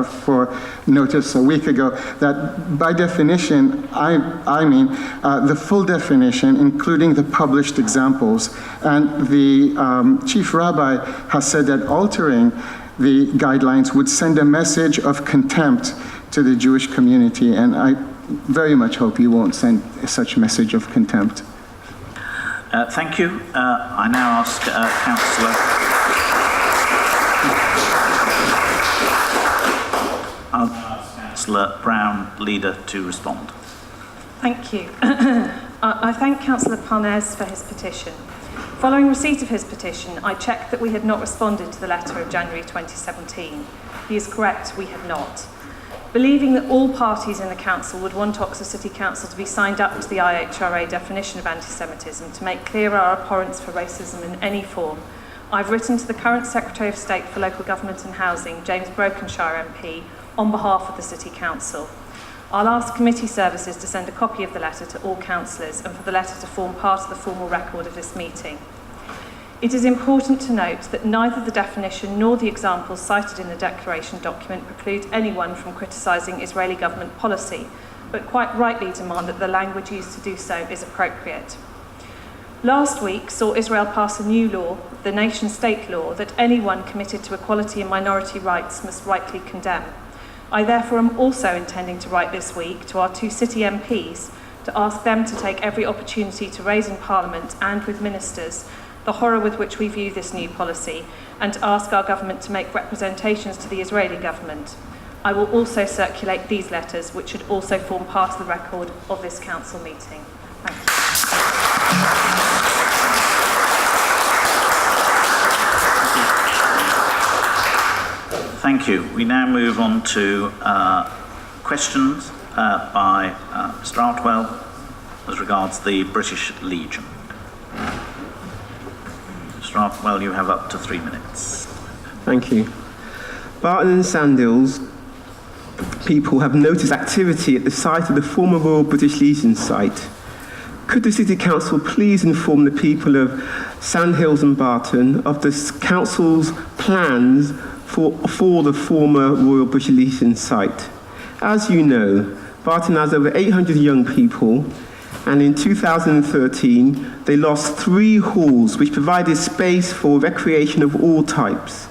for notice a week ago, that by definition, I mean the full definition, including the published examples. And the Chief Rabbi has said that altering the guidelines would send a message of contempt to the Jewish community, and I very much hope you won't send such a message of contempt. Thank you. I now ask Councillor Brown, Leader, to respond. Thank you. I thank Councillor Parnes for his petition. Following receipt of his petition, I checked that we had not responded to the letter of January 2017. He is correct, we have not. Believing that all parties in the Council would want Oxford City Council to be signed up to the IHRA definition of anti-Semitism to make clear our abhorrence for racism in any form, I've written to the current Secretary of State for Local Government and Housing, James Brokenshire MP, on behalf of the City Council. I'll ask committee services to send a copy of the letter to all councillors and for the letter to form part of the formal record of this meeting. It is important to note that neither the definition nor the examples cited in the declaration document preclude anyone from criticising Israeli government policy, but quite rightly demand that the language used to do so is appropriate. Last week saw Israel pass a new law, the nation-state law, that anyone committed to equality and minority rights must rightly condemn. I therefore am also intending to write this week to our two city MPs to ask them to take every opportunity to raise in Parliament and with ministers the horror with which we view this new policy, and to ask our government to make representations to the Israeli government. I will also circulate these letters, which should also form part of the record of this council meeting. Thank you. Thank you. We now move on to questions by Mr. Artwell as regards the British Legion. Mr. Artwell, you have up to 3 minutes. Thank you. Barton and Sandhills people have noticed activity at the site of the former Royal British Legion site. Could the City Council please inform the people of Sandhills and Barton of the Council's plans for the former Royal British Legion site? As you know, Barton has over 800 young people, and in 2013 they lost 3 halls which provided space for recreation of all types.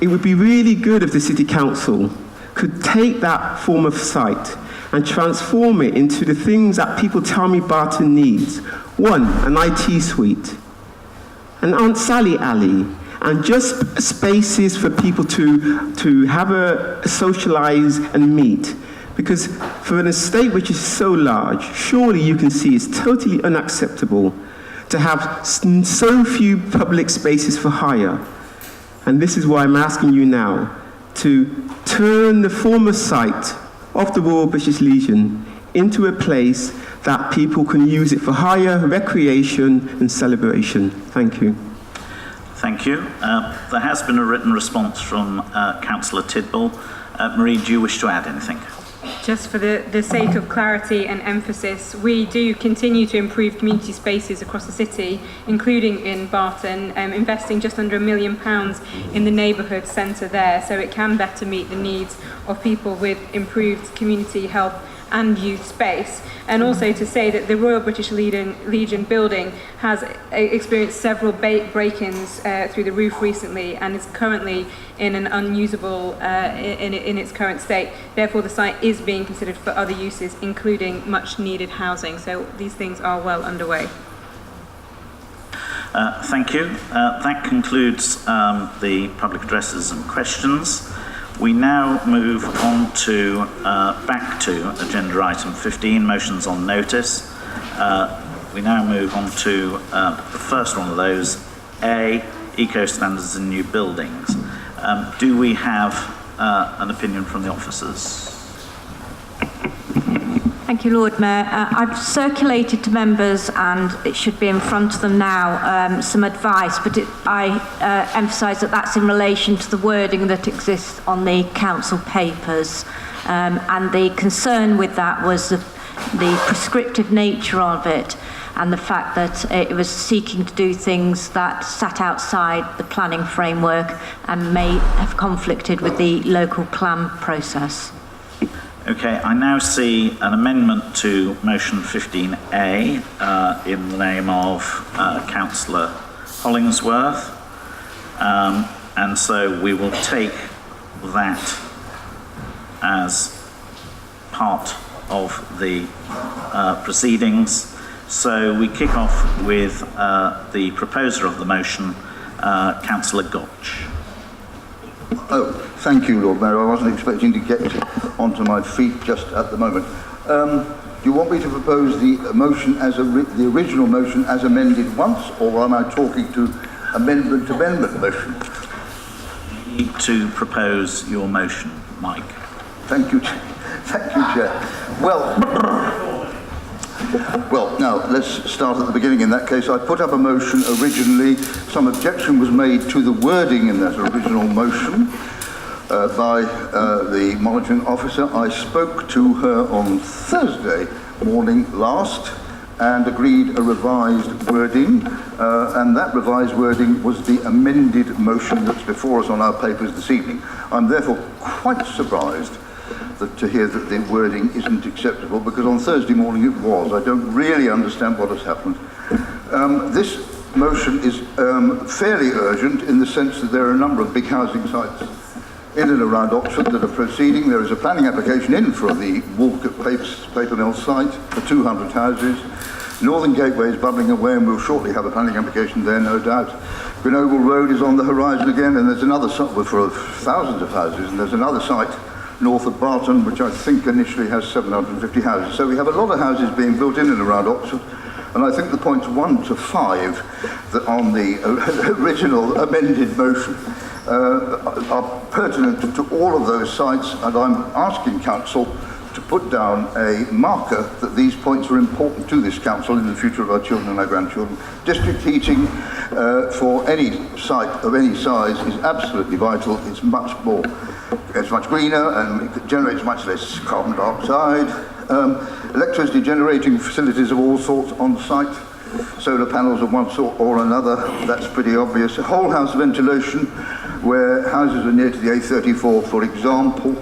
It would be really good if the City Council could take that former site and transform it into the things that people tell me Barton needs. 1, an IT suite, an Aunt Sally alley, and just spaces for people to have a socialise and meet. Because for an estate which is so large, surely you can see it's totally unacceptable to have so few public spaces for hire. And this is why I'm asking you now to turn the former site of the Royal British Legion into a place that people can use it for hire, recreation and celebration. Thank you. Thank you. There has been a written response from Councillor Tidball. Marie, do you wish to add anything? Just for the sake of clarity and emphasis, we do continue to improve community spaces across the city, including in Barton, investing just under £1 million in the neighbourhood centre there, so it can better meet the needs of people with improved community health and youth space. And also to say that the Royal British Legion building has experienced several break-ins through the roof recently and is currently in an unusable, in its current state. Therefore, the site is being considered for other uses, including much needed housing. So these things are well underway. Thank you. That concludes the public addresses and questions. We now move on to back to agenda item 15, motions on notice. We now move on to the first one of those, A, eco standards in new buildings. Do we have an opinion from the officers? Thank you, Lord Mayor. I've circulated to members, and it should be in front of them now, some advice, but I emphasise that that's in relation to the wording that exists on the council papers. And the concern with that was the prescriptive nature of it, and the fact that it was seeking to do things that sat outside the planning framework and may have conflicted with the local plan process. Okay, I now see an amendment to motion 15A in the name of Councillor Hollingsworth. And so we will take that as part of the proceedings. So we kick off with the proposer of the motion, Councillor Gotch. Oh, thank you, Lord Mayor. I wasn't expecting to get onto my feet just at the moment. Do you want me to propose the motion as the original motion as amended once, or am I talking to amendment motion? You need to propose your motion, Mike. Thank you, Chair. Well, now, let's start at the beginning. In that case, I put up a motion originally. Some objection was made to the wording in that original motion by the monitoring officer. I spoke to her on Thursday morning last and agreed a revised wording, and that revised wording was the amended motion that's before us on our papers this evening. I'm therefore quite surprised to hear that the wording isn't acceptable, because on Thursday morning it was. I don't really understand what has happened. This motion is fairly urgent in the sense that there are a number of big housing sites in and around Oxford that are proceeding. There is a planning application in for the Walcott paper mill site for 200 houses. Northern Gateway is bubbling away, and we'll shortly have a planning application there, no doubt. Grenoble Road is on the horizon again, and there's another site for thousands of houses, and there's another site north of Barton, which I think initially has 750 houses. So we have a lot of houses being built in and around Oxford, and I think the points 1 to 5 that on the original amended motion are pertinent to all of those sites, and I'm asking Council to put down a marker that these points are important to this Council in the future of our children and our grandchildren. District heating for any site of any size is absolutely vital. It's much greener, and it generates much less carbon dioxide. Electricity generating facilities of all sorts on site. Solar panels of one sort or another, that's pretty obvious. Whole house ventilation, where houses are near to the A34, for example,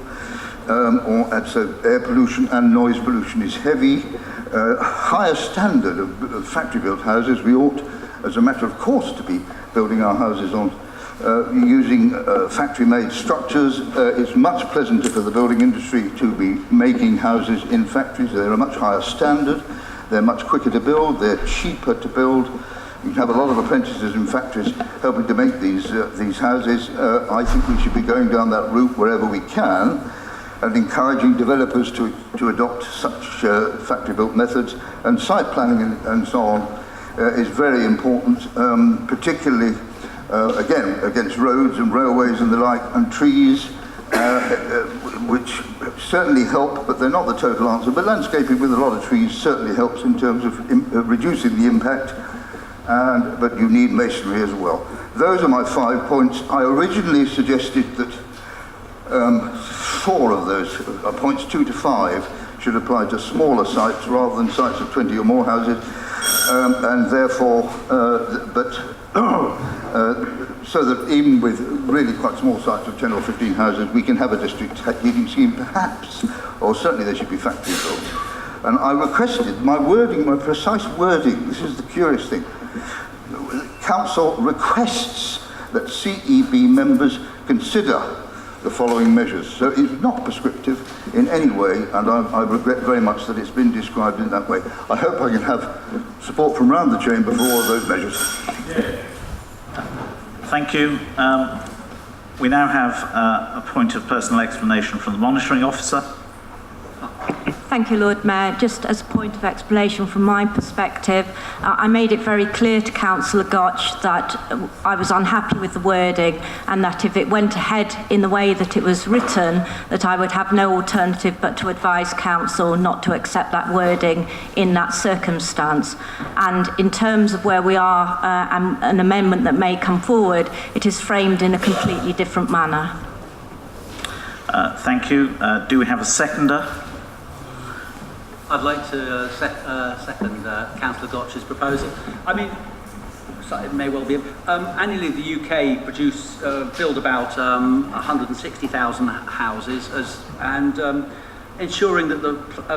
so air pollution and noise pollution is heavy. Higher standard of factory-built houses. We ought, as a matter of course, to be building our houses on using factory-made structures. It's much pleasanter for the building industry to be making houses in factories. They're a much higher standard. They're much quicker to build. They're cheaper to build. You have a lot of apprentices in factories helping to make these houses. I think we should be going down that route wherever we can, and encouraging developers to adopt such factory-built methods. And site planning and so on is very important, particularly again against roads and railways and the like, and trees, which certainly help, but they're not the total answer. But landscaping with a lot of trees certainly helps in terms of reducing the impact, but you need masonry as well. Those are my 5 points. I originally suggested that 4 of those, points 2 to 5, should apply to smaller sites rather than sites of 20 or more houses, and therefore, so that even with really quite small sites of 10 or 15 houses, we can have a district heating scheme perhaps, or certainly they should be factory built. And I requested my wording, my precise wording, this is the curious thing. Council requests that CEB members consider the following measures. So it's not prescriptive in any way, and I regret very much that it's been described in that way. I hope I can have support from around the chamber for all of those measures. Thank you. We now have a point of personal explanation from the monitoring officer. Thank you, Lord Mayor. Just as a point of explanation from my perspective, I made it very clear to Councillor Gotch that I was unhappy with the wording, and that if it went ahead in the way that it was written, that I would have no alternative but to advise Council not to accept that wording in that circumstance. And in terms of where we are and an amendment that may come forward, it is framed in a completely different manner. Thank you. Do we have a seconder? I'd like to second Councillor Gotch's proposal. I mean, it may well be. Annually, the UK build about 160,000 houses, and ensuring that the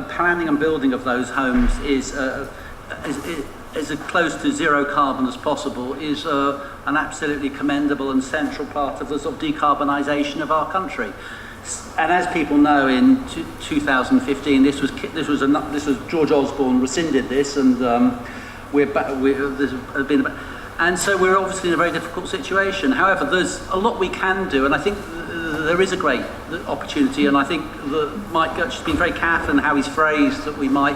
planning and building of those homes is as close to zero carbon as possible is an absolutely commendable and central part of the sort of decarbonisation of our country. And as people know, in 2015, this was George Osborne rescinded this, and and so we're obviously in a very difficult situation. However, there's a lot we can do, and I think there is a great opportunity. And I think that Mike Gutch has been very careful in how he's phrased that we might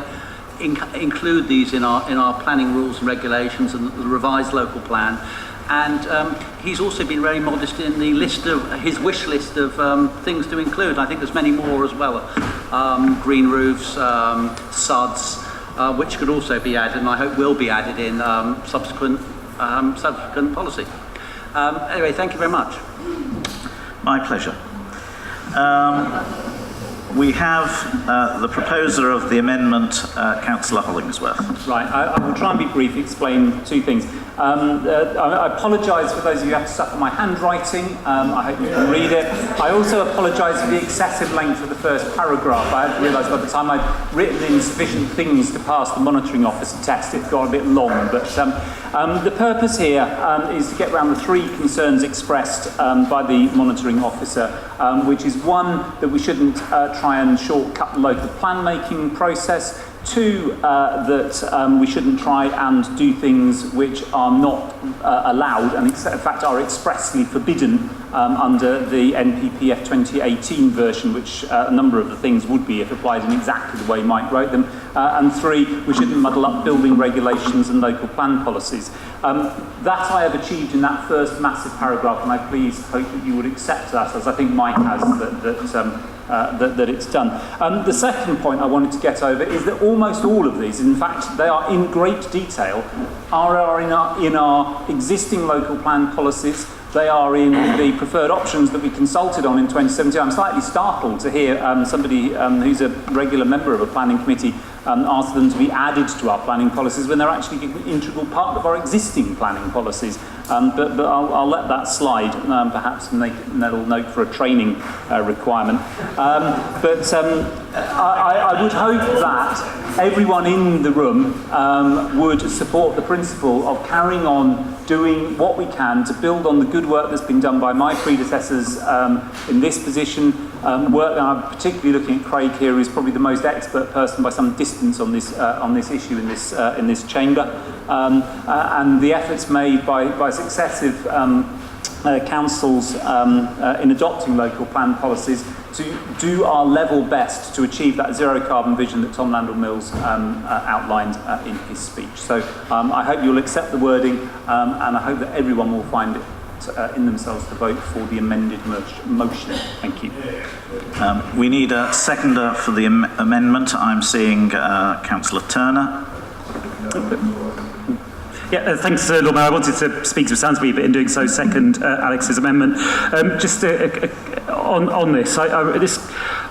include these in our planning rules and regulations and the revised local plan. And he's also been very modest in the list of his wish list of things to include. I think there's many more as well. Green roofs, SUDs, which could also be added, and I hope will be added in subsequent policy. Anyway, thank you very much. My pleasure. We have the proposer of the amendment, Councillor Hollingsworth. Right, I will try and be brief, explain two things. I apologise for those of you who have to suffer my handwriting. I hope you can read it. I also apologise for the excessive length of the first paragraph. I had realised by the time I'd written in sufficient things to pass the monitoring officer test, it got a bit long. But the purpose here is to get around the three concerns expressed by the monitoring officer, which is one, that we shouldn't try and shortcut the local plan making process. Two, that we shouldn't try and do things which are not allowed and in fact are expressly forbidden under the NPPF 2018 version, which a number of the things would be if applied in exactly the way Mike wrote them. And three, we shouldn't muddle up building regulations and local plan policies. That I have achieved in that first massive paragraph, and I please hope that you would accept that, as I think Mike has, that it's done. The second point I wanted to get over is that almost all of these, in fact, they are in great detail, are in our existing local plan policies. They are in the preferred options that we consulted on in 2017. I'm slightly startled to hear somebody who's a regular member of a planning committee ask them to be added to our planning policies when they're actually an integral part of our existing planning policies. But I'll let that slide, perhaps make a little note for a training requirement. I would hope that everyone in the room would support the principle of carrying on doing what we can to build on the good work that's been done by my predecessors in this position. Work, and I'm particularly looking at Craig here, who's probably the most expert person by some distance on this issue in this chamber, and the efforts made by successive councils in adopting local plan policies to do our level best to achieve that zero carbon vision that Tom Landell-Mills outlined in his speech. So I hope you'll accept the wording, and I hope that everyone will find it in themselves to vote for the amended motion. Thank you. We need a seconder for the amendment. I'm seeing Councillor Turner. Yeah, thanks, Lord Mayor. I wanted to speak substantively, but in doing so, second Alex's amendment. Just on this,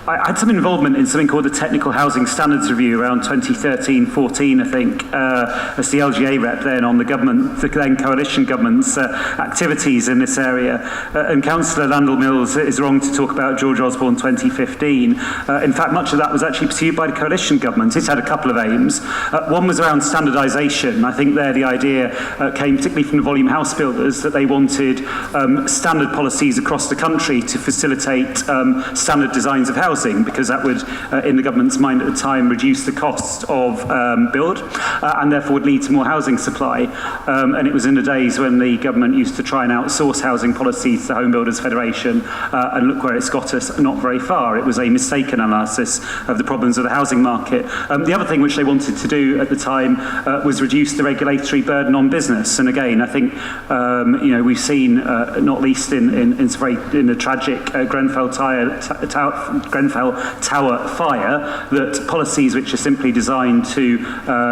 I had some involvement in something called the Technical Housing Standards Review around 2013-14, I think, as the LGA rep then on the then coalition government's activities in this area. And Councillor Landell-Mills is wrong to talk about George Osborne 2015. In fact, much of that was actually pursued by the coalition government. It had a couple of aims. One was around standardisation. I think there the idea idea came particularly from the volume house builders that they wanted standard policies across the country to facilitate standard designs of housing, because that would, in the government's mind at the time, reduce the cost of build and therefore would lead to more housing supply. And it was in the days when the government used to try and outsource housing policies to the Home Builders Federation, and look where it's got us, not very far. It was a mistaken analysis of the problems of the housing market. The other thing which they wanted to do at the time was reduce the regulatory burden on business. And again, I think we've seen, not least in the tragic Grenfell Tower fire, that policies which are simply designed to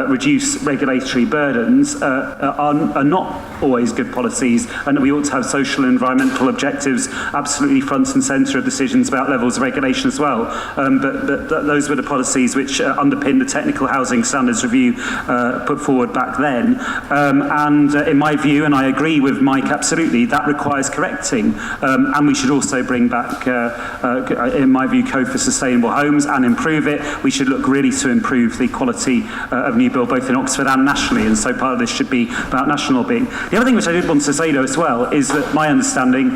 reduce regulatory burdens are not always good policies, and that we ought to have social and environmental objectives absolutely front and centre of decisions about levels of regulation as well. But those were the policies which underpinned the technical housing standards review put forward back then. And in my view, and I agree with Mike absolutely, that requires correcting. And we should also bring back, in my view, Code for Sustainable Homes and improve it. We should look really to improve the quality of new build, both in Oxford and nationally, and so part of this should be about national being. The other thing which I did want to say though as well is that my understanding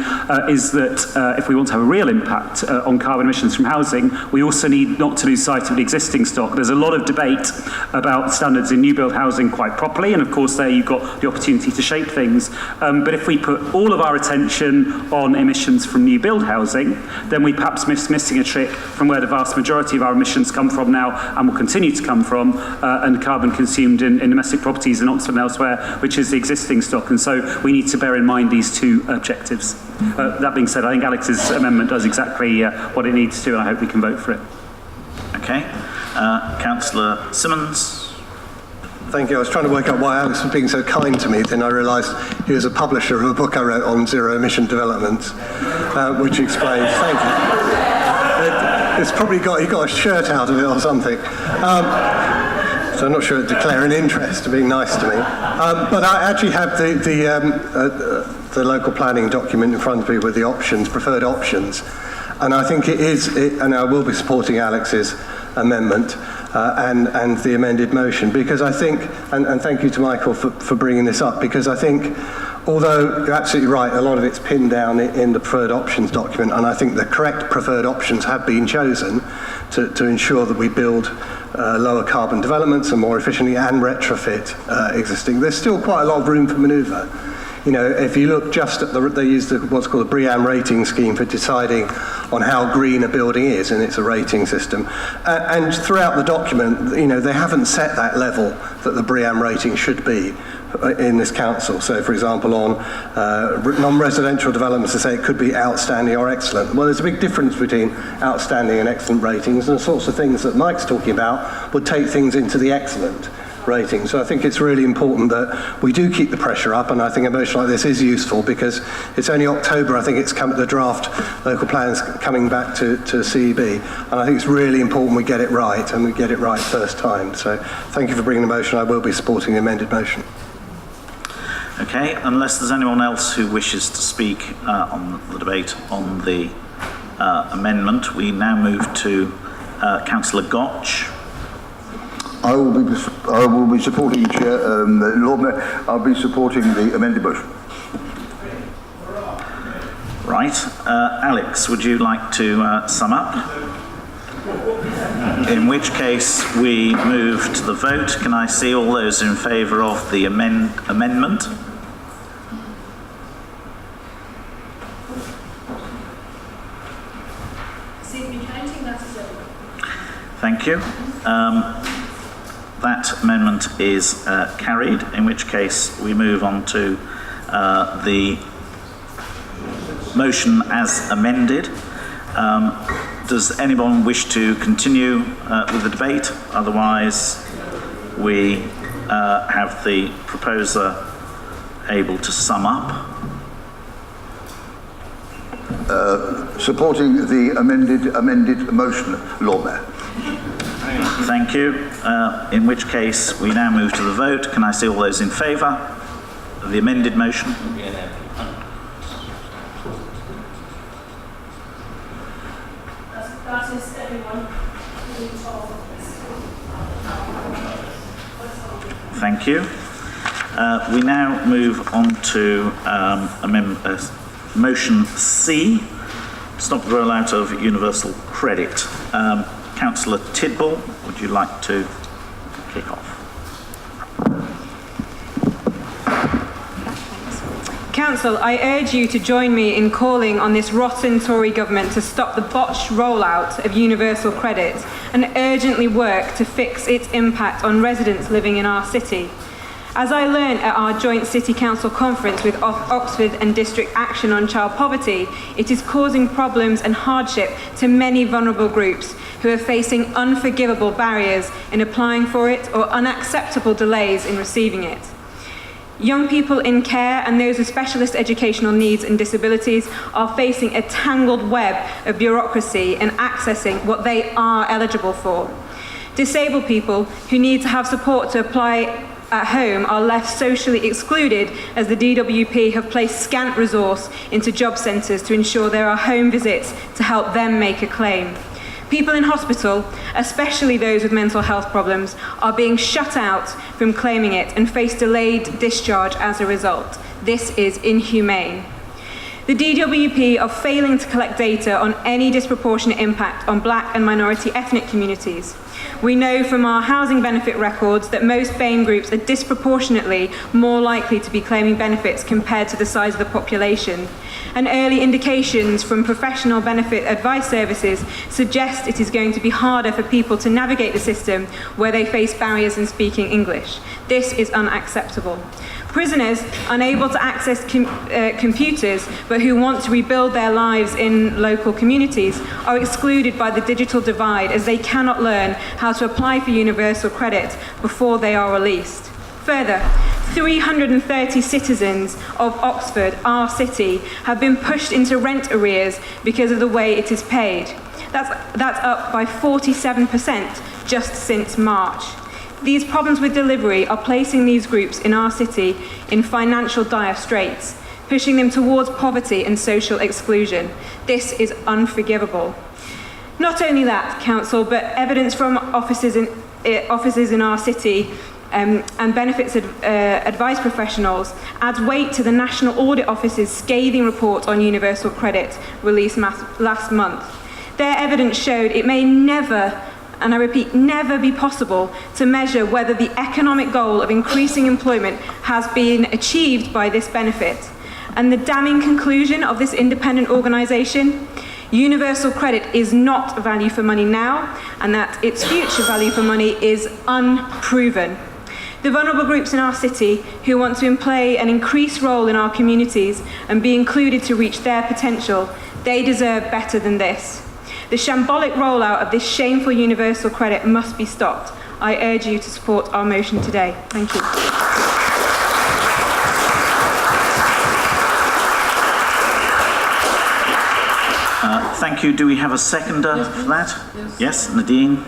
is that if we want to have a real impact on carbon emissions from housing, we also need not to lose sight of the existing stock. There's a lot of debate about standards in new build housing quite properly, and of course there you've got the opportunity to shape things. But if we put all of our attention on emissions from new build housing, then we perhaps missing a trick from where the vast majority of our emissions come from now and will continue to come from, and carbon consumed in domestic properties in Oxford and elsewhere, which is the existing stock. And so we need to bear in mind these two objectives. That being said, I think Alex's amendment does exactly what it needs to, and I hope we can vote for it. Okay. Councillor Simmons. Thank you. I was trying to work out why Alex was being so kind to me. Then I realised he was a publisher of a book I wrote on zero emission developments, which explains. Thank you. It's probably he got a shirt out of it or something. So I'm not sure it'd declare an interest in being nice to me. But I actually have the local planning document in front of me with the options, preferred options. And I think and I will be supporting Alex's amendment and the amended motion, because I think, and thank you to Michael for bringing this up, because I think, although you're absolutely right, a lot of it's pinned down in the preferred options document, and I think the correct preferred options have been chosen to ensure that we build lower carbon developments and more efficiently and retrofit existing. There's still quite a lot of room for manoeuvre. You know, if you look just at they use what's called a BREEAM rating scheme for deciding on how green a building is, and it's a rating system. And throughout the document, you know, they haven't set that level that the BREEAM rating should be in this council. So, for example, on non-residential developments, they say it could be outstanding or excellent. Well, there's a big difference between outstanding and excellent ratings, and the sorts of things that Mike's talking about would take things into the excellent rating. So I think it's really important that we do keep the pressure up, and I think a motion like this is useful because it's only October, I think it's the draft local plans coming back to CEB, and I think it's really important we get it right, and we get it right first time. So thank you for bringing the motion. I will be supporting the amended motion. Okay, unless there's anyone else who wishes to speak on the debate on the amendment, we now move to Councillor Gotch. I will be supporting, Chair, Lord Mayor, I'll be supporting the amended motion. Right. Alex, would you like to sum up? In which case we move to the vote. Can I see all those in favour of the amendment? Thank you. That amendment is carried, in which case we move on to the motion as amended. Does anyone wish to continue with the debate? Otherwise, we have the proposer able to sum up. Supporting the amended motion, Lord Mayor. Thank you. In which case, we now move to the vote. Can I see all those in favour of the amended motion? That is everyone. Thank you. We now move on to motion C, stop the rollout of universal credit. Councillor Tidball, would you like to kick off? Council, I urge you to join me in calling on this rotten Tory government to stop the botched rollout of universal credit and urgently work to fix its impact on residents living in our city. As I learned at our joint City Council conference with Oxford and District Action on Child Poverty, it is causing problems and hardship to many vulnerable groups who are facing unforgivable barriers in applying for it or unacceptable delays in receiving it. Young people in care and those with specialist educational needs and disabilities are facing a tangled web of bureaucracy and accessing what they are eligible for. Disabled people who need to have support to apply at home are left socially excluded as the DWP have placed scant resource into job centres to ensure there are home visits to help them make a claim. People in hospital, especially those with mental health problems, are being shut out from claiming it and face delayed discharge as a result. This is inhumane. The DWP are failing to collect data on any disproportionate impact on black and minority ethnic communities. We know from our housing benefit records that most BAME groups are disproportionately more likely to be claiming benefits compared to the size of the population. And early indications from professional benefit advice services suggest it is going to be harder for people to navigate the system where they face barriers in speaking English. This is unacceptable. Prisoners unable to access computers but who want to rebuild their lives in local communities are excluded by the digital divide as they cannot learn how to apply for universal credit before they are released. Further, 330 citizens of Oxford, our city, have been pushed into rent arrears because of the way it is paid. That's up by 47% just since March. These problems with delivery are placing these groups in our city in financial dire straits, pushing them towards poverty and social exclusion. This is unforgivable. Not only that, Council, but evidence from offices in our city and benefits advice professionals adds weight to the National Audit Office's scathing report on universal credit released last month. Their evidence showed it may never, and I repeat, never be possible to measure whether the economic goal of increasing employment has been achieved by this benefit. And the damning conclusion of this independent organisation, universal credit is not value for money now, and that its future value for money is unproven. The vulnerable groups in our city who want to play an increased role in our communities and be included to reach their potential, they deserve better than this. The shambolic rollout of this shameful universal credit must be stopped. I urge you to support our motion today. Thank you. Thank you. Do we have a seconder for that? Yes, Nadine.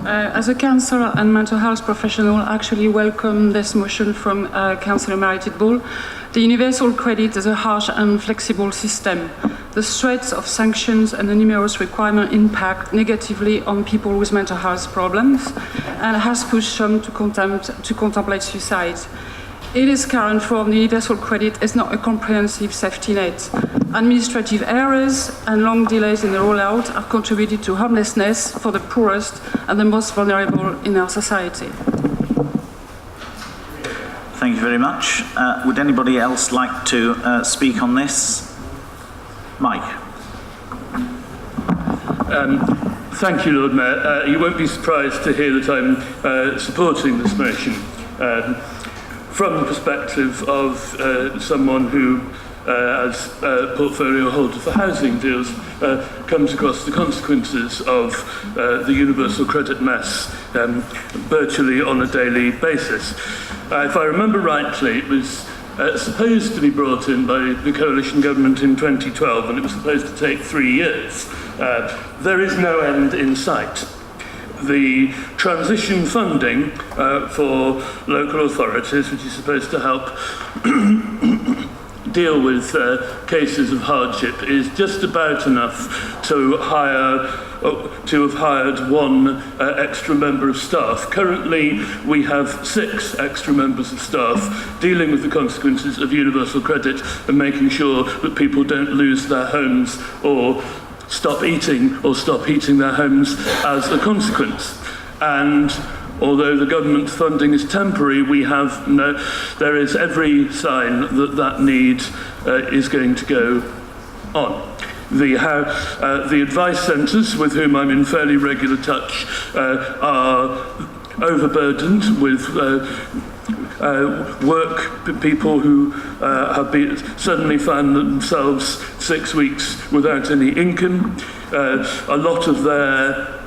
As a counsellor and mental health professional, I actually welcome this motion from Councillor Mary Tidball. The universal credit is a harsh and flexible system. The threats of sanctions and the numerous requirements impact negatively on people with mental health problems and has pushed some to contemplate suicide. In its current form, the universal credit is not a comprehensive safety net. Administrative errors and long delays in the rollout have contributed to homelessness for the poorest and the most vulnerable in our society. Thank you very much. Would anybody else like to speak on this? Mike. Thank you, Lord Mayor. You won't be surprised to hear that I'm supporting this motion from the perspective of someone who, as portfolio holder for housing deals, comes across the consequences of the universal credit mess virtually on a daily basis. If I remember rightly, it was supposed to be brought in by the coalition government in 2012, and it was supposed to take 3 years. There is no end in sight. The transition funding for local authorities, which is supposed to help deal with cases of hardship is just about enough to have hired one extra member of staff. Currently, we have 6 extra members of staff dealing with the consequences of universal credit and making sure that people don't lose their homes or stop eating their homes as a consequence. And although the government funding is temporary, there is every sign that need is going to go on. The advice centres, with whom I'm in fairly regular touch, are overburdened with people who have suddenly found themselves 6 weeks without any income. A lot of their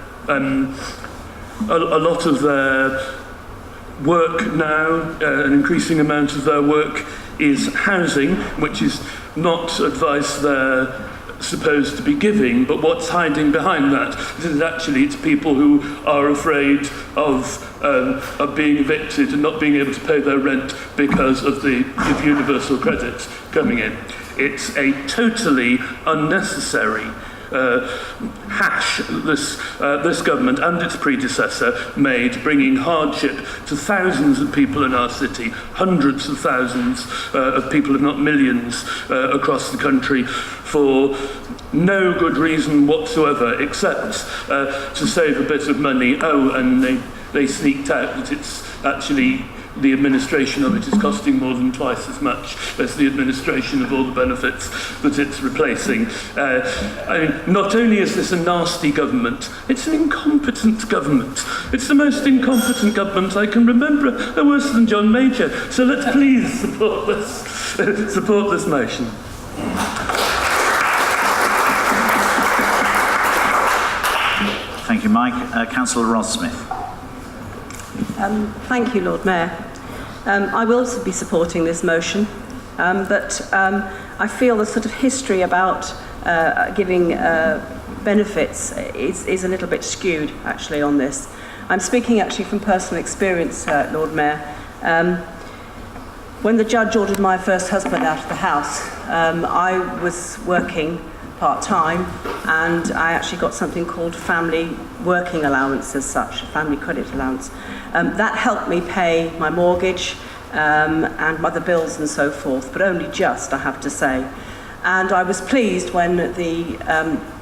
work now, an increasing amount of their work is housing, which is not advice they're supposed to be giving, but what's hiding behind that is actually it's people who are afraid of being evicted and not being able to pay their rent because of universal credit coming in. It's a totally unnecessary hash this government and its predecessor made, bringing hardship to thousands of people in our city, hundreds of thousands of people, if not millions, across the country, for no good reason whatsoever, except to save a bit of money. Oh, and they sneaked out that it's actually the administration of it is costing more than twice as much as the administration of all the benefits that it's replacing. Not only is this a nasty government, it's an incompetent government. It's the most incompetent government I can remember, worse than John Major. So let's please support this motion. Thank you, Mike. Councillor Ross-Smith. Thank you, Lord Mayor. I will also be supporting this motion, but I feel the sort of history about giving benefits is a little bit skewed, actually, on this. I'm speaking actually from personal experience, Lord Mayor. When the judge ordered my first husband out of the house, I was working part-time, and I actually got something called family working allowance as such, family credit allowance. That helped me pay my mortgage and other bills and so forth, but only just, I have to say. And I was pleased when the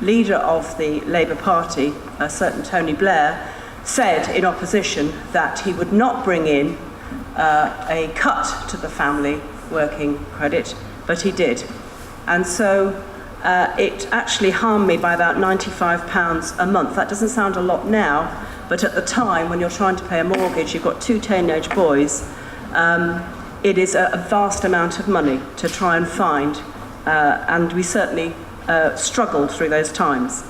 leader of the Labour Party, a certain Tony Blair, said in opposition that he would not bring in a cut to the family working credit, but he did. And so it actually harmed me by about £95 a month. That doesn't sound a lot now, but at the time when you're trying to pay a mortgage, you've got 2 teenage boys, it is a vast amount of money to try and find, and we certainly struggled through those times.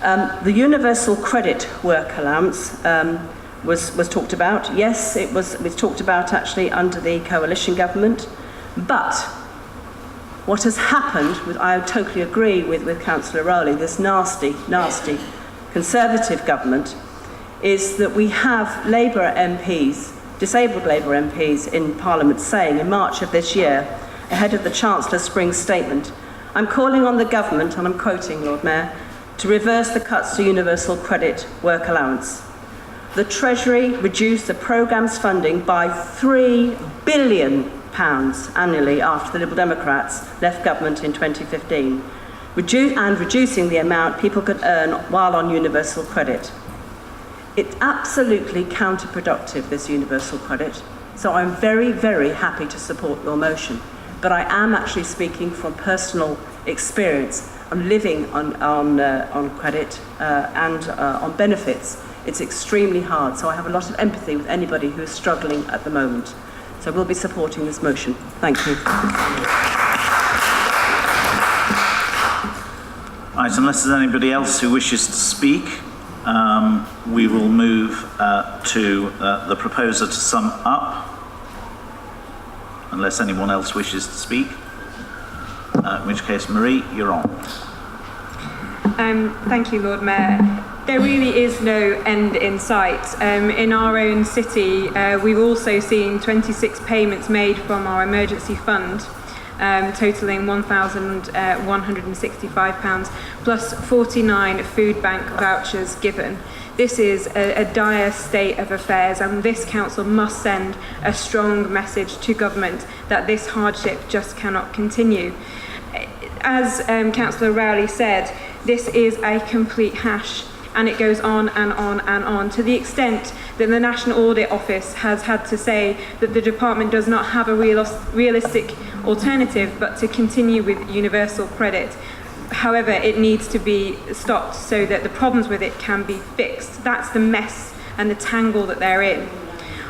The universal credit work allowance was talked about. Yes, it was talked about actually under the coalition government, but what has happened, I totally agree with Councillor Rowley, this nasty Conservative government, is that we have Labour MPs, disabled Labour MPs in Parliament saying in March of this year, ahead of the Chancellor's spring statement, I'm calling on the government, and I'm quoting, Lord Mayor, to reverse the cuts to universal credit work allowance. The Treasury reduced the programme's funding by £3 billion annually after the Liberal Democrats left government in 2015, reducing the amount people could earn while on universal credit. It's absolutely counterproductive, this universal credit, so I'm very, very happy to support your motion. But I am actually speaking from personal experience. I'm living on credit and on benefits. It's extremely hard, so I have a lot of empathy with anybody who is struggling at the moment. So we'll be supporting this motion. Thank you. Right, unless there's anybody else who wishes to speak, we will move to the proposer to sum up, unless anyone else wishes to speak, in which case, Marie, you're on. Thank you, Lord Mayor. There really is no end in sight. In our own city, we've also seen 26 payments made from our emergency fund. totalling £1,165 plus 49 food bank vouchers given. This is a dire state of affairs, and this council must send a strong message to government that this hardship just cannot continue. As Councillor Rowley said, this is a complete hash, and it goes on and on and on, to the extent that the National Audit Office has had to say that the department does not have a realistic alternative but to continue with universal credit. However, it needs to be stopped so that the problems with it can be fixed. That's the mess and the tangle that they're in.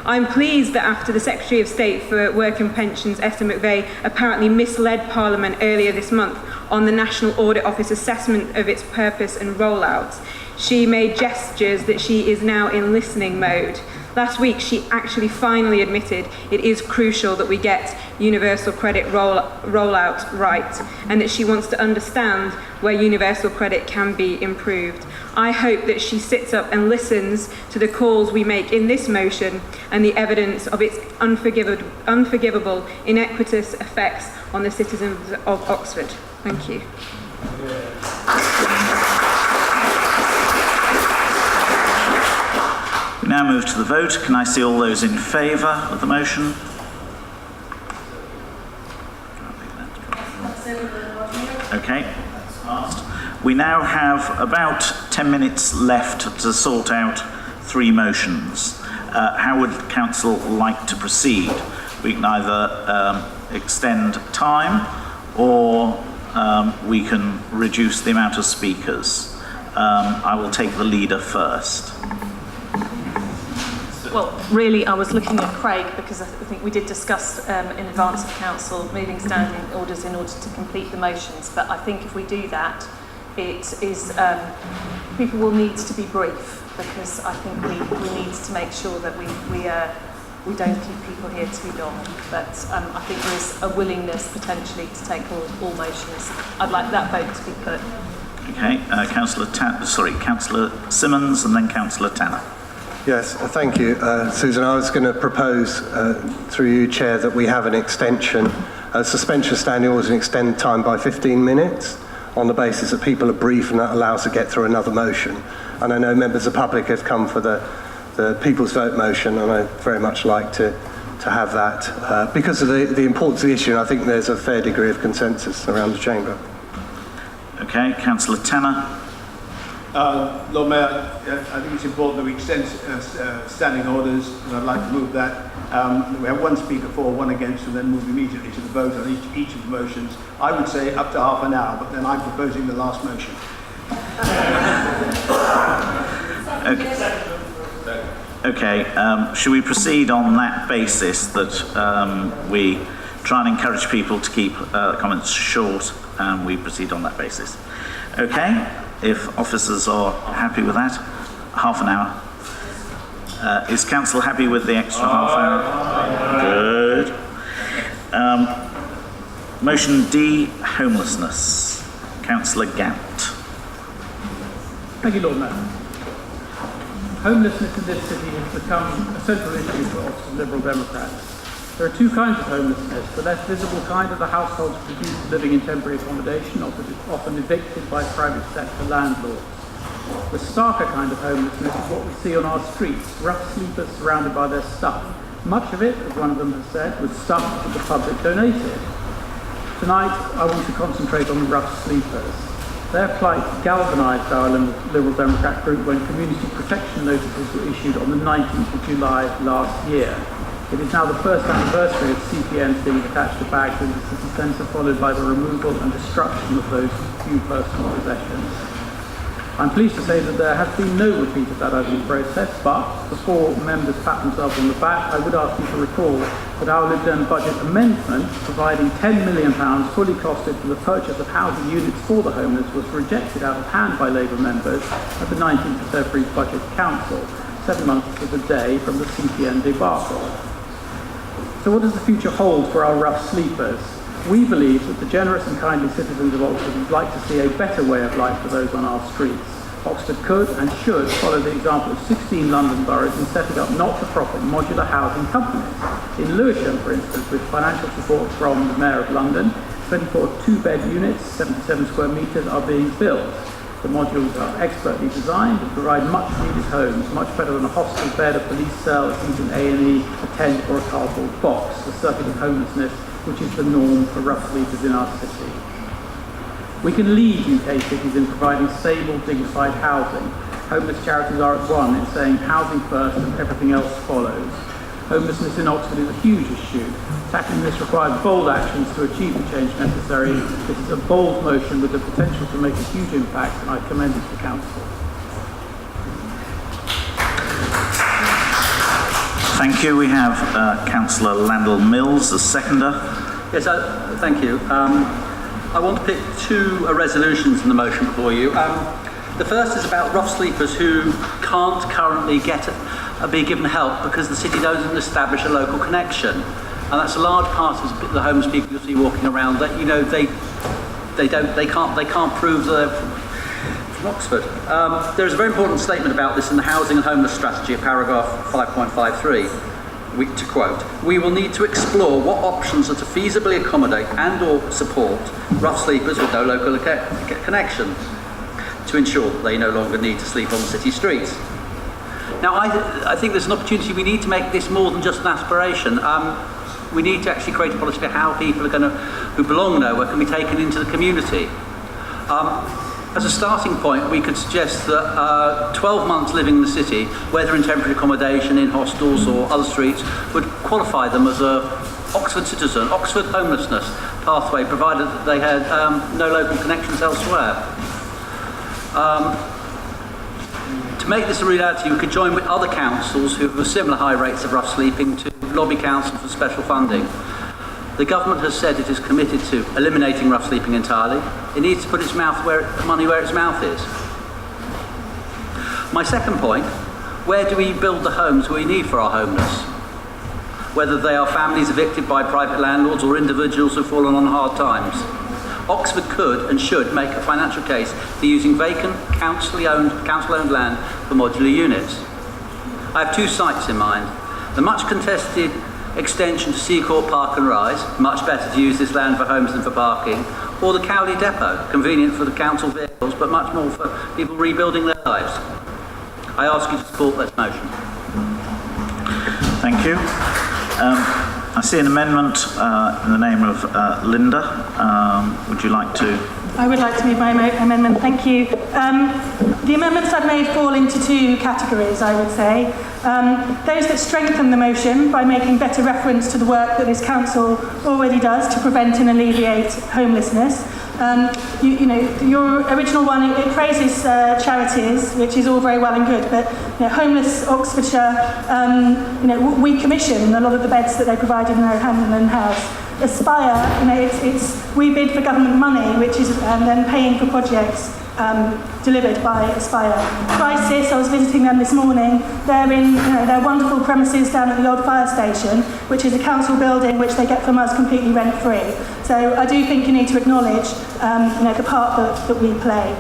I'm pleased that after the Secretary of State for Work and Pensions, Esther McVeigh, apparently misled Parliament earlier this month on the National Audit Office assessment of its purpose and rollouts, she made gestures that she is now in listening mode. Last week, she actually finally admitted it is crucial that we get universal credit rollout right, and that she wants to understand where universal credit can be improved. I hope that she sits up and listens to the calls we make in this motion and the evidence of its unforgivable, inequitous effects on the citizens of Oxford. Thank you. We now move to the vote. Can I see all those in favour of the motion? Okay. We now have about 10 minutes left to sort out 3 motions. How would Council like to proceed? We can either extend time or we can reduce the amount of speakers. I will take the leader first. Well, really, I was looking at Craig because I think we did discuss in advance of Council moving standing orders in order to complete the motions. But I think if we do that, it is people will need to be brief, because I think we need to make sure that we don't keep people here too long. But I think there is a willingness potentially to take all motions. I'd like that vote to be put. Okay, Councillor Simmons and then Councillor Tanner. Yes, thank you, Susan. I was going to propose, through you, Chair, that we have an extension, suspension of standing orders and extend time by 15 minutes on the basis that people are brief, and that allows us to get through another motion. And I know members of the public have come for the People's Vote motion, and I'd very much like to have that. Because of the importance of the issue, I think there's a fair degree of consensus around the Chamber. Okay, Councillor Tanner. Lord Mayor, I think it's important that we extend standing orders, and I'd like to move that. We have 1 speaker for, 1 against, and then move immediately to the vote on each of the motions. I would say up to half an hour, but then I'm proposing the last motion. Okay, should we proceed on that basis that we try and encourage people to keep comments short, and we proceed on that basis? Okay. If officers are happy with that, half an hour. Is Council happy with the extra half hour? Good. Motion D, homelessness. Councillor Gant. Thank you, Lord Mayor. Homelessness in this city has become a central issue for Oxford Liberal Democrats. There are 2 kinds of homelessness. The less visible kind are the households reduced to living in temporary accommodation, often evicted by private sector landlords. The starker kind of homelessness is what we see on our streets, rough sleepers surrounded by their stuff. Much of it, as one of them has said, was stuff that the public donated. Tonight, I want to concentrate on the rough sleepers. Their plight galvanised our Liberal Democrat group when community protection notices were issued on the 19th of July last year. It is now the 1st anniversary of CPNs being attached to bags in the city centre, followed by the removal and destruction of those few personal possessions. I'm pleased to say that there has been no repeat of that ugly process, but before members pat themselves on the back, I would ask you to recall that our Lib Dem budget amendment, providing £10 million fully costed for the purchase of housing units for the homeless, was rejected out of hand by Labour members at the 19th of February Budget Council, 7 months to the day from the CPN debacle. So what does the future hold for our rough sleepers? We believe that the generous and kindly citizens of Oxford would like to see a better way of life for those on our streets. Oxford could and should follow the example of 16 London boroughs in setting up not-for-profit modular housing companies. In Lewisham, for instance, with financial support from the Mayor of London, 24 two-bed units, 77 square metres, are being built. The modules are expertly designed and provide much-needed homes, much better than a hostel bed, a police cell, a seat in A&E, a tent or a cardboard box, the circuit of homelessness, which is the norm for rough sleepers in our city. We can lead UK cities in providing stable, dignified housing. Homeless charities are at one in saying housing first and everything else follows. Homelessness in Oxford is a huge issue. Tackling this requires bold actions to achieve the change necessary. This is a bold motion with the potential to make a huge impact, and I commend it to Council. Thank you. We have Councillor Landell Mills as seconder. Yes, thank you. I want to pick two resolutions in the motion for you. The first is about rough sleepers who can't currently be given help because the city doesn't establish a local connection, and that's a large part of the homeless people you'll see walking around. That they can't prove they're from Oxford. There is a very important statement about this in the Housing and Homeless Strategy at paragraph 5.53. To quote, "We will need to explore what options are to feasibly accommodate and or support rough sleepers with no local connection to ensure that they no longer need to sleep on the city streets." Now, I think there's an opportunity. We need to make this more than just an aspiration. We need to actually create a policy for how people are who belong nowhere can be taken into the community. As a starting point, we could suggest that 12 months living in the city, whether in temporary accommodation, in hostels or other streets, would qualify them as a Oxford citizen, Oxford homelessness pathway, provided that they had no local connections elsewhere. To make this a reality, we could join with other councils who have similar high rates of rough sleeping to lobby council for special funding. The government has said it is committed to eliminating rough sleeping entirely. It needs to put its money where its mouth is. My second point, where do we build the homes we need for our homeless? Whether they are families evicted by private landlords or individuals who've fallen on hard times. Oxford could and should make a financial case for using vacant, council-owned land for modular units. I have two sites in mind. The much contested extension to Seacourt Park and Rise, much better to use this land for homes than for parking, or the Cowley Depot, convenient for the council vehicles, but much more for people rebuilding their lives. I ask you to support this motion. Thank you. I see an amendment in the name of Linda. Would you like to? I would like to move my amendment. Thank you. The amendments I've made fall into two categories, I would say. Those that strengthen the motion by making better reference to the work that this council already does to prevent and alleviate homelessness. Your original one, it praises charities, which is all very well and good, but Homeless Oxfordshire, we commission a lot of the beds that they provide in their Hamlin House. Aspire, we bid for government money, which is then paying for projects delivered by Aspire. Crisis, I was visiting them this morning. They're in their wonderful premises down at the old fire station, which is a council building which they get from us completely rent-free. So I do think you need to acknowledge the part that we play.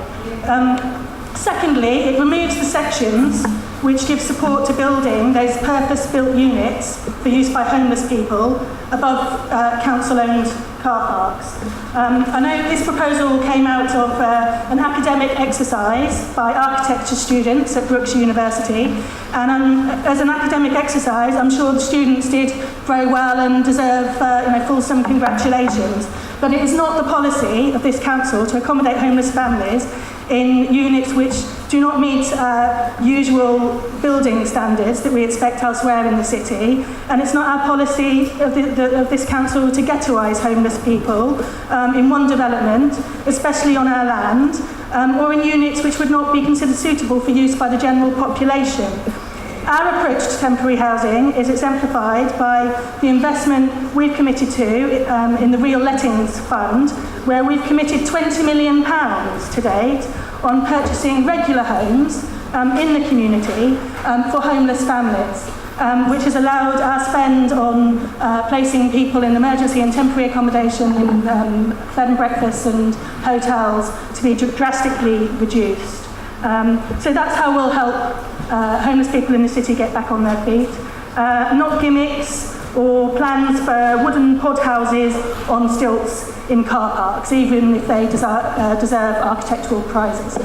Secondly, it removes the sections which give support to building those purpose-built units for use by homeless people above council-owned car parks. I know this proposal came out of an academic exercise by architecture students at Brookes University, and as an academic exercise, I'm sure the students did very well and deserve fulsome congratulations. But it is not the policy of this council to accommodate homeless families in units which do not meet usual building standards that we expect elsewhere in the city, and it's not our policy of this council to ghettoise homeless people in one development, especially on our land, or in units which would not be considered suitable for use by the general population. Our approach to temporary housing is exemplified by the investment we've committed to in the Real Lettings Fund, where we've committed £20 million to date on purchasing regular homes in the community for homeless families, which has allowed our spend on placing people in emergency and temporary accommodation in bed and breakfasts and hotels to be drastically reduced. So that's how we'll help homeless people in the city get back on their feet. Not gimmicks or plans for wooden pod houses on stilts in car parks, even if they deserve architectural prizes.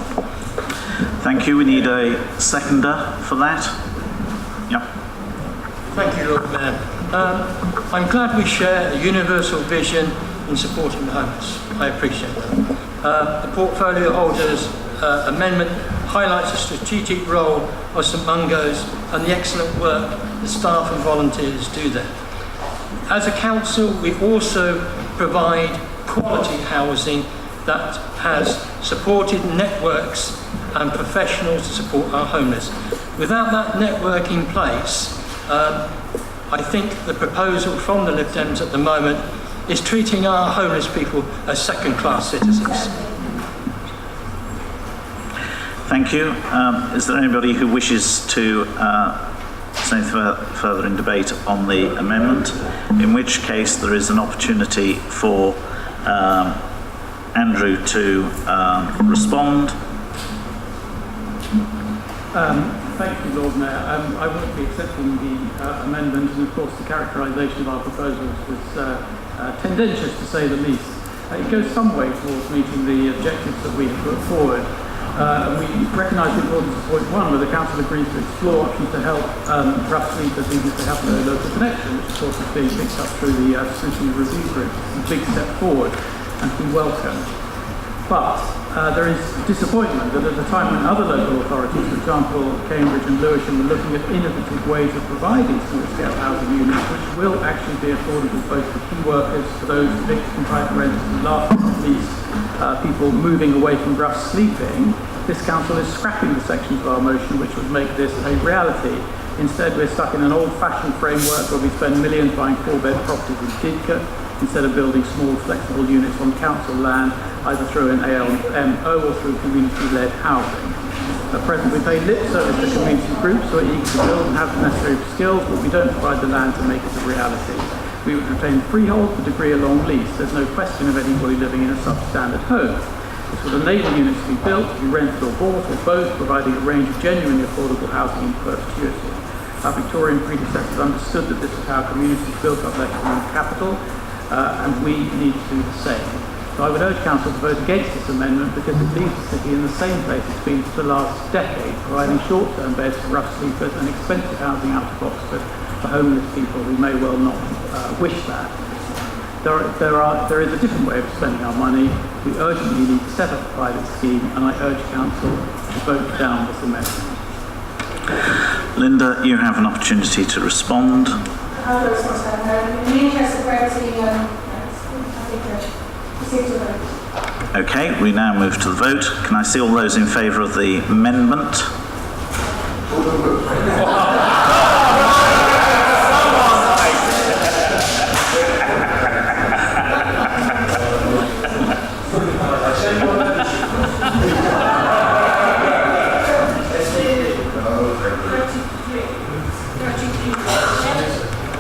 Thank you. We need a seconder for that. Yep. Thank you, Lord Mayor. I'm glad we share a universal vision in supporting the homeless. I appreciate that. The portfolio holders amendment highlights the strategic role of St Mungo's and the excellent work the staff and volunteers do there. As a council, we also provide quality housing that has supported networks and professionals to support our homeless. Without that network in place, I think the proposal from the Lib Dems at the moment is treating our homeless people as second-class citizens. Thank you. Is there anybody who wishes to say further in debate on the amendment? In which case there is an opportunity for Andrew to respond. Thank you, Lord Mayor. I won't be accepting the amendment, and of course the characterisation of our proposals was tendentious to say the least. It goes some way towards meeting the objectives that we have put forward. We recognise the importance of point one, where the Council agrees to explore options to help rough sleepers even if they have no local connection, which of course is being picked up through the Scrutiny review group. It's a big step forward and we welcome. But there is disappointment that at a time when other local authorities, for example Cambridge and Lewisham, were looking at innovative ways of providing small-scale housing units which will actually be affordable both for key workers, for those evicted from private renters, and last but not least, people moving away from rough sleeping, this council is scrapping the sections of our motion which would make this a reality. Instead, we're stuck in an old-fashioned framework where we spend millions buying 4-bed properties in Didcot instead of building small, flexible units on council land, either through an ALMO or through community-led housing. At present, we pay lip service to community groups who are eager to build and have the necessary skills, but we don't provide the land to make it a reality. We would retain freehold but agree a long lease. There's no question of anybody living in a substandard home. This would enable units to be built, to be rented or bought, or both, providing a range of genuinely affordable housing in perpetuity. Our Victorian predecessors understood that this is how communities built up their common capital, and we need to do the same. So I would urge Council to vote against this amendment because it leaves the city in the same place it's been for the last decade, providing short-term beds for rough sleepers and expensive housing out of Oxford for homeless people who may well not wish that. There is a different way of spending our money. We urgently need to set up a private scheme, and I urge Council to vote down this amendment. Linda, you have an opportunity to respond. In the interest of brevity, Okay, we now move to the vote. Can I see all those in favour of the amendment?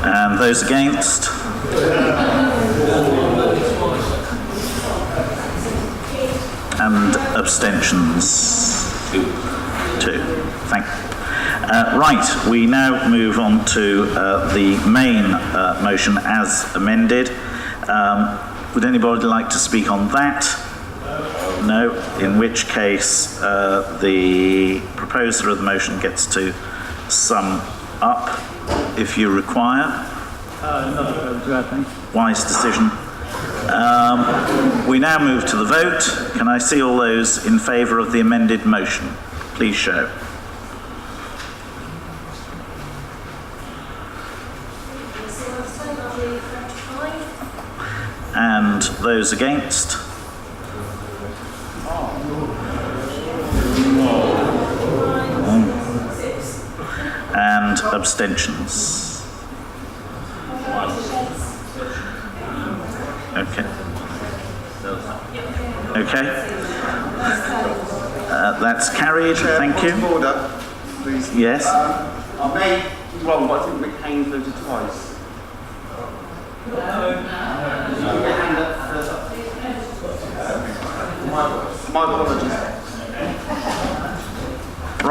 And those against? And abstentions? Two. Thank you. Right, we now move on to the main motion as amended. Would anybody like to speak on that? No. In which case, the proposer of the motion gets to sum up if you require. Wise decision. We now move to the vote. Can I see all those in favour of the amended motion? Please show. And those against? And abstentions? Okay. Okay. That's carried. Thank you. Order, please. Yes. I may be wrong, but I think Rick Haynes voted twice. My apologies.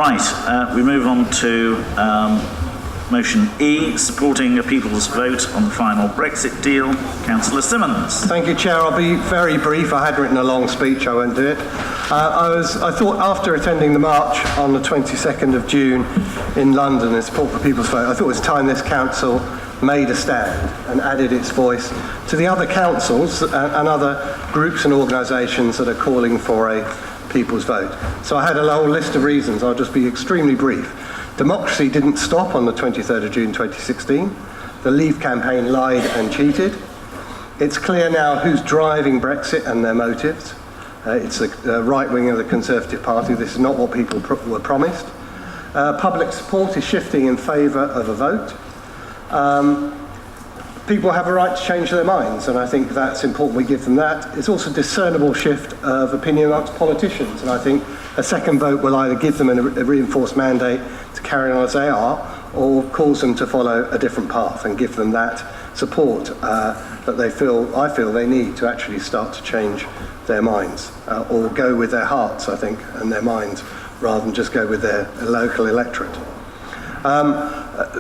We move on to motion E, supporting a people's vote on the final Brexit deal. Councillor Simmons. Thank you, Chair. I'll be very brief. I had written a long speech. I won't do it. I thought after attending the march on the 22nd of June in London in support for people's vote, I thought it was time this council made a stand and added its voice to the other councils and other groups and organisations that are calling for a people's vote. So I had a whole list of reasons. I'll just be extremely brief. Democracy didn't stop on the 23rd of June 2016. The Leave campaign lied and cheated. It's clear now who's driving Brexit and their motives. It's the right wing of the Conservative Party. This is not what people were promised. Public support is shifting in favour of a vote. People have a right to change their minds, and I think that's important we give them that. It's also a discernible shift of opinion amongst politicians, and I think a second vote will either give them a reinforced mandate to carry on as they are, or cause them to follow a different path and give them that support that I feel they need to actually start to change their minds, or go with their hearts, I think, and their minds, rather than just go with their local electorate.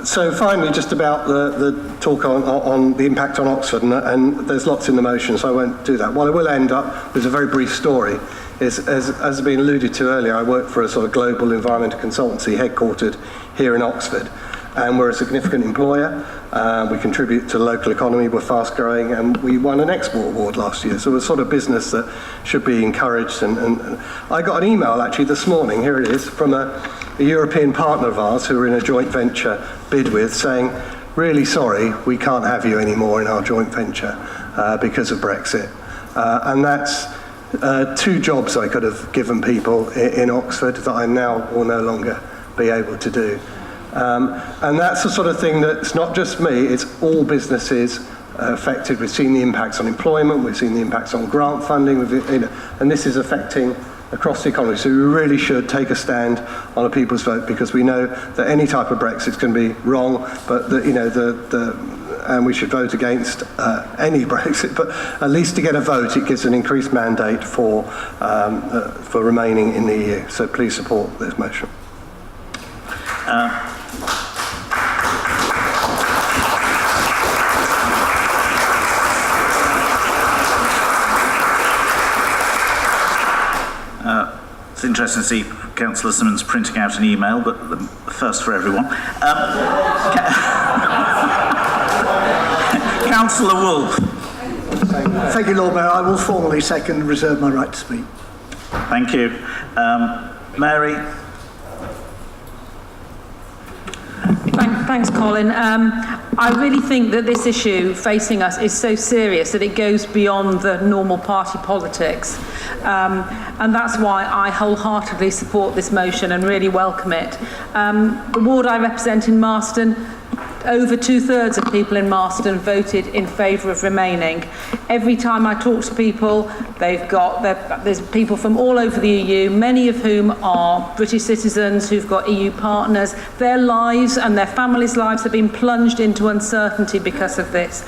So finally, just about the talk on the impact on Oxford, and there's lots in the motion, so I won't do that. What I will end up with a very brief story is, as has been alluded to earlier, I work for a sort of global environmental consultancy headquartered here in Oxford, and we're a significant employer. We contribute to the local economy, we're fast growing, and we won an export award last year, so we're sort of business that should be encouraged. And I got an email actually this morning, here it is, from a European partner of ours who we're in a joint venture bid with, saying, really sorry, we can't have you anymore in our joint venture because of Brexit. And that's 2 jobs I could have given people in Oxford that I now will no longer be able to do. And that's the sort of thing that's not just me, it's all businesses affected. We've seen the impacts on employment, we've seen the impacts on grant funding, and this is affecting across the economy. So we really should take a stand on a people's vote, because we know that any type of Brexit is going to be wrong, but and we should vote against any Brexit, but at least to get a vote, it gives an increased mandate for remaining in the EU. So please support this motion. It's interesting to see Councillor Simmons printing out an email, but the first for everyone. Councillor Wolfe. Thank you, Lord Mayor. I will formally second and reserve my right to speak. Thank you. Mary. Thanks, Colin. I really think that this issue facing us is so serious that it goes beyond the normal party politics. And that's why I wholeheartedly support this motion and really welcome it. The ward I represent in Marston, over 2/3 of people in Marston voted in favour of remaining. Every time I talk to people, there's people from all over the EU, many of whom are British citizens who've got EU partners. Their lives and their families' lives have been plunged into uncertainty because of this.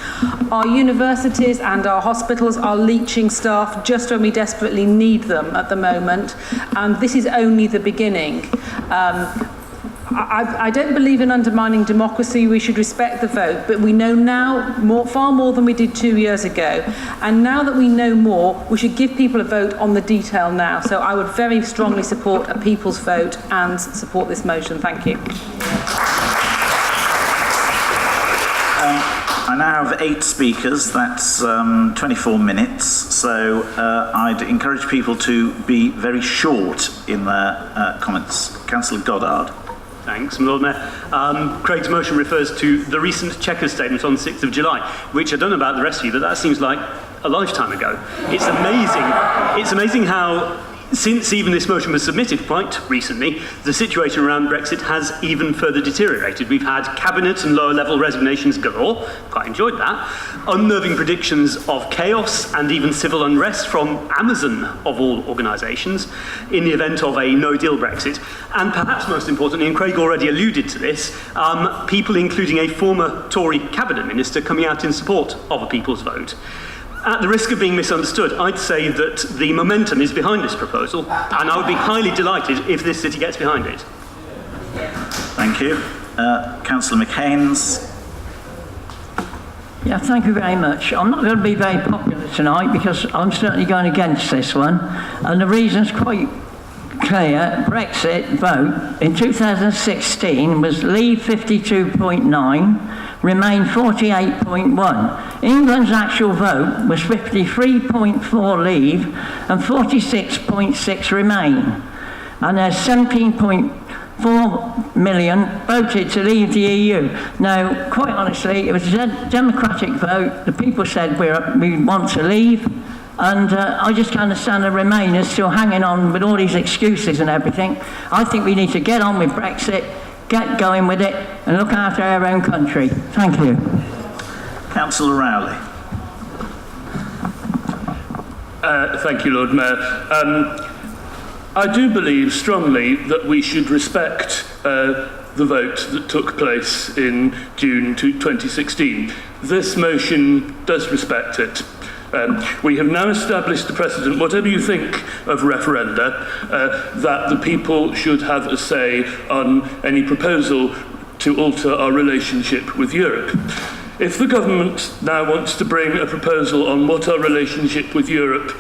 Our universities and our hospitals are leaching staff just when we desperately need them at the moment, and this is only the beginning. I don't believe in undermining democracy. We should respect the vote, but we know now far more than we did 2 years ago. And now that we know more, we should give people a vote on the detail now. So I would very strongly support a people's vote and support this motion. Thank you. I now have 8 speakers, that's 24 minutes, so I'd encourage people to be very short in their comments. Councillor Goddard. Thanks, Lord Mayor. Craig's motion refers to the recent Chequers statement on 6th of July, which I don't know about the rest of you, but that seems like a lifetime ago. It's amazing how, since even this motion was submitted quite recently, the situation around Brexit has even further deteriorated. We've had cabinet and lower level resignations galore, quite enjoyed that, unnerving predictions of chaos and even civil unrest from Amazon of all organisations in the event of a no-deal Brexit. And perhaps most importantly, and Craig already alluded to this, people including a former Tory cabinet minister coming out in support of a people's vote. At the risk of being misunderstood, I'd say that the momentum is behind this proposal, and I would be highly delighted if this city gets behind it. Thank you. Councillor McHaines. Yeah, thank you very much. I'm not going to be very popular tonight because I'm certainly going against this one. And the reason's quite clear. Brexit vote in 2016 was Leave 52.9, Remain 48.1. England's actual vote was 53.4 Leave and 46.6 Remain. And there's 17.4 million voted to leave the EU. Now, quite honestly, it was a democratic vote. The people said we want to leave, and I just can't understand the Remainers still hanging on with all these excuses and everything. I think we need to get on with Brexit, get going with it, and look after our own country. Thank you. Councillor Rowley. Thank you, Lord Mayor. I do believe strongly that we should respect the vote that took place in June 2016. This motion does respect it. We have now established the precedent, whatever you think of referenda, that the people should have a say on any proposal to alter our relationship with Europe. If the government now wants to bring a proposal on what our relationship with Europe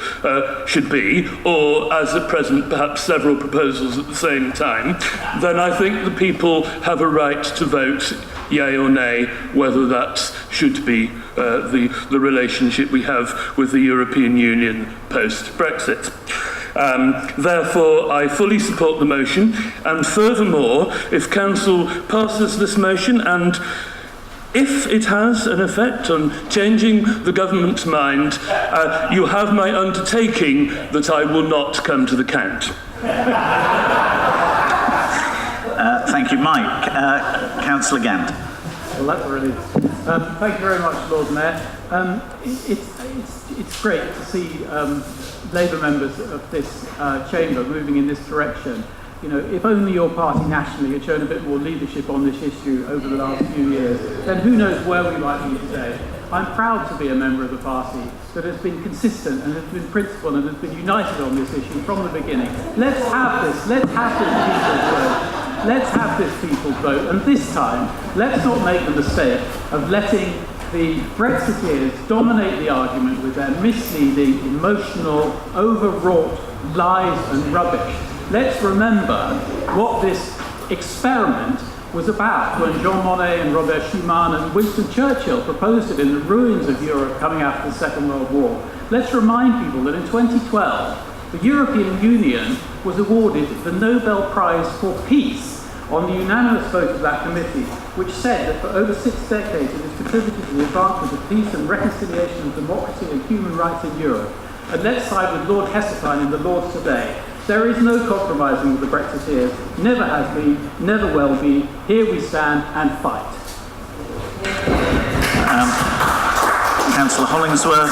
should be, or as at present perhaps several proposals at the same time, then I think the people have a right to vote yea or nay whether that should be the relationship we have with the European Union post-Brexit. Therefore, I fully support the motion, and furthermore, if Council passes this motion and if it has an effect on changing the government's mind, you have my undertaking that I will not come to the count. Thank you, Mike. Councillor Gant. Well, that's brilliant. Thank you very much, Lord Mayor. It's great to see Labour members of this chamber moving in this direction. You know, if only your party nationally had shown a bit more leadership on this issue over the last few years, then who knows where we might be today. I'm proud to be a member of the party that has been consistent and has been principled and has been united on this issue from the beginning. Let's have this people's vote. Let's have this people's vote, and this time, let's not make the mistake of letting the Brexiteers dominate the argument with their misleading, emotional, overwrought lies and rubbish. Let's remember what this experiment was about when Jean Monnet and Robert Schuman and Winston Churchill proposed it in the ruins of Europe coming after the Second World War. Let's remind people that in 2012, the European Union was awarded the Nobel Prize for Peace on the unanimous vote of that committee, which said that for over 6 decades it has contributed to the advancement of peace and reconciliation and democracy and human rights in Europe. And let's side with Lord Heseltine in the Lords today. There is no compromising with the Brexiteers, never has been, never will be. Here we stand and fight. Councillor Hollingsworth.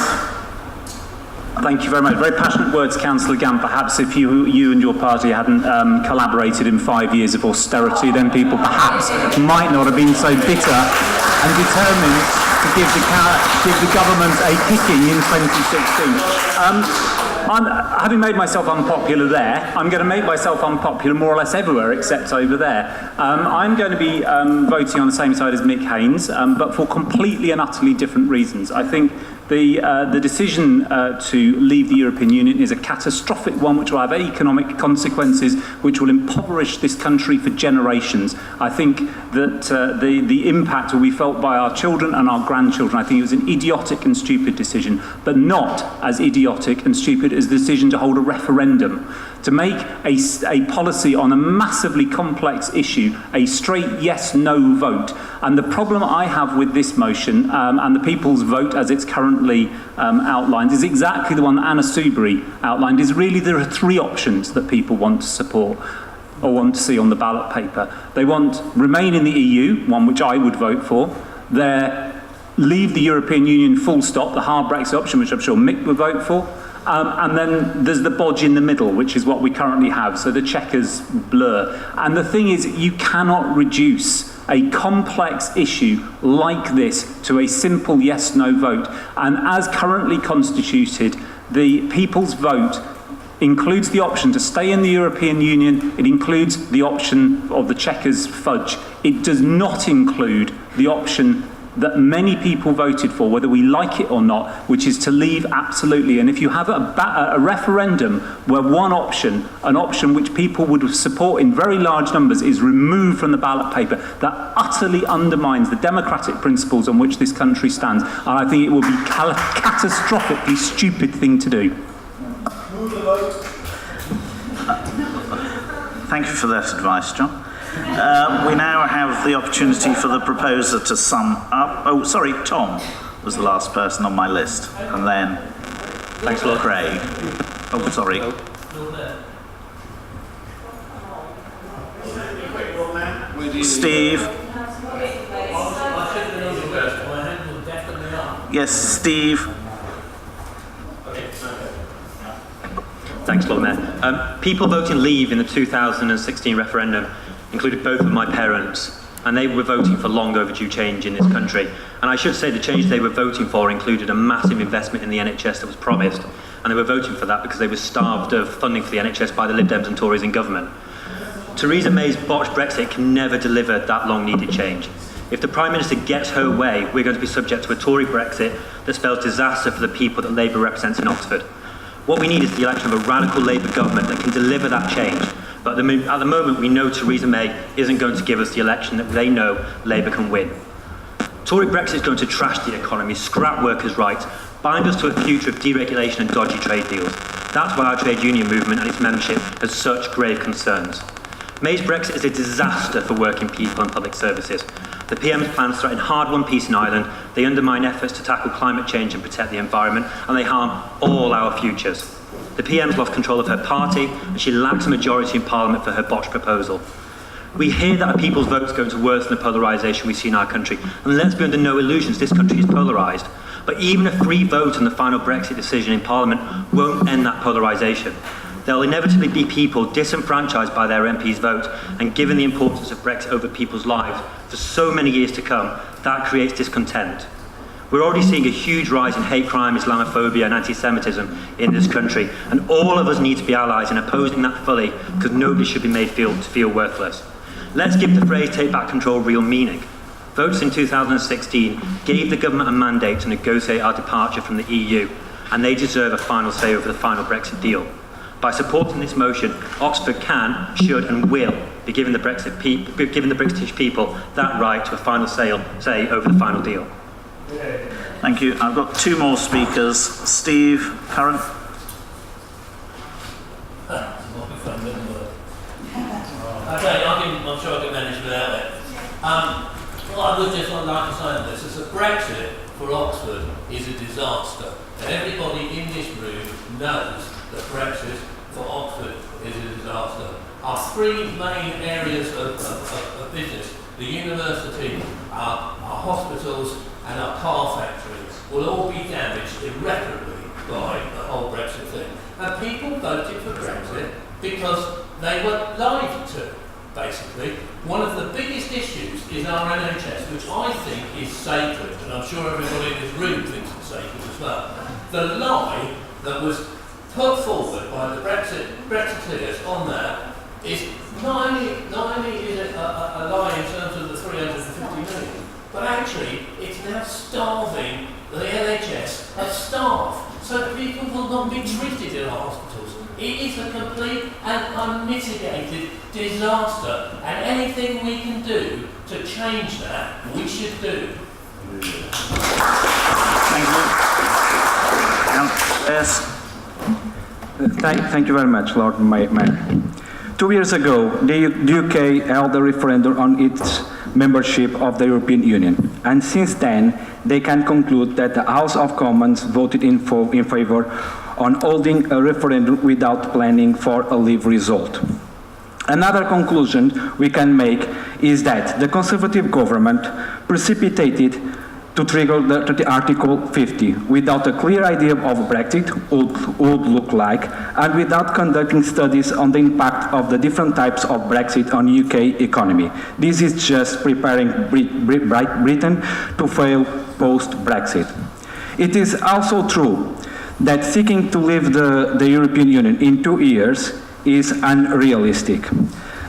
Thank you very much. Very passionate words, Councillor Gant. Perhaps if you and your party hadn't collaborated in 5 years of austerity, then people perhaps might not have been so bitter and determined to give the government a kicking in 2016. Having made myself unpopular there, I'm going to make myself unpopular more or less everywhere except over there. I'm going to be voting on the same side as Mick Haynes, but for completely and utterly different reasons. I think the decision to leave the European Union is a catastrophic one which will have economic consequences which will impoverish this country for generations. I think that the impact will be felt by our children and our grandchildren. I think it was an idiotic and stupid decision, but not as idiotic and stupid as the decision to hold a referendum. To make a policy on a massively complex issue a straight yes-no vote. And the problem I have with this motion and the people's vote as it's currently outlined is exactly the one that Anna Soubry outlined, is really there are 3 options that people want to support or want to see on the ballot paper. They want remain in the EU, one which I would vote for. They're leave the European Union full stop, the hard Brexit option, which I'm sure Mick would vote for. And then there's the bodge in the middle, which is what we currently have, so the checkers blur. And the thing is, you cannot reduce a complex issue like this to a simple yes-no vote. And as currently constituted, the people's vote includes the option to stay in the European Union. It includes the option of the Chequers fudge. It does not include the option that many people voted for, whether we like it or not, which is to leave absolutely. And if you have a referendum where one option, an option which people would support in very large numbers, is removed from the ballot paper, that utterly undermines the democratic principles on which this country stands. And I think it would be a catastrophically stupid thing to do. Thank you for that advice, John. We now have the opportunity for the proposer to sum up. Oh, sorry, Tom was the last person on my list. And then... Thanks a lot. Craig. Oh, sorry. Steve. Yes, Steve. Thanks, Lord Mayor. People voting Leave in the 2016 referendum included both of my parents, and they were voting for long overdue change in this country. And I should say the change they were voting for included a massive investment in the NHS that was promised, and they were voting for that because they were starved of funding for the NHS by the Lib Dems and Tories in government. Theresa May's botched Brexit can never deliver that long-needed change. If the Prime Minister gets her way, we're going to be subject to a Tory Brexit that spells disaster for the people that Labour represents in Oxford. What we need is the election of a radical Labour government that can deliver that change. But at the moment, we know Theresa May isn't going to give us the election that they know Labour can win. Tory Brexit is going to trash the economy, scrap workers' rights, bind us to a future of deregulation and dodgy trade deals. That's why our trade union movement and its membership has such grave concerns. May's Brexit is a disaster for working people and public services. The PM's plans threaten hard-won peace in Ireland, they undermine efforts to tackle climate change and protect the environment, and they harm all our futures. The PM's lost control of her party, and she lacks a majority in Parliament for her botched proposal. We hear that a people's vote is going to worsen the polarisation we see in our country, and let's be under no illusions, this country is polarised. But even a free vote on the final Brexit decision in Parliament won't end that polarisation. There will inevitably be people disenfranchised by their MP's vote, and given the importance of Brexit over people's lives for so many years to come, that creates discontent. We're already seeing a huge rise in hate crime, Islamophobia and anti-Semitism in this country, and all of us need to be allies in opposing that fully, because nobody should be made to feel worthless. Let's give the phrase "take back control" real meaning. Votes in 2016 gave the government a mandate to negotiate our departure from the EU, and they deserve a final say over the final Brexit deal. By supporting this motion, Oxford can, should and will be giving the British people that right to a final say over the final deal. Thank you. I've got two more speakers. Steve Curran. Okay, I'm sure I can manage without it. What I would just like to say on this is that Brexit for Oxford is a disaster. And everybody in this room knows that Brexit for Oxford is a disaster. Our three main areas of business, the university, our hospitals and our car factories, will all be damaged irreparably by the whole Brexit thing. And people voted for Brexit because they were lied to, basically. One of the biggest issues is our NHS, which I think is sacred, and I'm sure everybody in this room thinks it's sacred as well. The lie that was put forward by the Brexiteers on that is not only is it a lie in terms of the 350 million, but actually it's now starving the NHS of staff, so that people will not be treated in our hospitals. It is a complete and unmitigated disaster, and anything we can do to change that, we should do. Thank you. Yes. Thank you very much, Lord Mayor. 2 years ago, the UK held a referendum on its membership of the European Union, and since then, they can conclude that the House of Commons voted in favour on holding a referendum without planning for a leave result. Another conclusion we can make is that the Conservative government precipitated to trigger the Article 50 without a clear idea of Brexit would look like, and without conducting studies on the impact of the different types of Brexit on UK economy. This is just preparing Britain to fail post-Brexit. It is also true that seeking to leave the European Union in 2 years is unrealistic.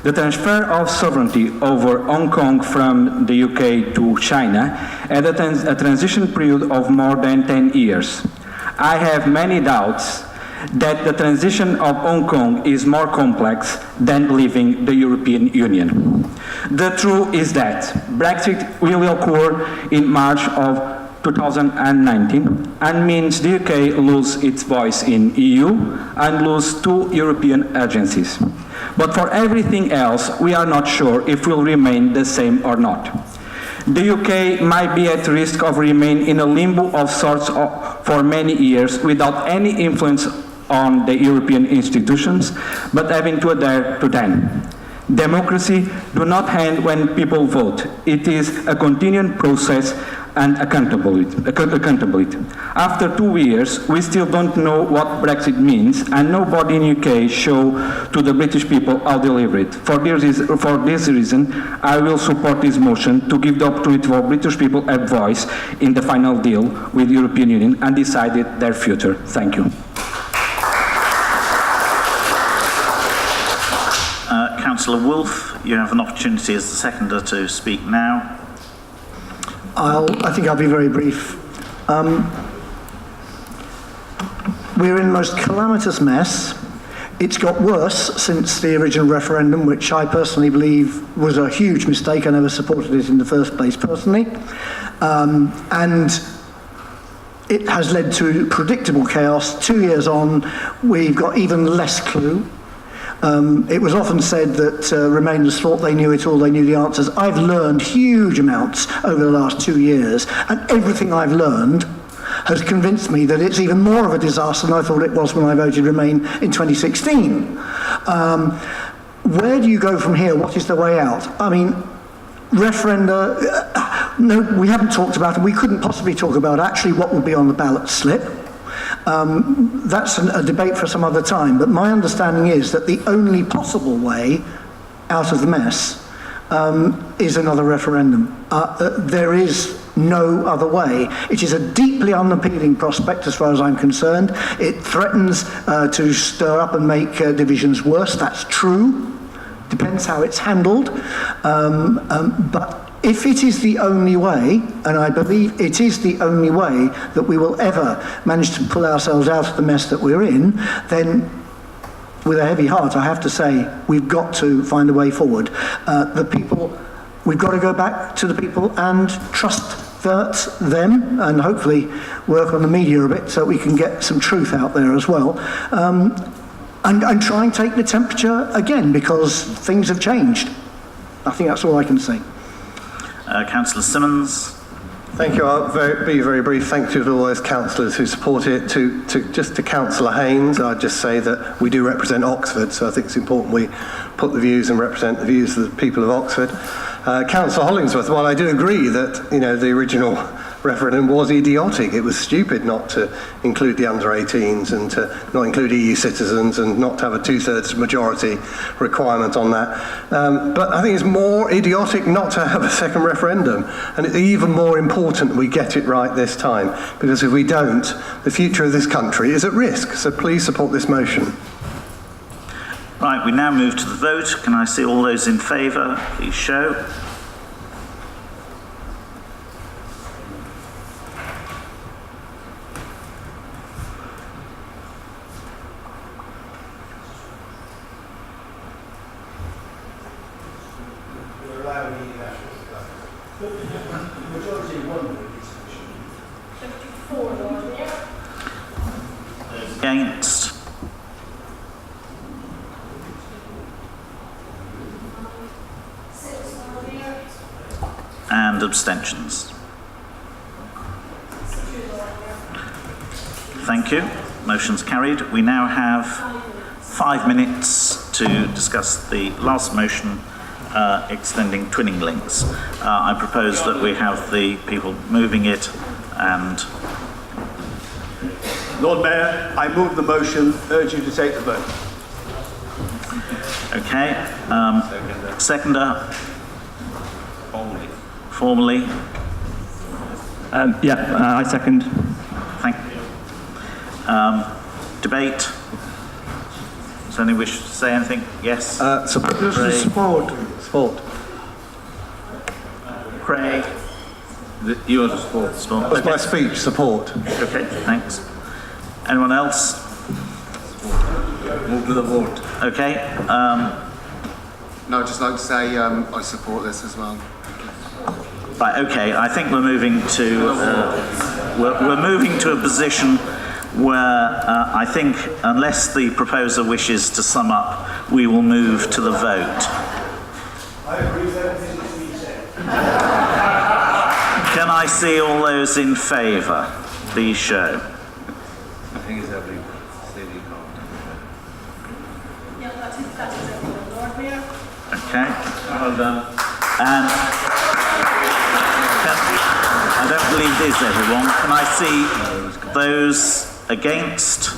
The transfer of sovereignty over Hong Kong from the UK to China had a transition period of more than 10 years. I have many doubts that the transition of Hong Kong is more complex than leaving the European Union. The truth is that Brexit will occur in March of 2019 and means the UK lose its voice in EU and lose 2 European agencies. But for everything else, we are not sure if we'll remain the same or not. The UK might be at risk of remaining in a limbo of sorts for many years without any influence on the European institutions, but having to adhere to them. Democracy do not end when people vote. It is a continuing process and accountability. After 2 years, we still don't know what Brexit means, and nobody in UK show to the British people how to deliver it. For this reason, I will support this motion to give the opportunity for British people a voice in the final deal with the European Union and decide their future. Thank you. Councillor Wolfe, you have an opportunity as the seconder to speak now. I think I'll be very brief. We're in the most calamitous mess. It's got worse since the original referendum, which I personally believe was a huge mistake. I never supported it in the first place personally. And it has led to predictable chaos. 2 years on, we've got even less clue. It was often said that Remainers thought they knew it all, they knew the answers. I've learned huge amounts over the last 2 years, and everything I've learned has convinced me that it's even more of a disaster than I thought it was when I voted Remain in 2016. Where do you go from here? What is the way out? I mean, referenda, no, we haven't talked about it. We couldn't possibly talk about actually what would be on the ballot slip. That's a debate for some other time, but my understanding is that the only possible way out of the mess is another referendum. There is no other way. It is a deeply unappealing prospect as far as I'm concerned. It threatens to stir up and make divisions worse. That's true. Depends how it's handled. But if it is the only way, and I believe it is the only way that we will ever manage to pull ourselves out of the mess that we're in, then with a heavy heart, I have to say, we've got to find a way forward. The people, we've got to go back to the people and trust them, and hopefully work on the media a bit so we can get some truth out there as well. And try and take the temperature again, because things have changed. I think that's all I can say. Councillor Simmons. Thank you. I'll be very brief. Thank you to all those councillors who support it. To Councillor Haynes, I'd just say that we do represent Oxford, so I think it's important we put the views and represent the views of the people of Oxford. Councillor Hollingsworth, while I do agree that the original referendum was idiotic, it was stupid not to include the under-18s and to not include EU citizens and not to have a 2/3 majority requirement on that. But I think it's more idiotic not to have a second referendum, and it's even more important we get it right this time, because if we don't, the future of this country is at risk. So please support this motion. Right, we now move to the vote. Can I see all those in favour? Please show. Against? And abstentions? Thank you. Motion's carried. We now have 5 minutes to discuss the last motion, extending twinning links. I propose that we have the people moving it and... Lord Mayor, I move the motion, urge you to take the vote. Okay. Seconder? Formally. I second. Thank you. Debate? Does anyone wish to say anything? Yes? Support. Craig? You are the support. Support. That's my speech, support. Okay, thanks. Anyone else? Move to the vote. Okay. No, I'd just like to say I support this as well. Right, okay, I think we're moving to we're moving to a position where I think, unless the proposer wishes to sum up, we will move to the vote. I agree with everything that's been said. Can I see all those in favour? Please show. I think it's every city count. Yeah, that is it, Lord Mayor. Okay. Well done. And I don't believe it is everyone. Can I see those against?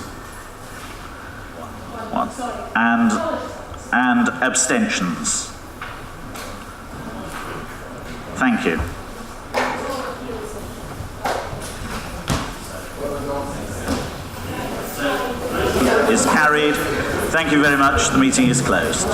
One. And abstentions? Thank you. Is carried. Thank you very much. The meeting is closed.